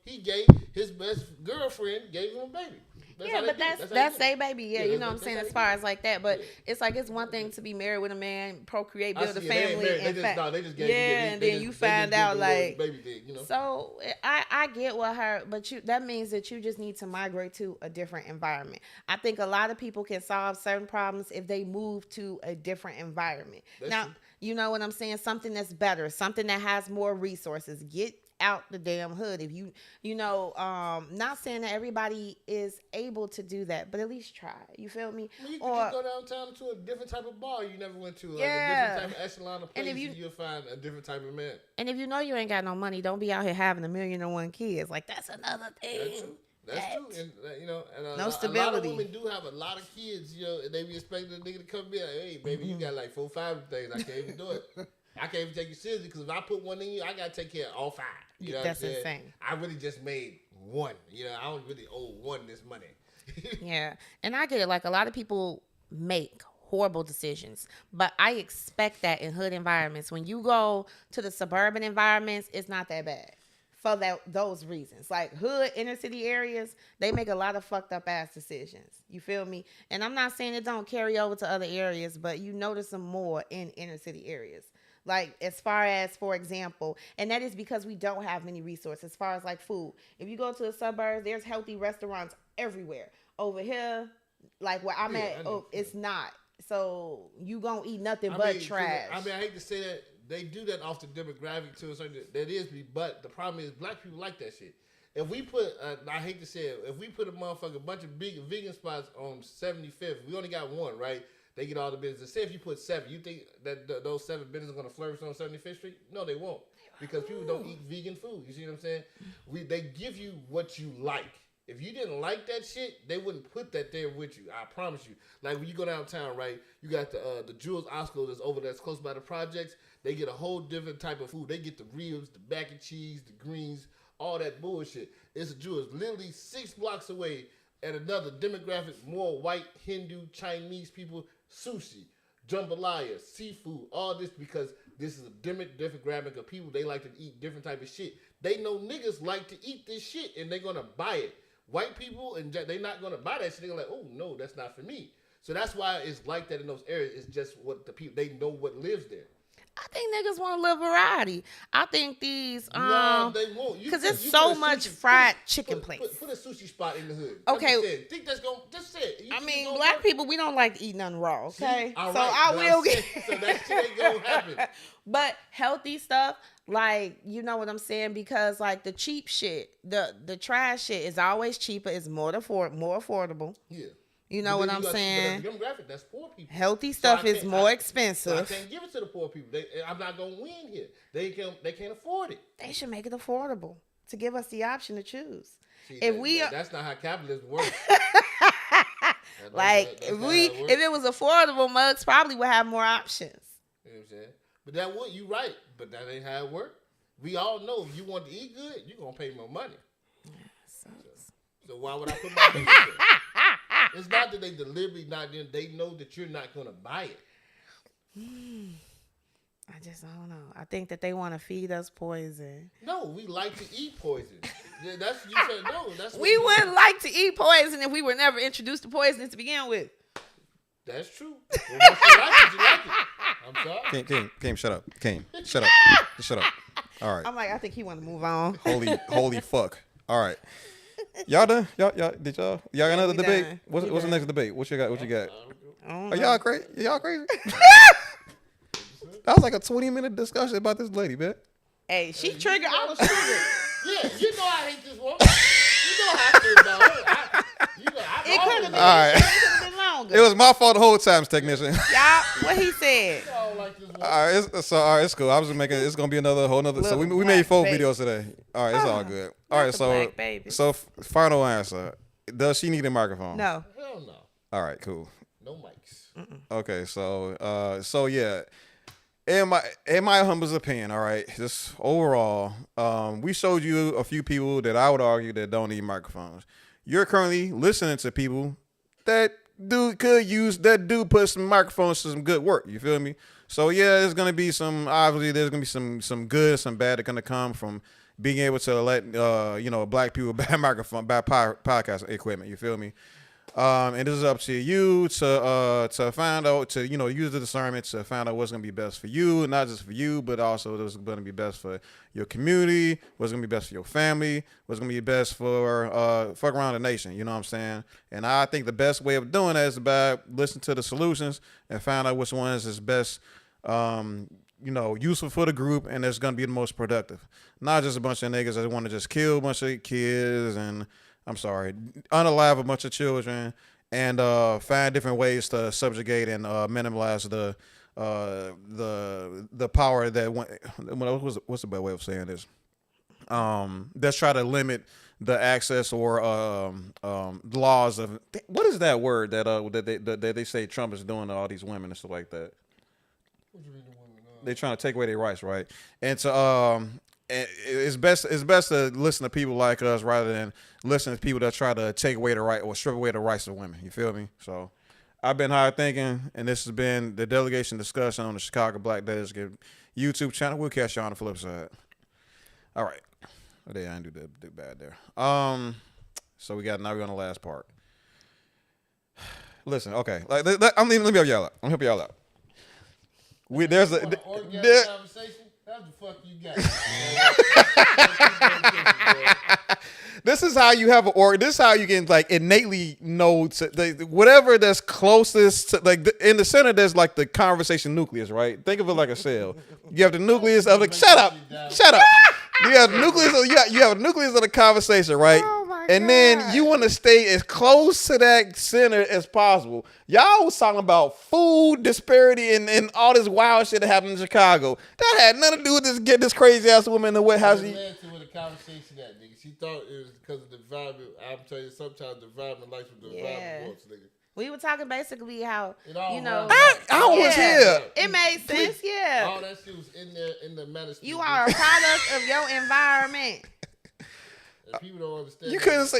he gay. His best girlfriend gave him a baby. That's a baby. Yeah, you know what I'm saying as far as like that. But it's like it's one thing to be married with a man, procreate, build a family, and then you find out like baby thing, So I get what her, but that means that you just need to migrate to a different environment. I think a lot of people can solve certain problems if they move to a different environment. Now, you know what I'm saying? Something that's better, something that has more resources. Get out the damn hood. If not saying that everybody is able to do that, but at least try. You feel me? You can just go downtown to a different type of bar you never went to, like a different type of echelon of place, and you'll find a different type of man. And if you know you ain't got no money, don't be out here having 1,000,001 kids. Like that's another thing. That's true. And no stability. A lot of women do have a lot of kids, and they be expecting a nigga to come be like, hey, baby, you got like 4 or 5 things. I can't even do it. I can't even take you seriously because if I put one in you, I gotta take care of all 5. You know that's insane. I really just made 1. I don't really owe 1 this money. Yeah, and I get it. Like a lot of people make horrible decisions, but I expect that in hood environments. When you go to the suburban environments, it's not that bad for those reasons. Like hood inner city areas, they make a lot of fucked up ass decisions. You feel me? And I'm not saying it don't carry over to other areas, but you notice them more in inner city areas. Like as far as, for example, and that is because we don't have many resources as far as like food. If you go to the suburbs, there's healthy restaurants everywhere. Over here, like where I'm at, it's not. So you gonna eat nothing but trash. I hate to say that they do that off the demographic to a certain that is, but the problem is black people like that shit. If we put, I hate to say it, if we put a bunch of big vegan spots on 75th, we only got 1, right? They get all the business. Say if you put 7, you think that those 7 businesses are going to flourish on 75th Street? No, they won't. Because people don't eat vegan food. You see what I'm saying? They give you what you like. If you didn't like that shit, they wouldn't put that there with you. I promise you. Like when you go downtown, right? You got the Jules Osco that's over there, that's close by the projects. They get a whole different type of food. They get the ribs, the mac and cheese, the greens, all that bullshit. It's a Jules literally 6 blocks away at another demographic, more white, Hindu, Chinese people. Sushi, jambalaya, seafood, all this because this is a different demographic of people. They like to eat different type of shit. They know niggas like to eat this shit and they're gonna buy it. White people and they not gonna buy that shit. They're like, oh no, that's not for me. So that's why it's like that in those areas. It's just what the people they know what lives there. I think niggas want a little variety. I think these, no, they won't. Because there's so much fried chicken places. Put a sushi spot in the hood. Okay. Think that's going to, just say it. I mean, black people, we don't like to eat nothing raw, okay? See? All right, I will get. So that shit ain't going to happen. But healthy stuff, like, you know what I'm saying? Because, like, the cheap shit, the trash shit is always cheaper. It's more affordable. Yeah. You know what I'm saying? Demographic, that's poor people. Healthy stuff is more expensive. So I can't give it to the poor people. I'm not gonna win here. They can't afford it. They should make it affordable to give us the option to choose. that's not how capitalism works. If it was affordable, mugs probably would have more options. You know what I'm saying? But that would, you right. But that ain't how it works. We all know if you want to eat good, you're going to pay more money. So why would I put my business in? It's not that they deliberately not in. They know that you're not going to buy it. I just don't know. I think that they want to feed us poison. No, we like to eat poison. That's you said no. That's we wouldn't like to eat poison if we were never introduced to poison to begin with. That's true. Well, once you like it, you like it. I'm sorry. Came, shut up. Came, shut up. Shut up. All right. I'm like, I think he want to move on. Holy fuck. All right. Y'all done? Y'all got another debate? Done. What's the next debate? What you got? Are y'all crazy? Y'all crazy? That was like a 20-minute discussion about this lady, man. Hey, she triggered. I was triggered. Yeah, you know I hate this woman. You know how I feel about her. It could have been. All right. It could have been longer. It was my fault the whole time, technician. Y'all, what he said. I don't like this woman. All right, it's cool. I was just making. It's gonna be whole nother. So we made 4 videos today. All right, it's all good. All right, so final answer. Does she need a microphone? No. Hell no. All right, cool. No mics. Okay, so yeah. In my humble opinion, all right, just overall, we showed you a few people that I would argue that don't need microphones. You're currently listening to people that do put some microphones to some good work. You feel me? So yeah, there's gonna be some some good, some bad that gonna come from being able to let black people buy microphone, buy podcast equipment. You feel me? And this is up to you to find out, to use the discernment to find out what's gonna be best for you, not just for you, but also what's gonna be best for your community, what's gonna be best for your family, what's gonna be best for fuck around the nation. You know what I'm saying? And I think the best way of doing that is by listening to the solutions and find out which ones is best, useful for the group, and that's gonna be the most productive. Not just a bunch of niggas that want to just kill a bunch of kids and unalive a bunch of children and find different ways to subjugate and minimize the power that what's the better way of saying this? Let's try to limit the access or laws of what is that word that they say Trump is doing to all these women and stuff like that. They're trying to take away their rights, right? And to it's best to listen to people like us rather than listen to people that try to take away the right or strip away the rights of women. You feel me? So I've been high thinking, and this has been the Delegation Discussion on the Chicago Black Delegation YouTube channel. We'll catch you on the flip side. All right. I didn't do bad there. So we're on the last part. Listen, okay. Let me help y'all out. I'm help y'all out. There's a conversation. How the fuck you got? This is how you have this is how you can innately know whatever that's closest to in the center. There's the conversation nucleus, right? Think of it like a cell. You have the nucleus of shut up. You have nucleus. You have a nucleus of the conversation, right? And then you want to stay as close to that center as possible. Y'all was talking about food disparity and all this wild shit that happened in Chicago. That had nothing to do with this crazy ass woman in the White House. With a conversation that nigga. She thought it was because of the environment. I'm telling you, sometimes the environment likes what the environment wants, nigga. We were talking basically how I was here. It made sense, yeah. All that shit was in there in the medicine. You are a product of your environment. People don't understand.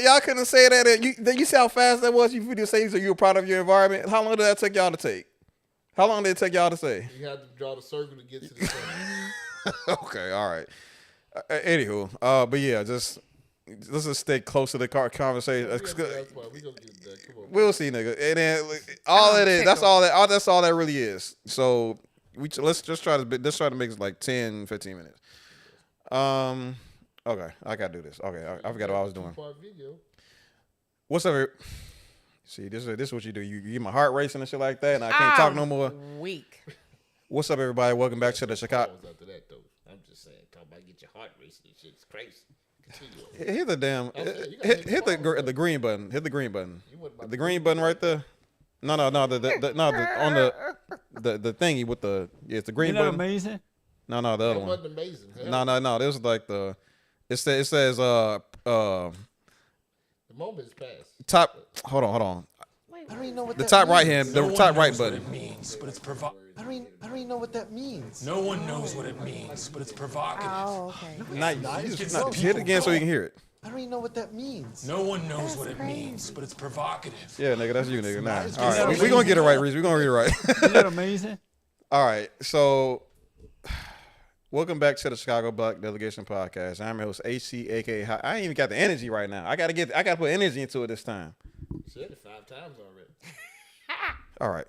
Y'all couldn't say that. You see how fast that was? You video say so you're a product of your environment. How long did that take y'all to take? How long did it take y'all to say? You had to draw the circle to get to the center. Okay, all right. Anywho, but yeah, let's just stay close to the conversation. We'll see, nigga. And then all that is that's all that really is. So let's just try to make it 10, 15 minutes. Okay, I gotta do this. Okay, I forgot what I was doing. What's up? See, this is what you do. You get my heart racing and shit like that, and I can't talk no more. Weak. What's up, everybody? Welcome back to the Chicago. After that, though, I'm just saying, talk about get your heart racing and shit. It's crazy. Hit the damn. Hit the green button. Hit the green button. The green button right there. No. On the thingy with it's the green button. Amazing. No, the other one. Wasn't amazing. No. This is it says The moment is past. Top. Hold on. I don't even know what The that top means. right hand, the top right button. I don't even know what that means. No one knows what it means, but it's provocative. Oh, okay. Nice. Hit it again so you can hear it. I don't even know what that means. No one knows what it means, but it's provocative. Yeah, nigga, that's you, nigga. Nah. All right, we're going to get it right, Reese. We're going to get it right. Isn't that amazing? All right, so welcome back to the Chicago Black Delegation Podcast. I'm your host, AC, a.k.a. High. I ain't even got the energy right now. I got to put energy into it this time. Said it 5 times already. All right.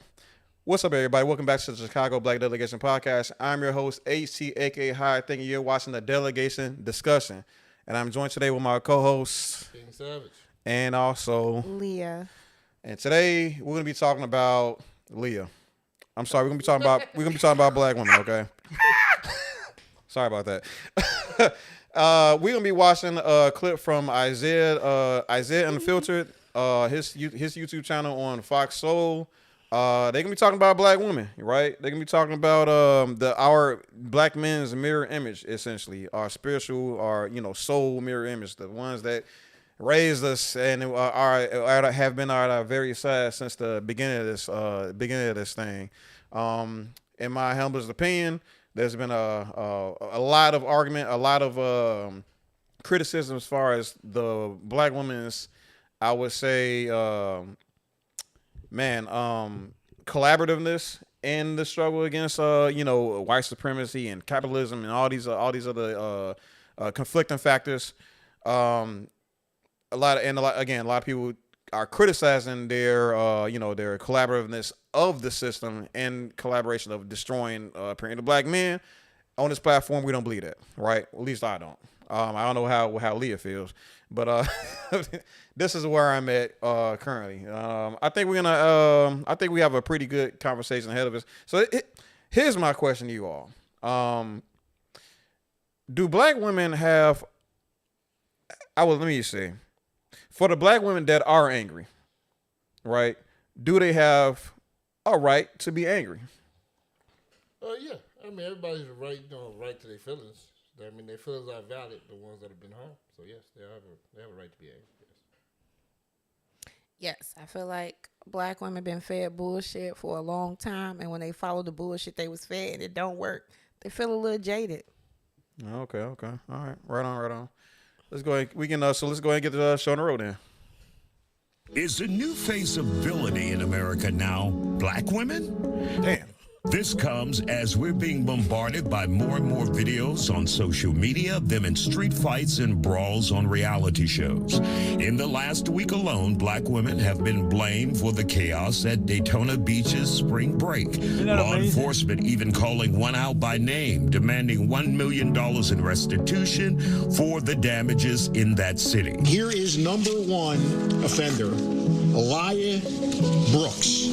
What's up, everybody? Welcome back to the Chicago Black Delegation Podcast. I'm your host, AC, a.k.a. High. Thank you. You're watching the Delegation Discussion. And I'm joined today with my co-hosts, King Savage, and also Leah. And today we're gonna be talking about Leah. I'm sorry, we're gonna be talking about black women. Okay. Sorry about that. We're gonna be watching a clip from Isaiah Unfiltered, his YouTube channel on Fox Soul. They're gonna be talking about black women, right? They're gonna be talking about our black men's mirror image, essentially, our spiritual, our soul mirror image, the ones that raised us and have been our very side since the beginning of this thing. In my humblest opinion, there's been a lot of argument, a lot of criticism as far as the black women's, I would say, collaborativeness in the struggle against white supremacy and capitalism and all these other conflicting factors. A lot of people are criticizing their their collaborativeness of the system and collaboration of destroying the black men. On this platform, we don't believe that, right? At least I don't. I don't know how Leah feels, but this is where I'm at currently. I think we have a pretty good conversation ahead of us. So here's my question to you all: do black women have? Let me see. For the black women that are angry, right? Do they have a right to be angry? Yeah. I mean, everybody's right to their feelings. I mean, their feelings are valid, the ones that have been harmed. So, yes, they have a right to be angry. Yes, I feel like black women been fed bullshit for a long time, and when they follow the bullshit they was fed and it don't work, they feel a little jaded. Okay. All right. Right on. Let's go ahead. Let's go ahead and get the show on the road then. Is the new face of villainy in America now black women? Damn. This comes as we're being bombarded by more and more videos on social media of them in street fights and brawls on reality shows. In the last week alone, black women have been blamed for the chaos at Daytona Beach's spring break. Law enforcement even calling one out by name, demanding $1 million in restitution for the damages in that city. Here is number one offender, Elia Brooks.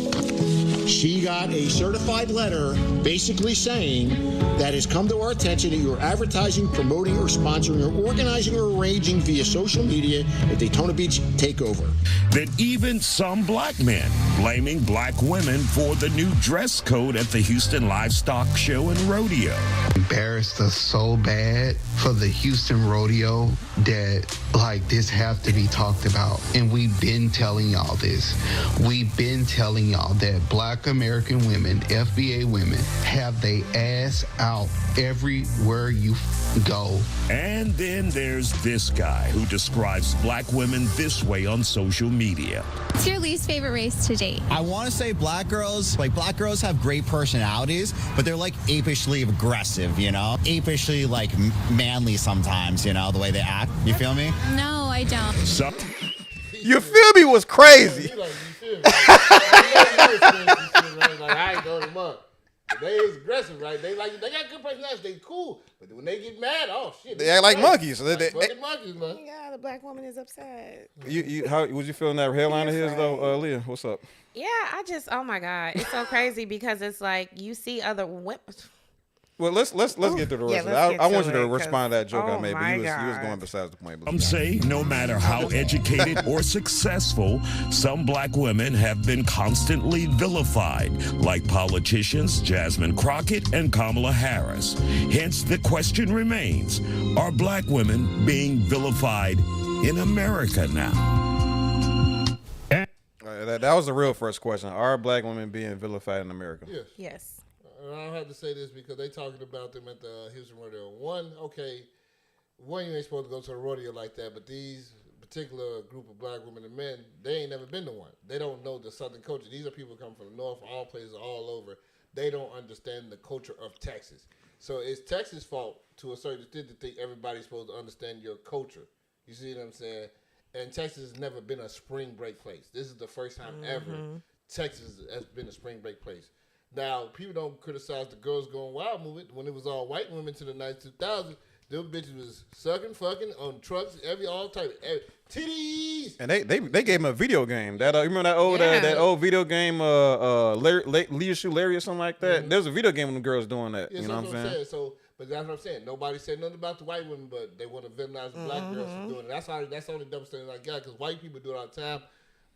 She got a certified letter basically saying that has come to our attention that you are advertising, promoting, or sponsoring, or organizing, or arranging via social media a Daytona Beach takeover. That even some black men blaming black women for the new dress code at the Houston Livestock Show and Rodeo. Embarrassed us so bad for the Houston Rodeo that this have to be talked about. And we've been telling y'all this. We've been telling y'all that black American women, FBA women, have they ass out everywhere you go. And then there's this guy who describes black women this way on social media. What's your least favorite race to date? I want to say black girls. Black girls have great personalities, but they're apishly aggressive, apishly manly sometimes, the way they act. You feel me? No, I don't. You feel me was crazy. I ain't going to up. They is aggressive, right? They got good personalities. They cool, but when they get mad, oh shit! They act like monkeys. Fucking monkeys, man. Yeah, the black woman is upset. How was you feeling that hairline of his though, Leah? What's up? Yeah, oh my God, it's so crazy because it's you see other women. Well, let's get to the rest of it. I want you to respond to that joke I made, but he was going besides the point. Some say no matter how educated or successful, some black women have been constantly vilified, like politicians Jasmine Crockett and Kamala Harris. Hence, the question remains, are black women being vilified in America now? That was the real first question. Are black women being vilified in America? Yes. Yes. And I have to say this because they talking about them at the Houston rodeo. One, you ain't supposed to go to a rodeo like that, but these particular group of black women and men, they ain't never been to one. They don't know the Southern culture. These are people coming from the North, all places, all over. They don't understand the culture of Texas. So it's Texas' fault to a certain extent to think everybody's supposed to understand your culture. You see what I'm saying? And Texas has never been a spring break place. This is the first time ever Texas has been a spring break place. Now, people don't criticize the Girls Going Wild movement when it was all white women to the 2000s. Them bitches was sucking, fucking on trucks, all type, titties. And they gave him a video game. That you remember that old video game, Leadership Larry or something like that. There's a video game when the girls doing that. Yeah, you know what I'm saying? So, but that's what I'm saying. Nobody said nothing about the white women, but they want to villainize the black girls for doing it. That's the only double standard I got, because white people do it all the time,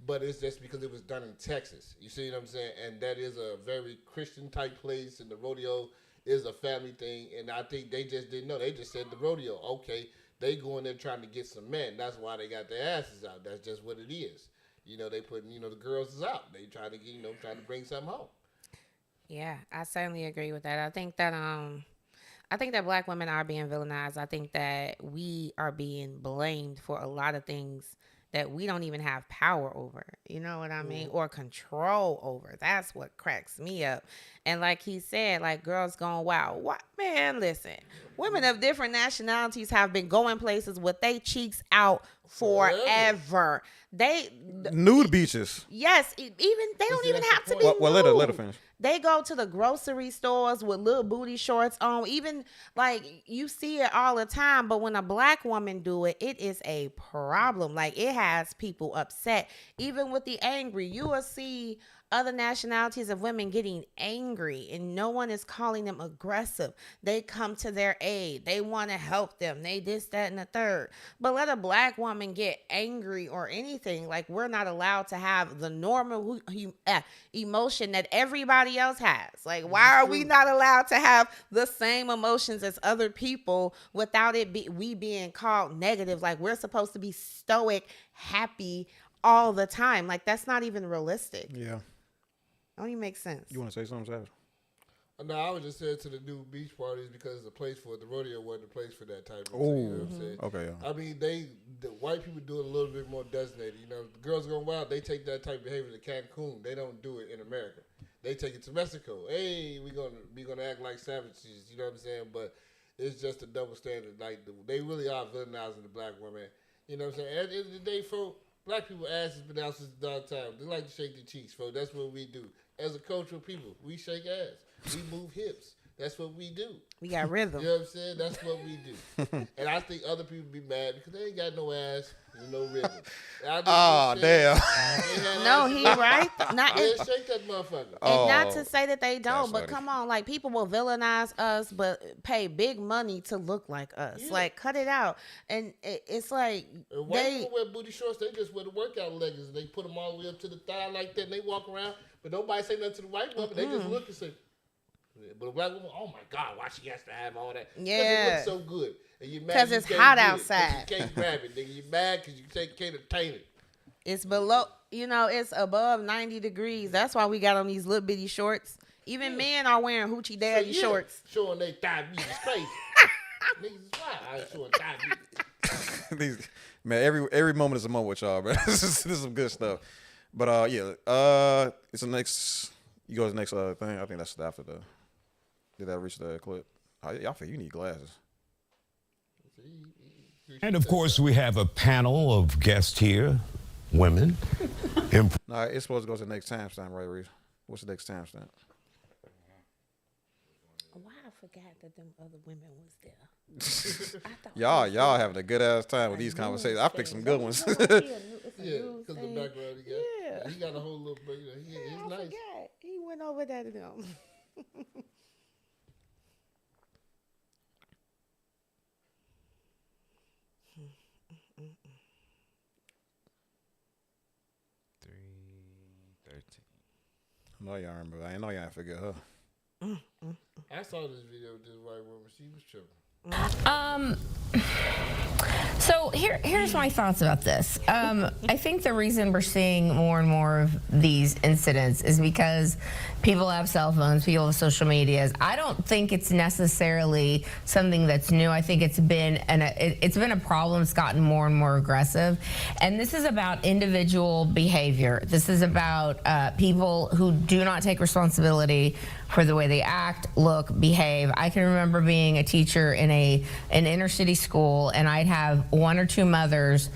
but it's just because it was done in Texas. You see what I'm saying? And that is a very Christian type place, and the rodeo is a family thing, and I think they just didn't know. They just said the rodeo. Okay, they going there trying to get some men. That's why they got their asses out. That's just what it is. They putting, the girls is out. They trying to get, trying to bring something home. Yeah, I certainly agree with that. I think that black women are being villainized. I think that we are being blamed for a lot of things that we don't even have power over, you know what I mean? Or control over. That's what cracks me up. And like he said, like Girls Going Wild. What? Man, listen. Women of different nationalities have been going places with their cheeks out forever. Nude beaches. Yes, they don't even have to be nude. Well, let her finish. They go to the grocery stores with little booty shorts on. Even like you see it all the time. But when a black woman do it, it is a problem. Like it has people upset. Even with the angry, you will see other nationalities of women getting angry and no one is calling them aggressive. They come to their aid. They want to help them. They this, that, and the third. But let a black woman get angry or anything. Like we're not allowed to have the normal emotion that everybody else has. Like why are we not allowed to have the same emotions as other people without we being called negative? Like we're supposed to be stoic, happy all the time. Like that's not even realistic. Yeah. Don't even make sense. You want to say something, Savage? No, I was just saying to the new beach parties because it's a place for it. The rodeo wasn't a place for that type of thing. You know what I'm saying? Okay. Yeah. I mean, the white people do it a little bit more designated. The Girls Going Wild, they take that type of behavior to Cancun. They don't do it in America. They take it to Mexico. Hey, we gonna act like savages. You know what I'm saying? But it's just a double standard. Like they really are villainizing the black women. You know what I'm saying? At the end of the day, folks, black people ass has been out since the dog time. They like to shake their cheeks, folks. That's what we do. As a cultural people, we shake ass. We move hips. That's what we do. We got rhythm. You know what I'm saying? That's what we do. And I think other people be mad because they ain't got no ass and no rhythm. Oh, damn. No, he right. Shake that motherfucker. And not to say that they don't, but funny. come on, like people will villainize us, but pay big money to look like us. Yeah. Like cut it out. And it's like white people wear booty shorts. They just wear the workout leggings and they put them all the way up to the thigh like that. And they walk around, but nobody say nothing to the white woman. They just look and say. But a black woman, oh my God, why she has to have all that? Yeah. Because it looks so good. And you're mad because you it's can't hot get it, outside. 'cause you can't grab it. Nigga, you're mad because you can't obtain it. It's below, it's above 90 degrees. That's why we got on these little bitty shorts. Even men are wearing hoochie daddy shorts. Showing their thigh meat is crazy. Niggas is wild. I'm showing thigh meat. Man, every moment is a moment with y'all, bro. This is some good stuff. But it's the next. You go to the next thing. I think that's after the. Did that reach the clip? Y'all feel you need glasses. And of course, we have a panel of guests here, women. No, it's supposed to go to the next timestamp, right, Reese? What's the next timestamp? Why I forgot that them other women was there. y'all having a good ass time with these conversations. I picked some good ones. Yeah, because the background he got. Yeah. He got a whole little bit. He's nice. Forgot. He went over there to them. I know y'all remember. I know y'all figure her. I saw this video with this white woman. She was tripping. So here's my thoughts about this. I think the reason we're seeing more and more of these incidents is because people have cell phones, people have social medias. I don't think it's necessarily something that's new. I think it's been a problem that's gotten more and more aggressive. And this is about individual behavior. This is about people who do not take responsibility for the way they act, look, behave. I can remember being a teacher in an inner city school, and I'd have one or two mothers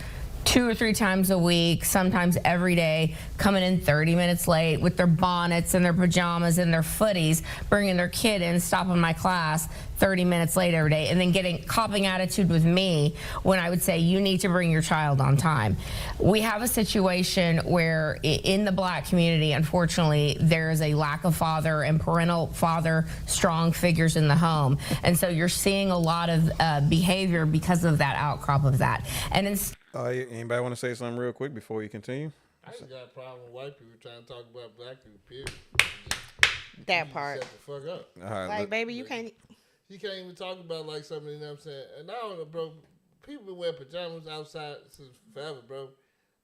2 or 3 times a week, sometimes every day, coming in 30 minutes late with their bonnets and their pajamas and their footies, bringing their kid in, stopping my class 30 minutes late every day, and then copping attitude with me when I would say, you need to bring your child on time. We have a situation where in the Black community, unfortunately, there is a lack of father and parental father strong figures in the home. And so you're seeing a lot of behavior because of that outcrop of that. And anybody want to say something real quick before you continue? I just got a problem with white people trying to talk about black people, period. That part. Shut the fuck up. All right, Like, baby, you can't even talk about like something, you know what I'm saying? And I don't know, bro. People been wearing pajamas outside since forever, bro.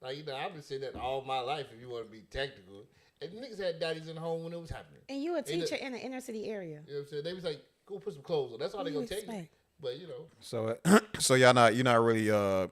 Like, you know, I've been saying that all my life if you want to be technical. And niggas had daddies in the home when it was happening. And you a teacher in an inner city area. You know what I'm saying? They was like, go put some clothes on. That's all they gonna take you. But you know. So you're not really you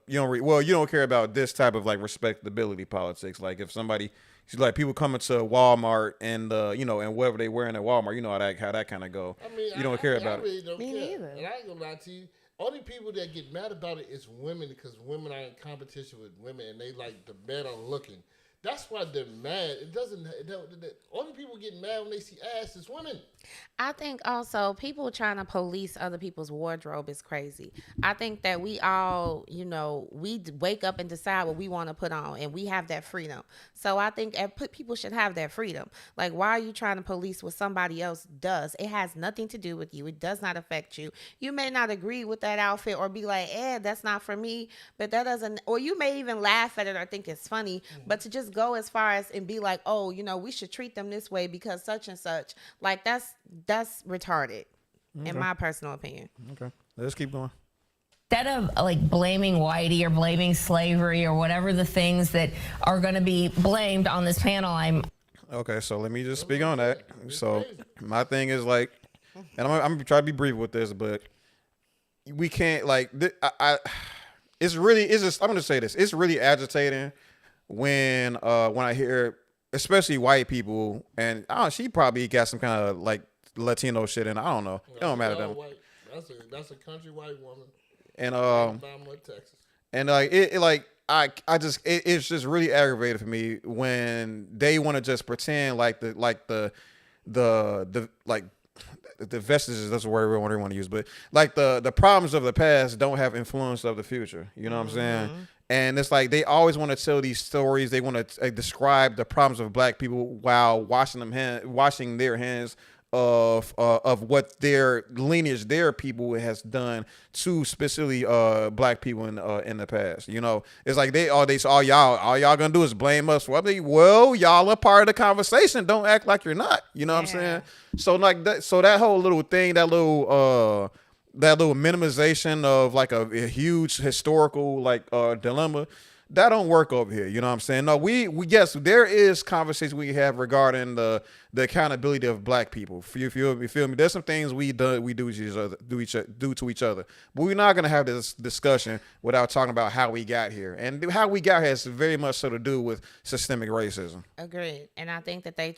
don't care about this type of like respectability politics. Like if somebody, like people coming to Walmart and and whatever they wearing at Walmart, you know how that kind of go. I mean, you don't care about I really it. don't Me care. neither. And I ain't gonna lie to you. Only people that get mad about it is women because women are in competition with women and they like the better looking. That's why they're mad. Only people get mad when they see ass is women. I think also people trying to police other people's wardrobe is crazy. I think that we all, we wake up and decide what we want to put on, and we have that freedom. So I think people should have that freedom. Like, why are you trying to police what somebody else does? It has nothing to do with you. It does not affect you. You may not agree with that outfit or be like, that's not for me, but that doesn't, or you may even laugh at it or think it's funny, but to just go as far as and be like, oh, we should treat them this way because such and such, like that's retarded, in my personal opinion. Okay, let's keep going. Instead of like blaming whitey or blaming slavery or whatever the things that are going to be blamed on this panel, Okay, so let me just speak on that. So my thing is like, and I'm gonna try to be brief with this, but we can't like it's just I'm gonna say this. It's really agitating when I hear, especially white people, and she probably got some kind of like Latino shit in. I don't know. It don't matter to them. That's a country white woman. And Alabama, Texas. And like it's just really aggravated for me when they want to just pretend like the vestiges, that's the word we want to use, but like the problems of the past don't have influence of the future. You know what I'm saying? And it's like they always want to tell these stories. They want to describe the problems of black people while washing their hands of what their lineage, their people has done to specifically black people in the past. It's like all y'all gonna do is blame us for it. Well, y'all are part of the conversation. Don't act like you're not. You know what I'm saying? So like that whole little thing, that little minimization of like a huge historical dilemma, that don't work over here. You know what I'm saying? No, we yes, there is conversations we have regarding the accountability of black people. You feel me? There's some things we do to each other, but we're not gonna have this discussion without talking about how we got here. And how we got here has very much so to do with systemic racism. Agreed. And I think that they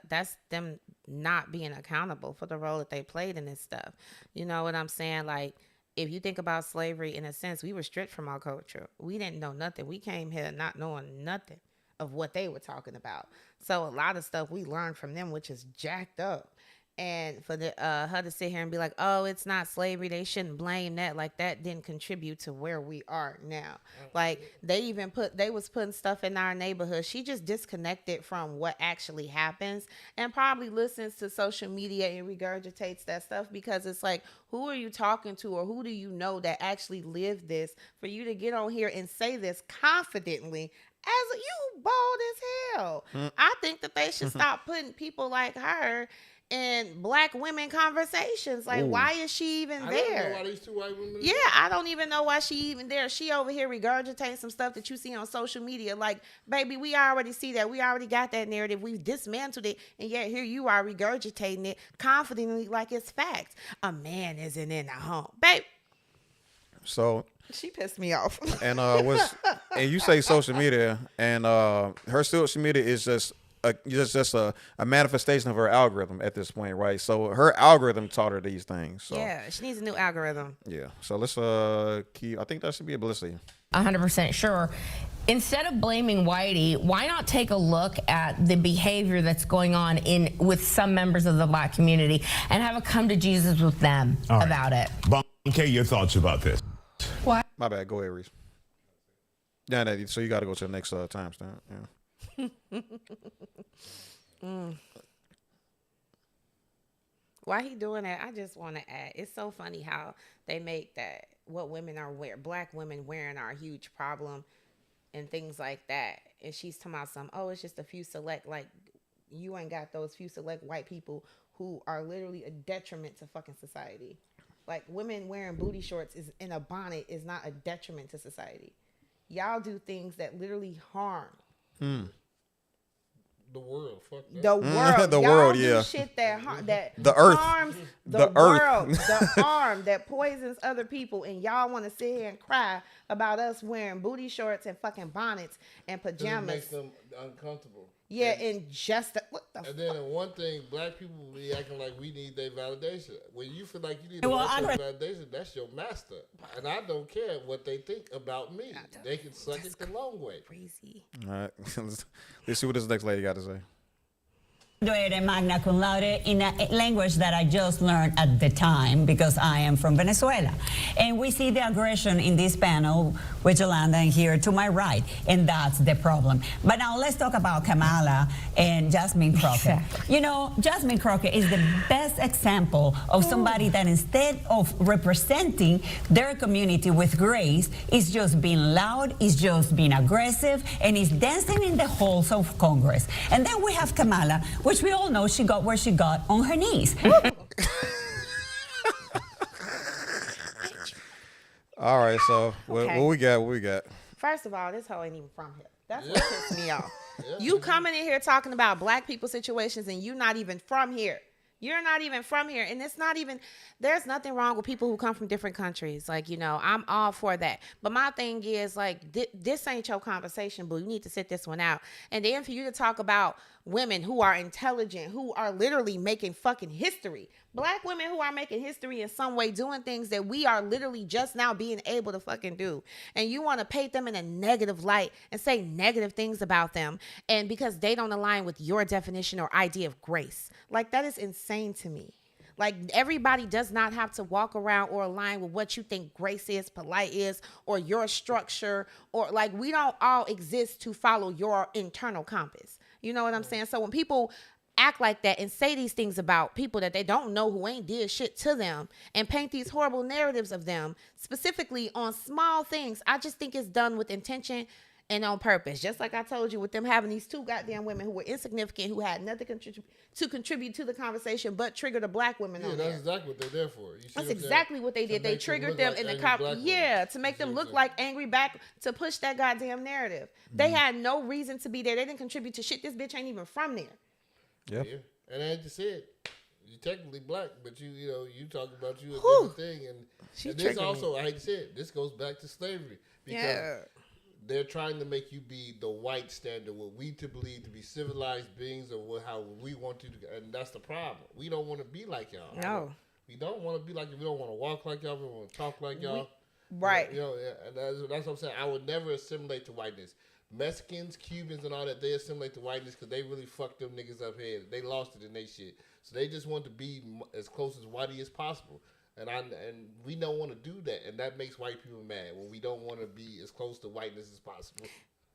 that's them not being accountable for the role that they played in this stuff. You know what I'm saying? Like, if you think about slavery, in a sense, we were stripped from our culture. We didn't know nothing. We came here not knowing nothing of what they were talking about. So a lot of stuff we learned from them, which is jacked up. And for her to sit here and be like, oh, it's not slavery, they shouldn't blame that. Like, that didn't contribute to where we are now. Like, they was putting stuff in our neighborhood. She just disconnected from what actually happens and probably listens to social media and regurgitates that stuff, because it's like, who are you talking to, or who do you know that actually lived this for you to get on here and say this confidently as you bald as hell? I think that they should stop putting people like her in black women conversations. Like, why is she even I there? don't know why these two white women. Yeah, I don't even know why she even there. She over here regurgitating some stuff that you see on social media. Like, baby, we already see that. We already got that narrative. We've dismantled it. And yet here you are regurgitating it confidently like it's fact. A man isn't in the home. Babe. So she pissed me off. And and you say social media, and her social media is just a manifestation of her algorithm at this point, right? So her algorithm taught her these things. So. Yeah, she needs a new algorithm. Yeah. So let's keep. I think that should be a Ballista. 100% sure. Instead of blaming Whitey, why not take a look at the behavior that's going on with some members of the black community and have a come to Jesus with them about it? Okay, your thoughts about this? What? My bad. Go ahead, Reese. Yeah, so you got to go to the next timestamp. Yeah. Why he doing that? I just want to add. It's so funny how they make that what women are black women wearing are a huge problem and things like that. And she's talking about it's just a few select, like you ain't got those few select white people who are literally a detriment to fucking society. Like women wearing booty shorts in a bonnet is not a detriment to society. Y'all do things that literally harm. The world, fuck that. The world, the y'all world, do yeah. Shit that the earth, harms the world, earth, the arm that poisons other people, and y'all want to sit here and cry about us wearing booty shorts and fucking bonnets and pajamas. It makes them uncomfortable. Yeah, and just and then one thing, black people be acting like we need their validation. When you feel like you need validation, that's your master, and I don't care what they think about me. They can suck it the long way. Crazy. All right, let's see what this next lady got to say. Graduated magna cum laude in a language that I just learned at the time because I am from Venezuela. And we see the aggression in this panel with Yolanda and here to my right, and that's the problem. But now let's talk about Kamala and Jasmine Crockett. You know, Jasmine Crockett is the best example of somebody that instead of representing their community with grace is just being loud, is just being aggressive, and is dancing in the halls of Congress. And then we have Kamala, which we all know she got where she got on her knees. All right, so what we got? First of all, this hoe ain't even from here. That's what pissed me off. You coming in here talking about black people situations and you not even from here. You're not even from here. And it's not even, there's nothing wrong with people who come from different countries. Like, you know, I'm all for that. But my thing is, like, this ain't your conversation, boo. You need to sit this one out. And then for you to talk about women who are intelligent, who are literally making fucking history. Black women who are making history in some way, doing things that we are literally just now being able to fucking do. And you want to paint them in a negative light and say negative things about them. And because they don't align with your definition or idea of grace. Like, that is insane to me. Like, everybody does not have to walk around or align with what you think grace is, polite is, or your structure, or like, we don't all exist to follow your internal compass. You know what I'm saying? So when people act like that and say these things about people that they don't know who ain't did shit to them and paint these horrible narratives of them, specifically on small things, I just think it's done with intention and on purpose. Just like I told you with them having these two goddamn women who were insignificant, who had nothing to contribute to the conversation but triggered a black woman on there. That's exactly what they're there for. That's exactly what they did. They triggered them in the to make them look like angry back, to push that goddamn narrative. They had no reason to be there. They didn't contribute to shit. This bitch ain't even from there. Yeah. And as you said, you're technically black, but you talk about you a different thing. And this also, I hate to say it, this goes back to slavery. Because they're trying to make you be the white standard, what we to believe to be civilized beings, or how we want you to, and that's the problem. We don't want to be like y'all. No. We don't want to be like you. We don't want to walk like y'all. We don't want to talk like y'all. Right. You know, and that's what I'm saying. I would never assimilate to whiteness. Mexicans, Cubans, and all that, they assimilate to whiteness because they really fucked them niggas up here. They lost it in their shit. So they just want to be as close as whitey as possible. And we don't want to do that. And that makes white people mad when we don't want to be as close to whiteness as possible.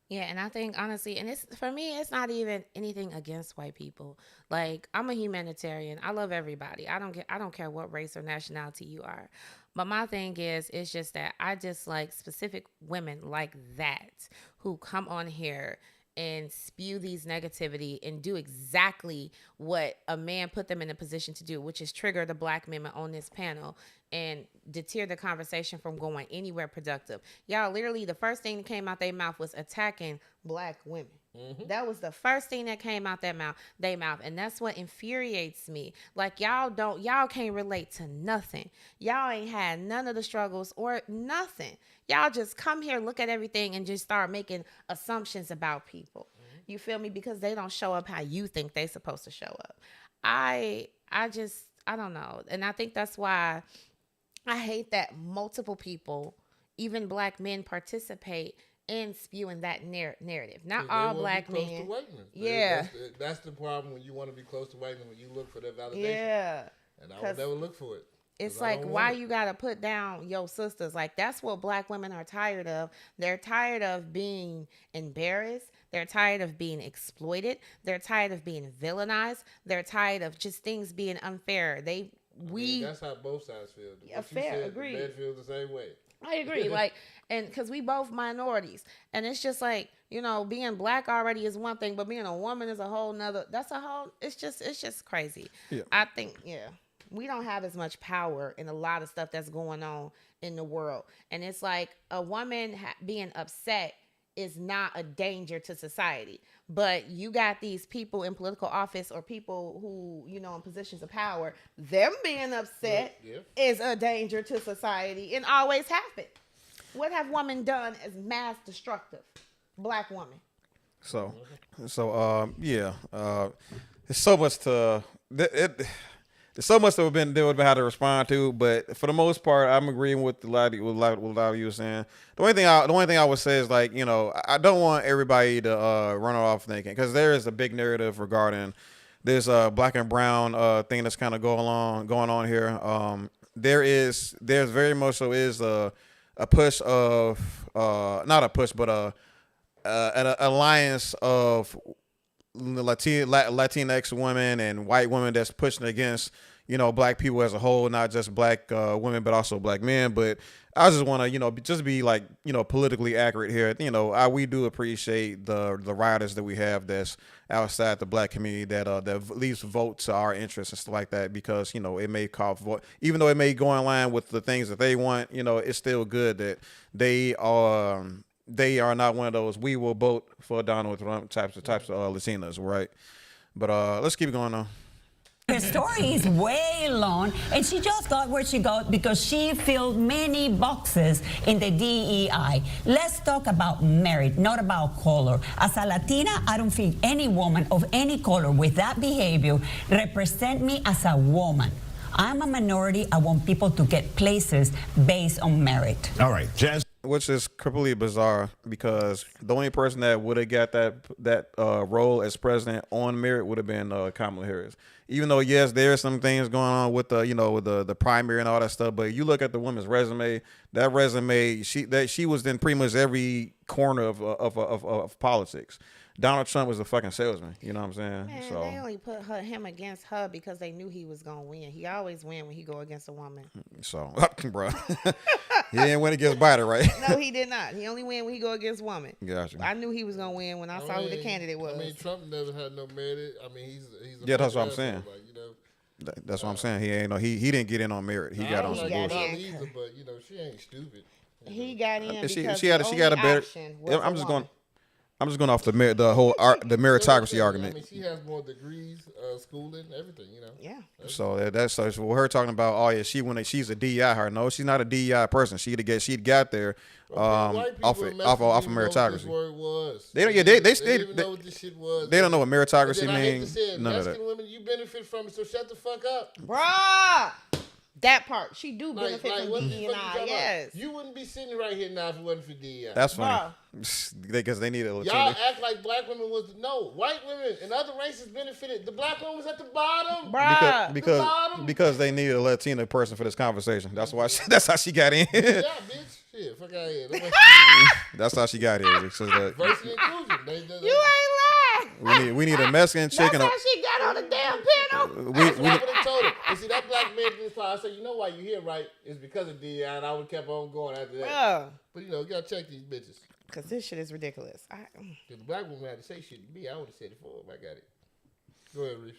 Yeah, and I think, honestly, and it's for me, it's not even anything against white people. Like, I'm a humanitarian. I love everybody. I don't care what race or nationality you are. But my thing is, it's just that I dislike specific women like that who come on here and spew these negativity and do exactly what a man put them in a position to do, which is trigger the black men on this panel and deter the conversation from going anywhere productive. Y'all, literally, the first thing that came out their mouth was attacking black women. That was the first thing that came out their mouth, and that's what infuriates me. Like, y'all can't relate to nothing. Y'all ain't had none of the struggles or nothing. Y'all just come here, look at everything, and just start making assumptions about people. You feel me? Because they don't show up how you think they supposed to show up. I don't know, and I think that's why I hate that multiple people, even black men, participate in spewing that narrative. Not all black men. Yeah. That's the problem when you want to be close to white men, when you look for that validation. Yeah. And I would never look for it. It's like, why you got to put down your sisters? Like, that's what black women are tired of. They're tired of being embarrassed. They're tired of being exploited. They're tired of being villainized. They're tired of just things being unfair. That's how both sides feel. Yeah, fair, agreed. The men feel the same way. I agree. Like, and because we both minorities, and it's just like, being black already is one thing, but being a woman is a whole nother. It's just crazy. Yeah. I think, we don't have as much power in a lot of stuff that's going on in the world, and it's like a woman being upset is not a danger to society, but you got these people in political office or people who, in positions of power, them being upset is a danger to society and always have been. What have women done as mass destructive? Black women. There's so much to there's so much that would have been how to respond to, but for the most part, I'm agreeing with a lot of you were saying. The only thing I would say is, like, I don't want everybody to run off thinking, because there is a big narrative regarding this black and brown thing that's kind of going on here. There's very much so is a push of not a push, but an alliance of Latinx women and white women that's pushing against black people as a whole, not just black women but also black men. But I just want to just be like politically accurate here. We do appreciate the rioters that we have that's outside the black community that at least vote to our interests and stuff like that, because it may cause even though it may go in line with the things that they want, it's still good that they are not one of those we will vote for Donald Trump types of Latinas, right? But let's keep going on. Her story is way long, and she just got where she got because she filled many boxes in the DEI. Let's talk about merit, not about color. As a Latina, I don't feel any woman of any color with that behavior represent me as a woman. I'm a minority. I want people to get places based on merit. All right, Jazz. Which is completely bizarre, because the only person that would have got that role as president on merit would have been Kamala Harris. Even though, yes, there are some things going on with the primary and all that stuff, but you look at the woman's resume. That resume, she was in pretty much every corner of politics. Donald Trump was a fucking salesman. You know what I'm saying? Man, so they only put him against her because they knew he was gonna win. He always win when he go against a woman. So, bro, he didn't win against Biden, right? No, he did not. He only win when he go against woman. Gotcha. I knew he was gonna win when I saw who the candidate was. I mean, Trump never had no merit. I mean, he's yeah, that's what I'm saying. That's what I'm saying. He didn't get in on merit. He got on some bullshit. Either, but she ain't stupid. He got in because she got a better. I'm just going off the meritocracy argument. I mean, she has more degrees, schooling, everything. Yeah. So that's her talking about. Oh yeah, she's a DEI. Her no, she's not a DEI person. She'd got there off of meritocracy. They don't. Yeah, they still even know what this shit was. They don't know what meritocracy means. None of that. Women, you benefit from it, so shut the fuck up, bruh. That part, she do benefit from DEI. Yes, you wouldn't be sitting right here now if it wasn't for DEI. That's funny, because they need a Latina. Y'all act like black women was white women and other races benefited. The black woman was at the bottom, because they needed a Latina person for this conversation. That's why. That's how she got in. Yeah, bitch. Shit, fuck out here. That's how she got here. Diversity inclusion. You ain't lying. We need a Mexican chicken. That's how she got on the damn panel. That's what I would have told her. And see, that black man did this part. I said, you know why you here, right? It's because of DEI, and I would have kept on going after that. But you gotta check these bitches. Because this shit is ridiculous. If the black woman had to say shit to me, I would have said it for him. I got it. Go ahead, Reese.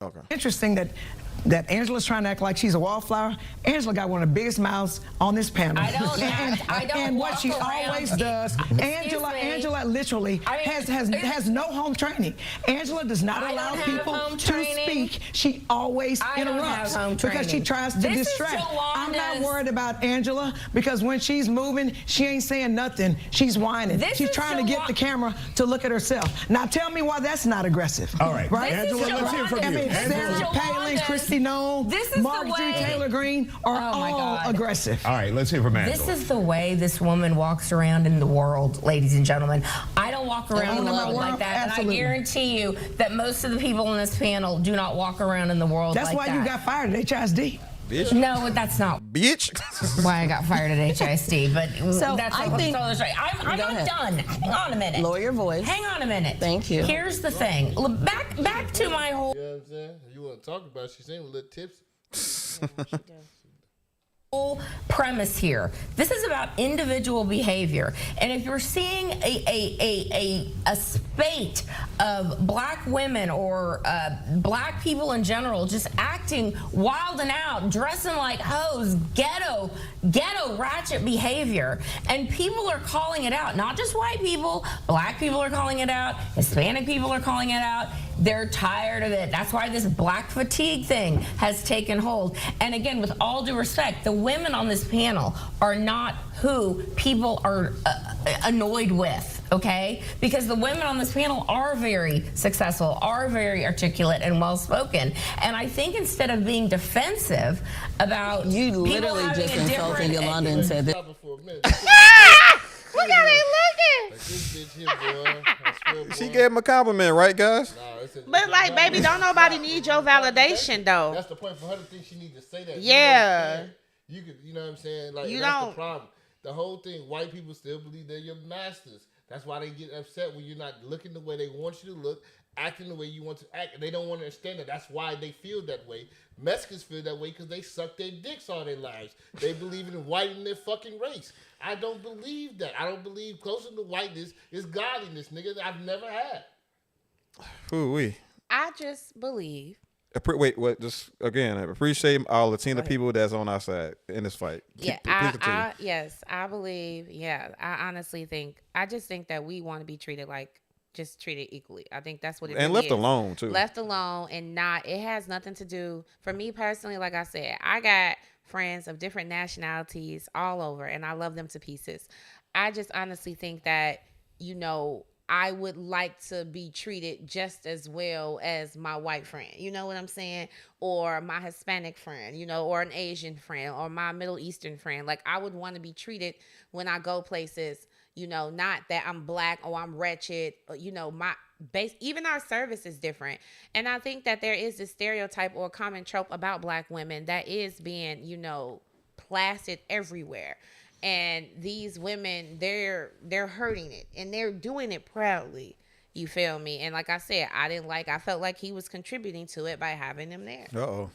Okay. Interesting that Angela's trying to act like she's a wallflower. Angela got one of the biggest mouths on this panel. I don't and what walk she around. always does, Angela literally has no home training. Angela does not allow people to speak. She always interrupts because she tries to distract. I'm not worried about Angela because when she's moving, she ain't saying nothing. She's whining. She's trying to get the camera to look at herself. Now tell me why that's not aggressive. All right, right? Angela, let's hear from you. Sarah Palin, Christy Noem, Marjorie Taylor Greene are all aggressive. All right, let's hear from Angela. This is the way this woman walks around in the world, ladies and gentlemen. I don't walk around in the world like that, Absolutely. and I guarantee you that most of the people on this panel do not walk around in the world That's like why that. you got fired at HISD. Bitch. No, that's not. Bitch. Why I got fired at HISD, but So that's I not think- I'm Go not ahead. done. Hang on a minute. Lower your voice. Hang on a minute. Thank you. Here's the thing. Back to my whole. You know what I'm saying? You want to talk about it, she seemed a little tipsy. Whole premise here. This is about individual behavior, and if you're seeing a spate of black women or black people in general just acting wild and out, dressing like hoes, ghetto ratchet behavior, and people are calling it out. Not just white people, black people are calling it out, Hispanic people are calling it out. They're tired of it. That's why this black fatigue thing has taken hold. And again, with all due respect, the women on this panel are not who people are annoyed with, okay? Because the women on this panel are very successful, are very articulate and well-spoken. And I think instead of being defensive about You people literally having just a insulted different- Yolanda and said that. Look how they looking. Like this bitch here, boy. I swear, boy. She gave him a compliment, right, guys? But like, baby, don't nobody need your validation though. That's the point for her to think she needs to say that. Yeah. You could, you know what I'm saying? Like, You that's don't- the problem. The whole thing, white people still believe they're your masters. That's why they get upset when you're not looking the way they want you to look, acting the way you want to act, and they don't want to understand that. That's why they feel that way. Mexicans feel that way because they suck their dicks all their lives. They believe in white in their fucking race. I don't believe that. I don't believe closer to whiteness is godliness, nigga. I've never had. Who we? I just believe. Wait, what? Just again, I appreciate all Latina people that's on our side in this fight. Yeah, Please continue. yes, I believe. Yeah, I honestly think. I just think that we want to be treated treated equally. I think that's what it And really left is. alone, too. Left alone and not. It has nothing to do. For me personally, like I said, I got friends of different nationalities all over, and I love them to pieces. I just honestly think that I would like to be treated just as well as my white friend, you know what I'm saying? Or my Hispanic friend, or an Asian friend, or my Middle Eastern friend. Like, I would want to be treated when I go places, not that I'm black or I'm wretched, my base, even our service is different. And I think that there is this stereotype or common trope about black women that is being, plastered everywhere. And these women, they're hurting it, and they're doing it proudly. You feel me? And like I said, I felt like he was contributing to it by having them there. Uh-oh.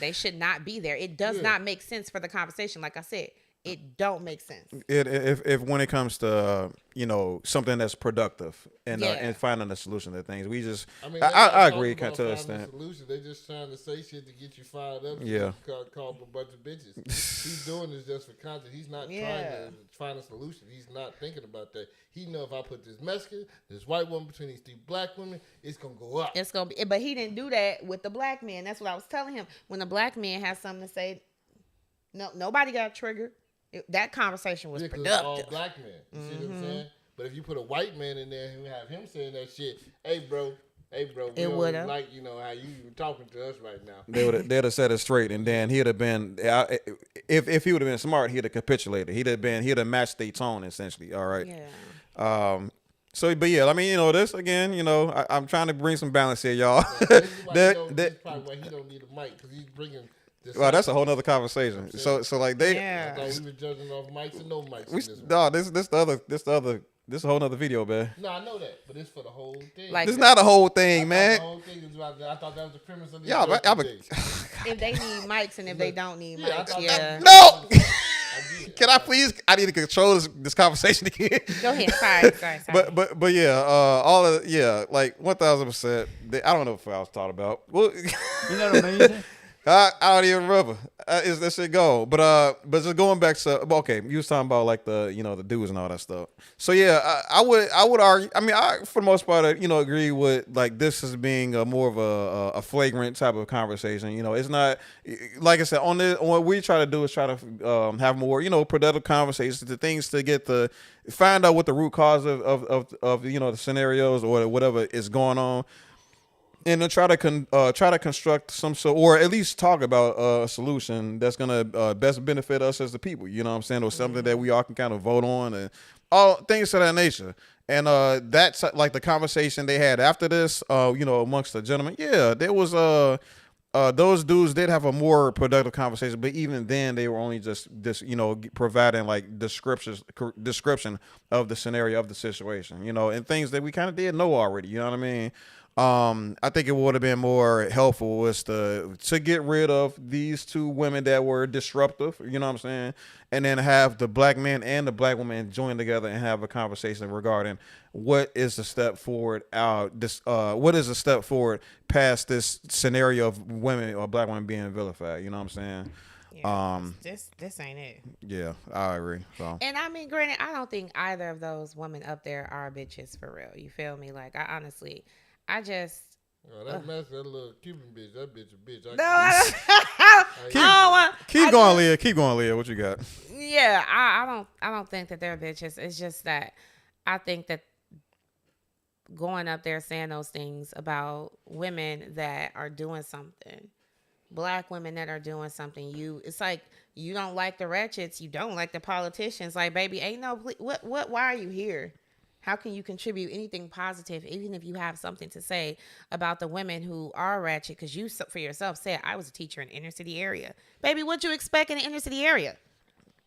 They should not be there. It does not make sense for the conversation. Like I said, it don't make sense. If when it comes to something that's productive and Yeah. and finding a solution to things, we just I agree about to an finding a extent. solution. They just trying to say shit to get you fired up. Yeah. Call up a bunch of bitches. He's doing this just for content. He's not trying to find a solution. He's not thinking about that. He know if I put this Mexican, this white woman between these three black women, it's gonna go up. It's gonna be, but he didn't do that with the black man. That's what I was telling him. When the black man has something to say, nobody got triggered. That conversation was Because productive. all black men. You see what I'm saying? But if you put a white man in there and have him saying that shit, hey bro, we It don't would've. like how you talking to us right now. They'd have set it straight, and then he'd have been if he would have been smart, he'd have capitulated. He'd have matched their tone essentially. All right. Yeah. So, but yeah, I mean, this again, I'm trying to bring some balance here, y'all. This is probably why he don't need a mic, because he's bringing this. Well, that's a whole nother conversation. So like they. I thought we were judging off mics and no mics. This a whole nother video, man. No, I know that, but it's for the whole thing. This is not a whole thing, man. The whole thing is about that. I thought that was the premise of the Yeah, but If they need mics and if they don't need Yeah, I mics, thought yeah. No. I did. Can I please? I need to control this conversation again. Go ahead. Sorry. But yeah, all of like 1000%. I don't know if I was taught about. Well, You know what I mean? I don't even remember. Is that shit go? But just going back to okay, you was talking about like the the dudes and all that stuff. So yeah, I would argue. I mean, I for the most part agree with like this as being a more of a flagrant type of conversation. It's not like I said on this. What we try to do is try to have more productive conversations, the things to get find out what the root cause of the scenarios or whatever is going on. And then try to construct some sort, or at least talk about a solution that's gonna best benefit us as the people. You know what I'm saying, or something that we all can kind of vote on, and all things of that nature. And that's like the conversation they had after this. Amongst the gentlemen, yeah, there was those dudes did have a more productive conversation, but even then they were only just providing like description of the scenario of the situation, and things that we kind of did know already. You know what I mean? I think it would have been more helpful was to get rid of these two women that were disruptive, you know what I'm saying? And then have the black man and the black woman join together and have a conversation regarding what is the step forward what is a step forward past this scenario of women or black women being vilified, you know what I'm saying? Yeah, this ain't it. Yeah, I agree. So. And I mean, granted, I don't think either of those women up there are bitches for real. You feel me? Like, I honestly, I just. That mess, that little Cuban bitch, that bitch a bitch. Keep going, Leah. Keep going, Leah. What you got? Yeah, I don't think that they're bitches. It's just that I think that going up there saying those things about women that are doing something, black women that are doing something, it's like you don't like the wretcheds, you don't like the politicians. Like, baby, ain't no what? Why are you here? How can you contribute anything positive, even if you have something to say about the women who are ratchet? Because you, for yourself, said, I was a teacher in inner city area. Baby, what you expect in the inner city area?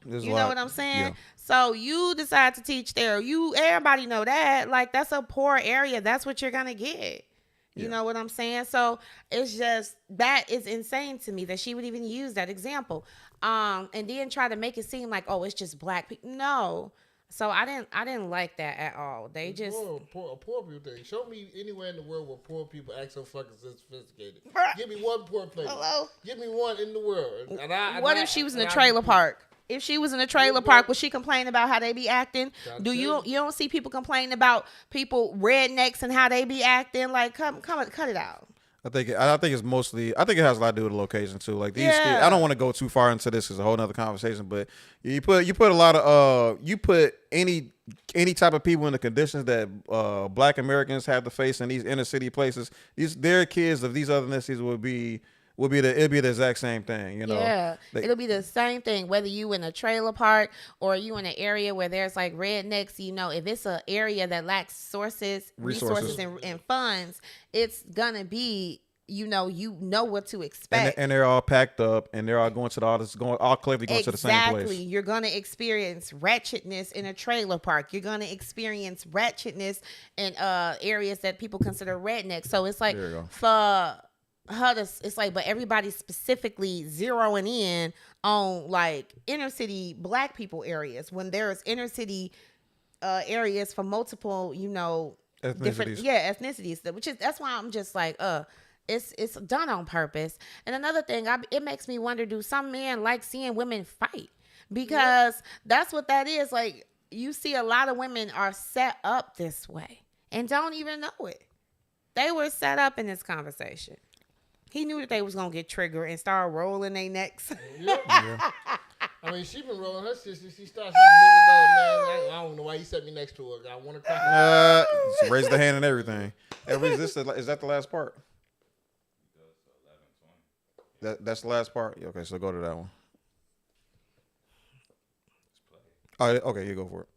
You know what I'm saying? Yeah. So you decide to teach there. Everybody know that. Like, that's a poor area. That's what you're going to get. You know what I'm saying? So it's just, that is insane to me that she would even use that example. And then try to make it seem like, oh, it's just black people. No. So I didn't like that at all. They just poor people thing. Show me anywhere in the world where poor people act so fucking sophisticated. Give me one poor place. Hello? Give me one in the world. What if she was in a trailer park? If she was in a trailer park, would she complain about how they be acting? You don't see people complaining about people rednecks and how they be acting? Like, come, cut it out. I think it's mostly. I think it has a lot to do with the location too. Like these, I don't want to go too far into this. It's a whole nother conversation. But you put a lot of you put any type of people in the conditions that Black Americans have to face in these inner city places. Their kids of these other ethnicities it'd be the exact same thing. Yeah, it'll be the same thing whether you in a trailer park or you in an area where there's like rednecks. If it's an area that lacks resources and funds, it's gonna be you know what to expect. And they're all packed up and they're all going to all collectively going to the same place. Exactly. You're gonna experience ratchetness in a trailer park. You're gonna experience ratchetness in areas that people consider rednecks. So it's like it's like, but everybody's specifically zeroing in on like inner city Black people areas when there's inner city areas for multiple, ethnicities. Different, ethnicities. That's why I'm just like, it's done on purpose. And another thing, it makes me wonder: do some men like seeing women fight? Because that's what that is. Like, you see, a lot of women are set up this way and don't even know it. They were set up in this conversation. He knew that they was gonna get triggered and start rolling their necks. I mean, she been rolling her sister. She started man. I don't know why he set me next to her. I want to cry. She raised the hand and everything. Is that the last part? That's the last part. Okay, so go to that one. All right, okay, you go for it.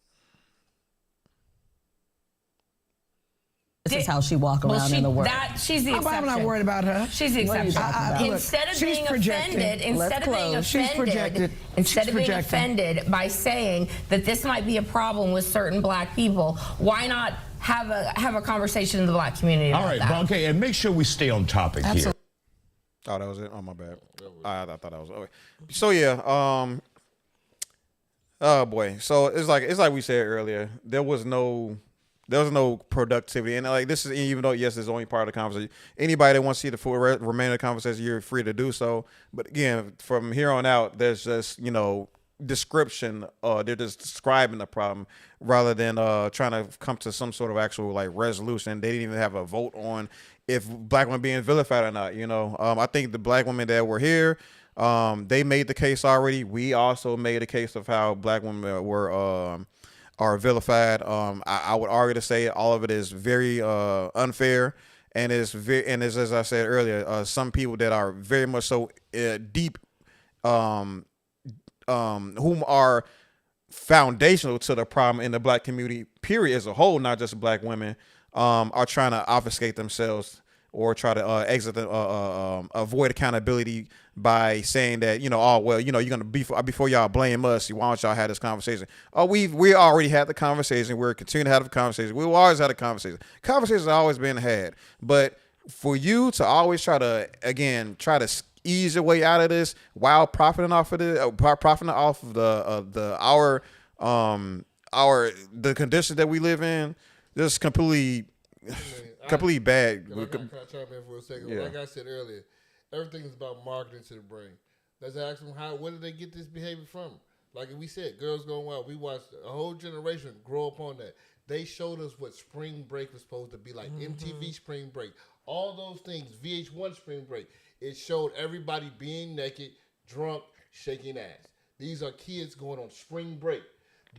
This is how she walk around in the world. She's the exception. I'm not worried about her. She's the exception. Instead of being offended by saying that this might be a problem with certain Black people, why not have a conversation in the Black community? All right, okay, and make sure we stay on topic here. Oh, that was it. Oh, my bad. I thought that was okay. So yeah, Oh boy. So it's like we said earlier. There was no productivity, and like this is, even though yes, it's only part of the conversation. Anybody that wants to see the full remainder of the conversation, you're free to do so. But again, from here on out, there's just description. They're just describing the problem rather than trying to come to some sort of actual like resolution. They didn't even have a vote on if black women being vilified or not. I think the black women that were here, they made the case already. We also made a case of how black women are vilified. I would argue to say all of it is very unfair, and is as I said earlier, some people that are very much so deep, whom are foundational to the problem in the black community, period, as a whole, not just black women, are trying to obfuscate themselves or try to avoid accountability by saying that, you're gonna before y'all blame us, why don't y'all have this conversation? Oh, we already had the conversation. We're continuing to have the conversation. We've always had a conversation. Conversations have always been had, but for you to always try to ease your way out of this while profiting off of the conditions that we live in, this is completely bad. Can I chime in for a second? Yeah. Like I said earlier, everything is about marketing to the brain. Let's ask them where did they get this behavior from? Like we said, Girls Gone Wild. We watched a whole generation grow up on that. They showed us what spring break was supposed to be like. MTV Spring Break, all those things. VH1 Spring Break. It showed everybody being naked, drunk, shaking ass. These are kids going on spring break.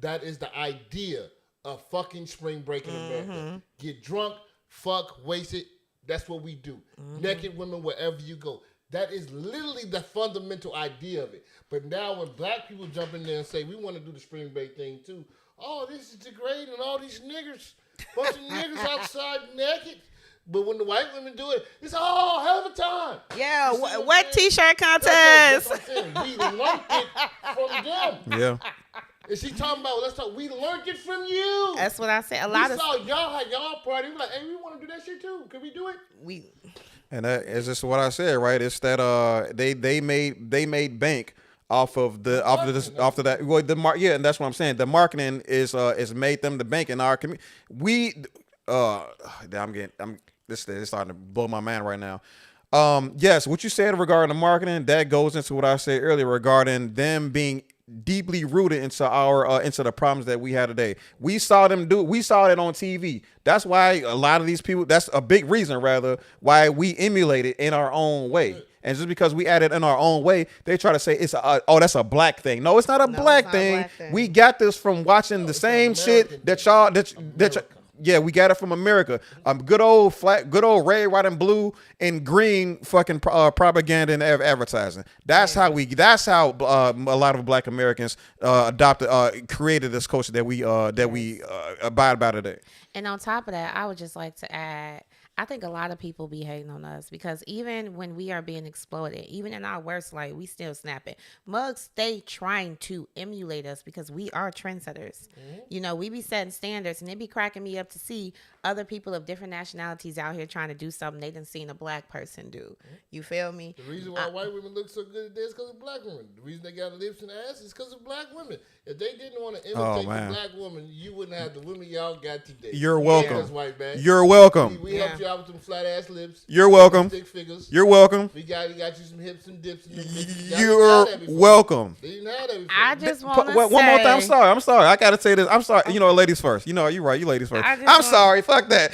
That is the idea of fucking spring break in America. Get drunk, fuck, wasted. That's what we do. Naked women wherever you go. That is literally the fundamental idea of it. But now when black people jump in there and say, we want to do the spring break thing too. Oh, this is degrading. All these niggers, bunch of niggers outside naked. But when the white women do it, it's all hell of a time. Yeah, wet t-shirt contest. That's what I'm saying. We learned it from them. Yeah. And she talking about, we learned it from you. That's what I said. We saw y'all had y'all party. We like, hey, we want to do that shit too. Can we do it? And that is just what I said, right? It's that they made bank off of that. Well, and that's what I'm saying. The marketing is made them the bank in our community. This is starting to blow my mind right now. Yes, what you said regarding the marketing, that goes into what I said earlier regarding them being deeply rooted into into the problems that we had today. We saw it on TV. That's why a lot of these people, that's a big reason rather why we emulate it in our own way. And just because we add it in our own way, they try to say that's a black thing. No, it's not a black thing. We got this from watching the same shit that y'all yeah, we got it from America. Good old red, white, and blue and green fucking propaganda and advertising. That's how a lot of black Americans created this culture that we abide by today. And on top of that, I would just like to add, I think a lot of people be hating on us because even when we are being exploited, even in our worst light, we still snap it. Mugs stay trying to emulate us because we are trendsetters. We be setting standards, and it be cracking me up to see other people of different nationalities out here trying to do something they done seen a black person do. You feel me? The reason why white women look so good today is because of black women. The reason they got lips and ass is because of black women. If they didn't want to imitate the black woman, you wouldn't have the women y'all got today. You're welcome. Yes, white man. You're welcome. We helped you out with them flat ass lips. You're welcome. Stick figures. You're welcome. We got you some hips and dips. You're welcome. They didn't have that before. I just want to say one more time. I'm sorry. I gotta say this. I'm sorry. Ladies first. You're right. You ladies first. I'm sorry. Fuck that.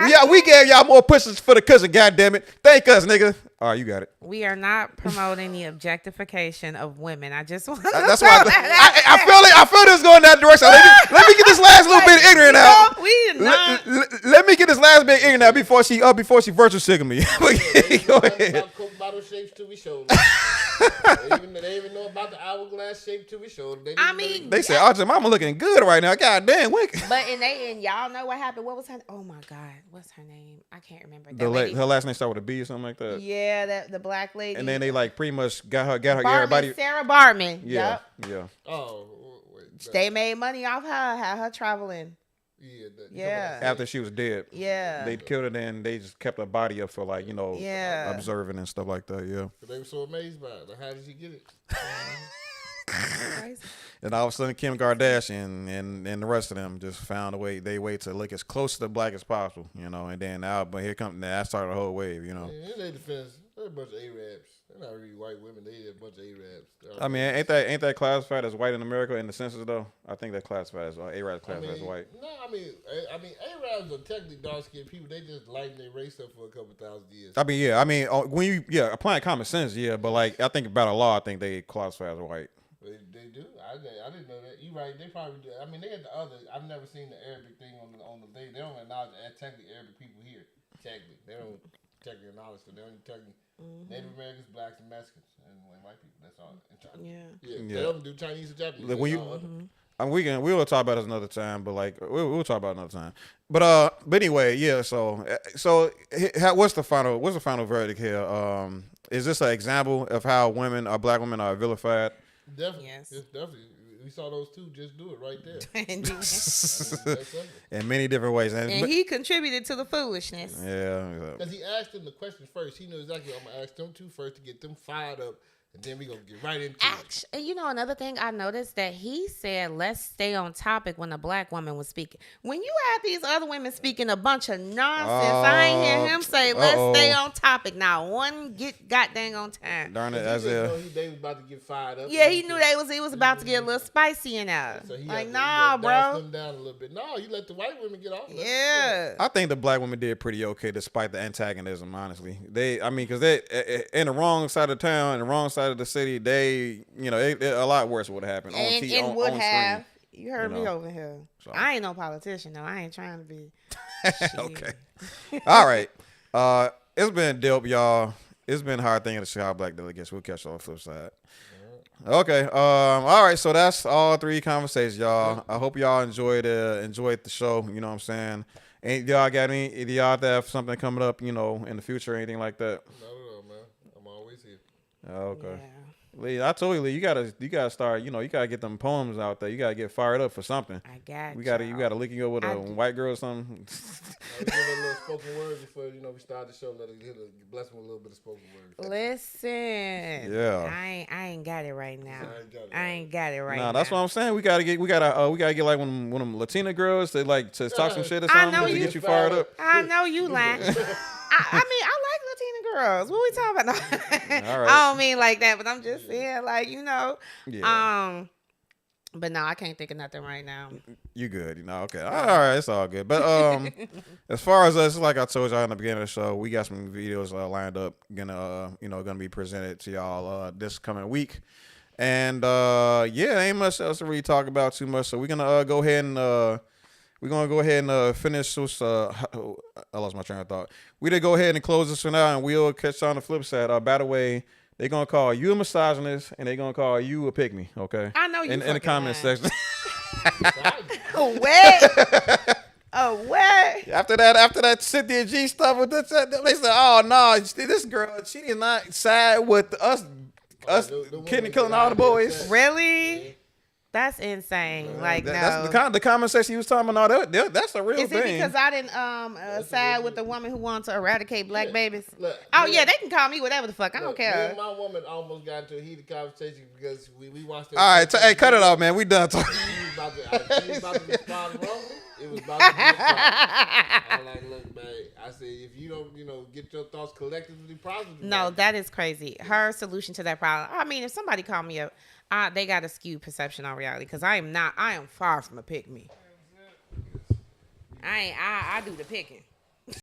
Yeah, we gave y'all more pushes for the cushion. God damn it. Thank us, nigga. All right, you got it. We are not promoting the objectification of women. I just want to That's why I feel this going that direction. Let me get this last little bit ignorant out. Let me get this last bit ignorant out before she virtue sick me. Go ahead. Coke bottle shapes till we showed. They even know about the hourglass shape till we showed. They said, "Oh, Mama looking good right now." God damn, wink. But and y'all know what happened. What was her? Oh my God, what's her name? I can't remember. Her last name started with a B or something like that. Yeah, the black lady. And then they pretty much got her Bartman, everybody. Sarah Bartman. Yeah, yep. Yeah. Oh, they made money off her. Had her traveling. Yeah. After she was dead. Yeah. They killed her, and they just kept her body up for observing and stuff like that. Yeah. But they were so amazed by it. Like, how did she get it? And all of a sudden, Kim Kardashian and the rest of them just found a way. They wait to look as close to black as possible, you know. And then now, but here comes that started a whole wave, you know. Yeah, in their defense, they're a bunch of Arabs. They're not really white women. They're a bunch of Arabs. I mean, ain't that classified as white in America in the census though? I think that's classified as Arabs classified as white. No, I mean, Arabs are technically dark skinned people. They just lighten their race up for a couple thousand years. I mean, yeah. I mean, when you applying common sense, yeah. But like, I think about a law, I think they classify as white. They do. I didn't know that. You right. They probably do. I mean, they had the other. I've never seen the Arabic thing on the thing. They don't acknowledge technically Arabic people here. Technically, they don't technically acknowledge them. They only technically Native Americans, blacks, and Mexicans, and white people. That's all. Yeah. They don't do Chinese or Japanese. Like when you, I mean, we will talk about this another time, but like we'll talk about it another time. But anyway, yeah. So what's the final verdict here? Is this an example of how black women are vilified? Definitely. Yes, definitely. We saw those two just do it right there. In many different ways. And he contributed to the foolishness. Yeah. Because he asked them the question first. He knew exactly what I'm going to ask them two first to get them fired up. And then we're going to get right into it. And you know, another thing I noticed that he said, let's stay on topic when a black woman was speaking. When you had these other women speaking a bunch of nonsense, I ain't hear him say, let's stay on topic. Now, one get goddamn on time. Darn it, they was about to get fired up. Yeah, he knew he was about to get a little spicy in there. So like, nah, bro. Them down a little bit. No, you let the white women get off. Yeah. I think the black women did pretty okay despite the antagonism, honestly. Because they in the wrong side of town, in the wrong side of the city, a lot worse would have happened on would on have. Screen, you heard me over here. So. I ain't no politician though. I ain't trying to be. Okay. All right. It's been dope, y'all. It's been hard thinking of the Chicago Black Delegates. We'll catch you on the flip side. Okay. All right. So that's all 3 conversations, y'all. I hope y'all enjoyed the show. You know what I'm saying? And y'all got any? Do y'all have something coming up? You know, in the future, or anything like that? No, man. I'm always here. Okay. Yeah. Lee, I told you, Lee, you gotta start. You gotta get them poems out there. You gotta get fired up for something. I got you gotta link you up with a white girl or something. Give her a little spoken word before we start the show. Let her bless them with a little bit of spoken word. Listen, yeah, I ain't got it right now. I ain't got it right now. Nah, that's what I'm saying. We gotta get like one of them Latina girls to talk some shit or something to get you fired up. I know you lying. I mean, I like Latina girls. What we talking about? All right. I don't mean like that, but I'm just saying, like, Yeah. But no, I can't think of nothing right now. You good? Okay. All right, it's all good. But as far as us, like I told y'all in the beginning of the show, we got some videos lined up, gonna be presented to y'all this coming week. And ain't much else to really talk about too much. So we're gonna go ahead and finish this. I lost my train of thought. We're gonna go ahead and close this one out, and we'll catch you on the flip side. By the way, they're gonna call you a misogynist, and they're gonna call you a pick-me. Okay? I know you. In the comment section. What? Oh, what? After that Cynthia G stuff with this, they said, "Oh no, this girl, she did not side with us killing all the boys." Really? That's insane. Like, that's no. the comment section you was talking about. No, that's a real thing. Is it because I didn't side with the woman who wanted to eradicate black babies? Look, they can call me whatever the fuck. I don't care. Me and my woman almost got into a heated conversation because we watched it. All right, hey, cut it off, man. We done talking. She was about to respond wrongly. It was about to be a problem. I'm like, look, man. I said, if you don't, get your thoughts collectively positive. No, that is crazy. Her solution to that problem. I mean, if somebody called me up, they got a skewed perception on reality because I am far from a pick me. I do the picking.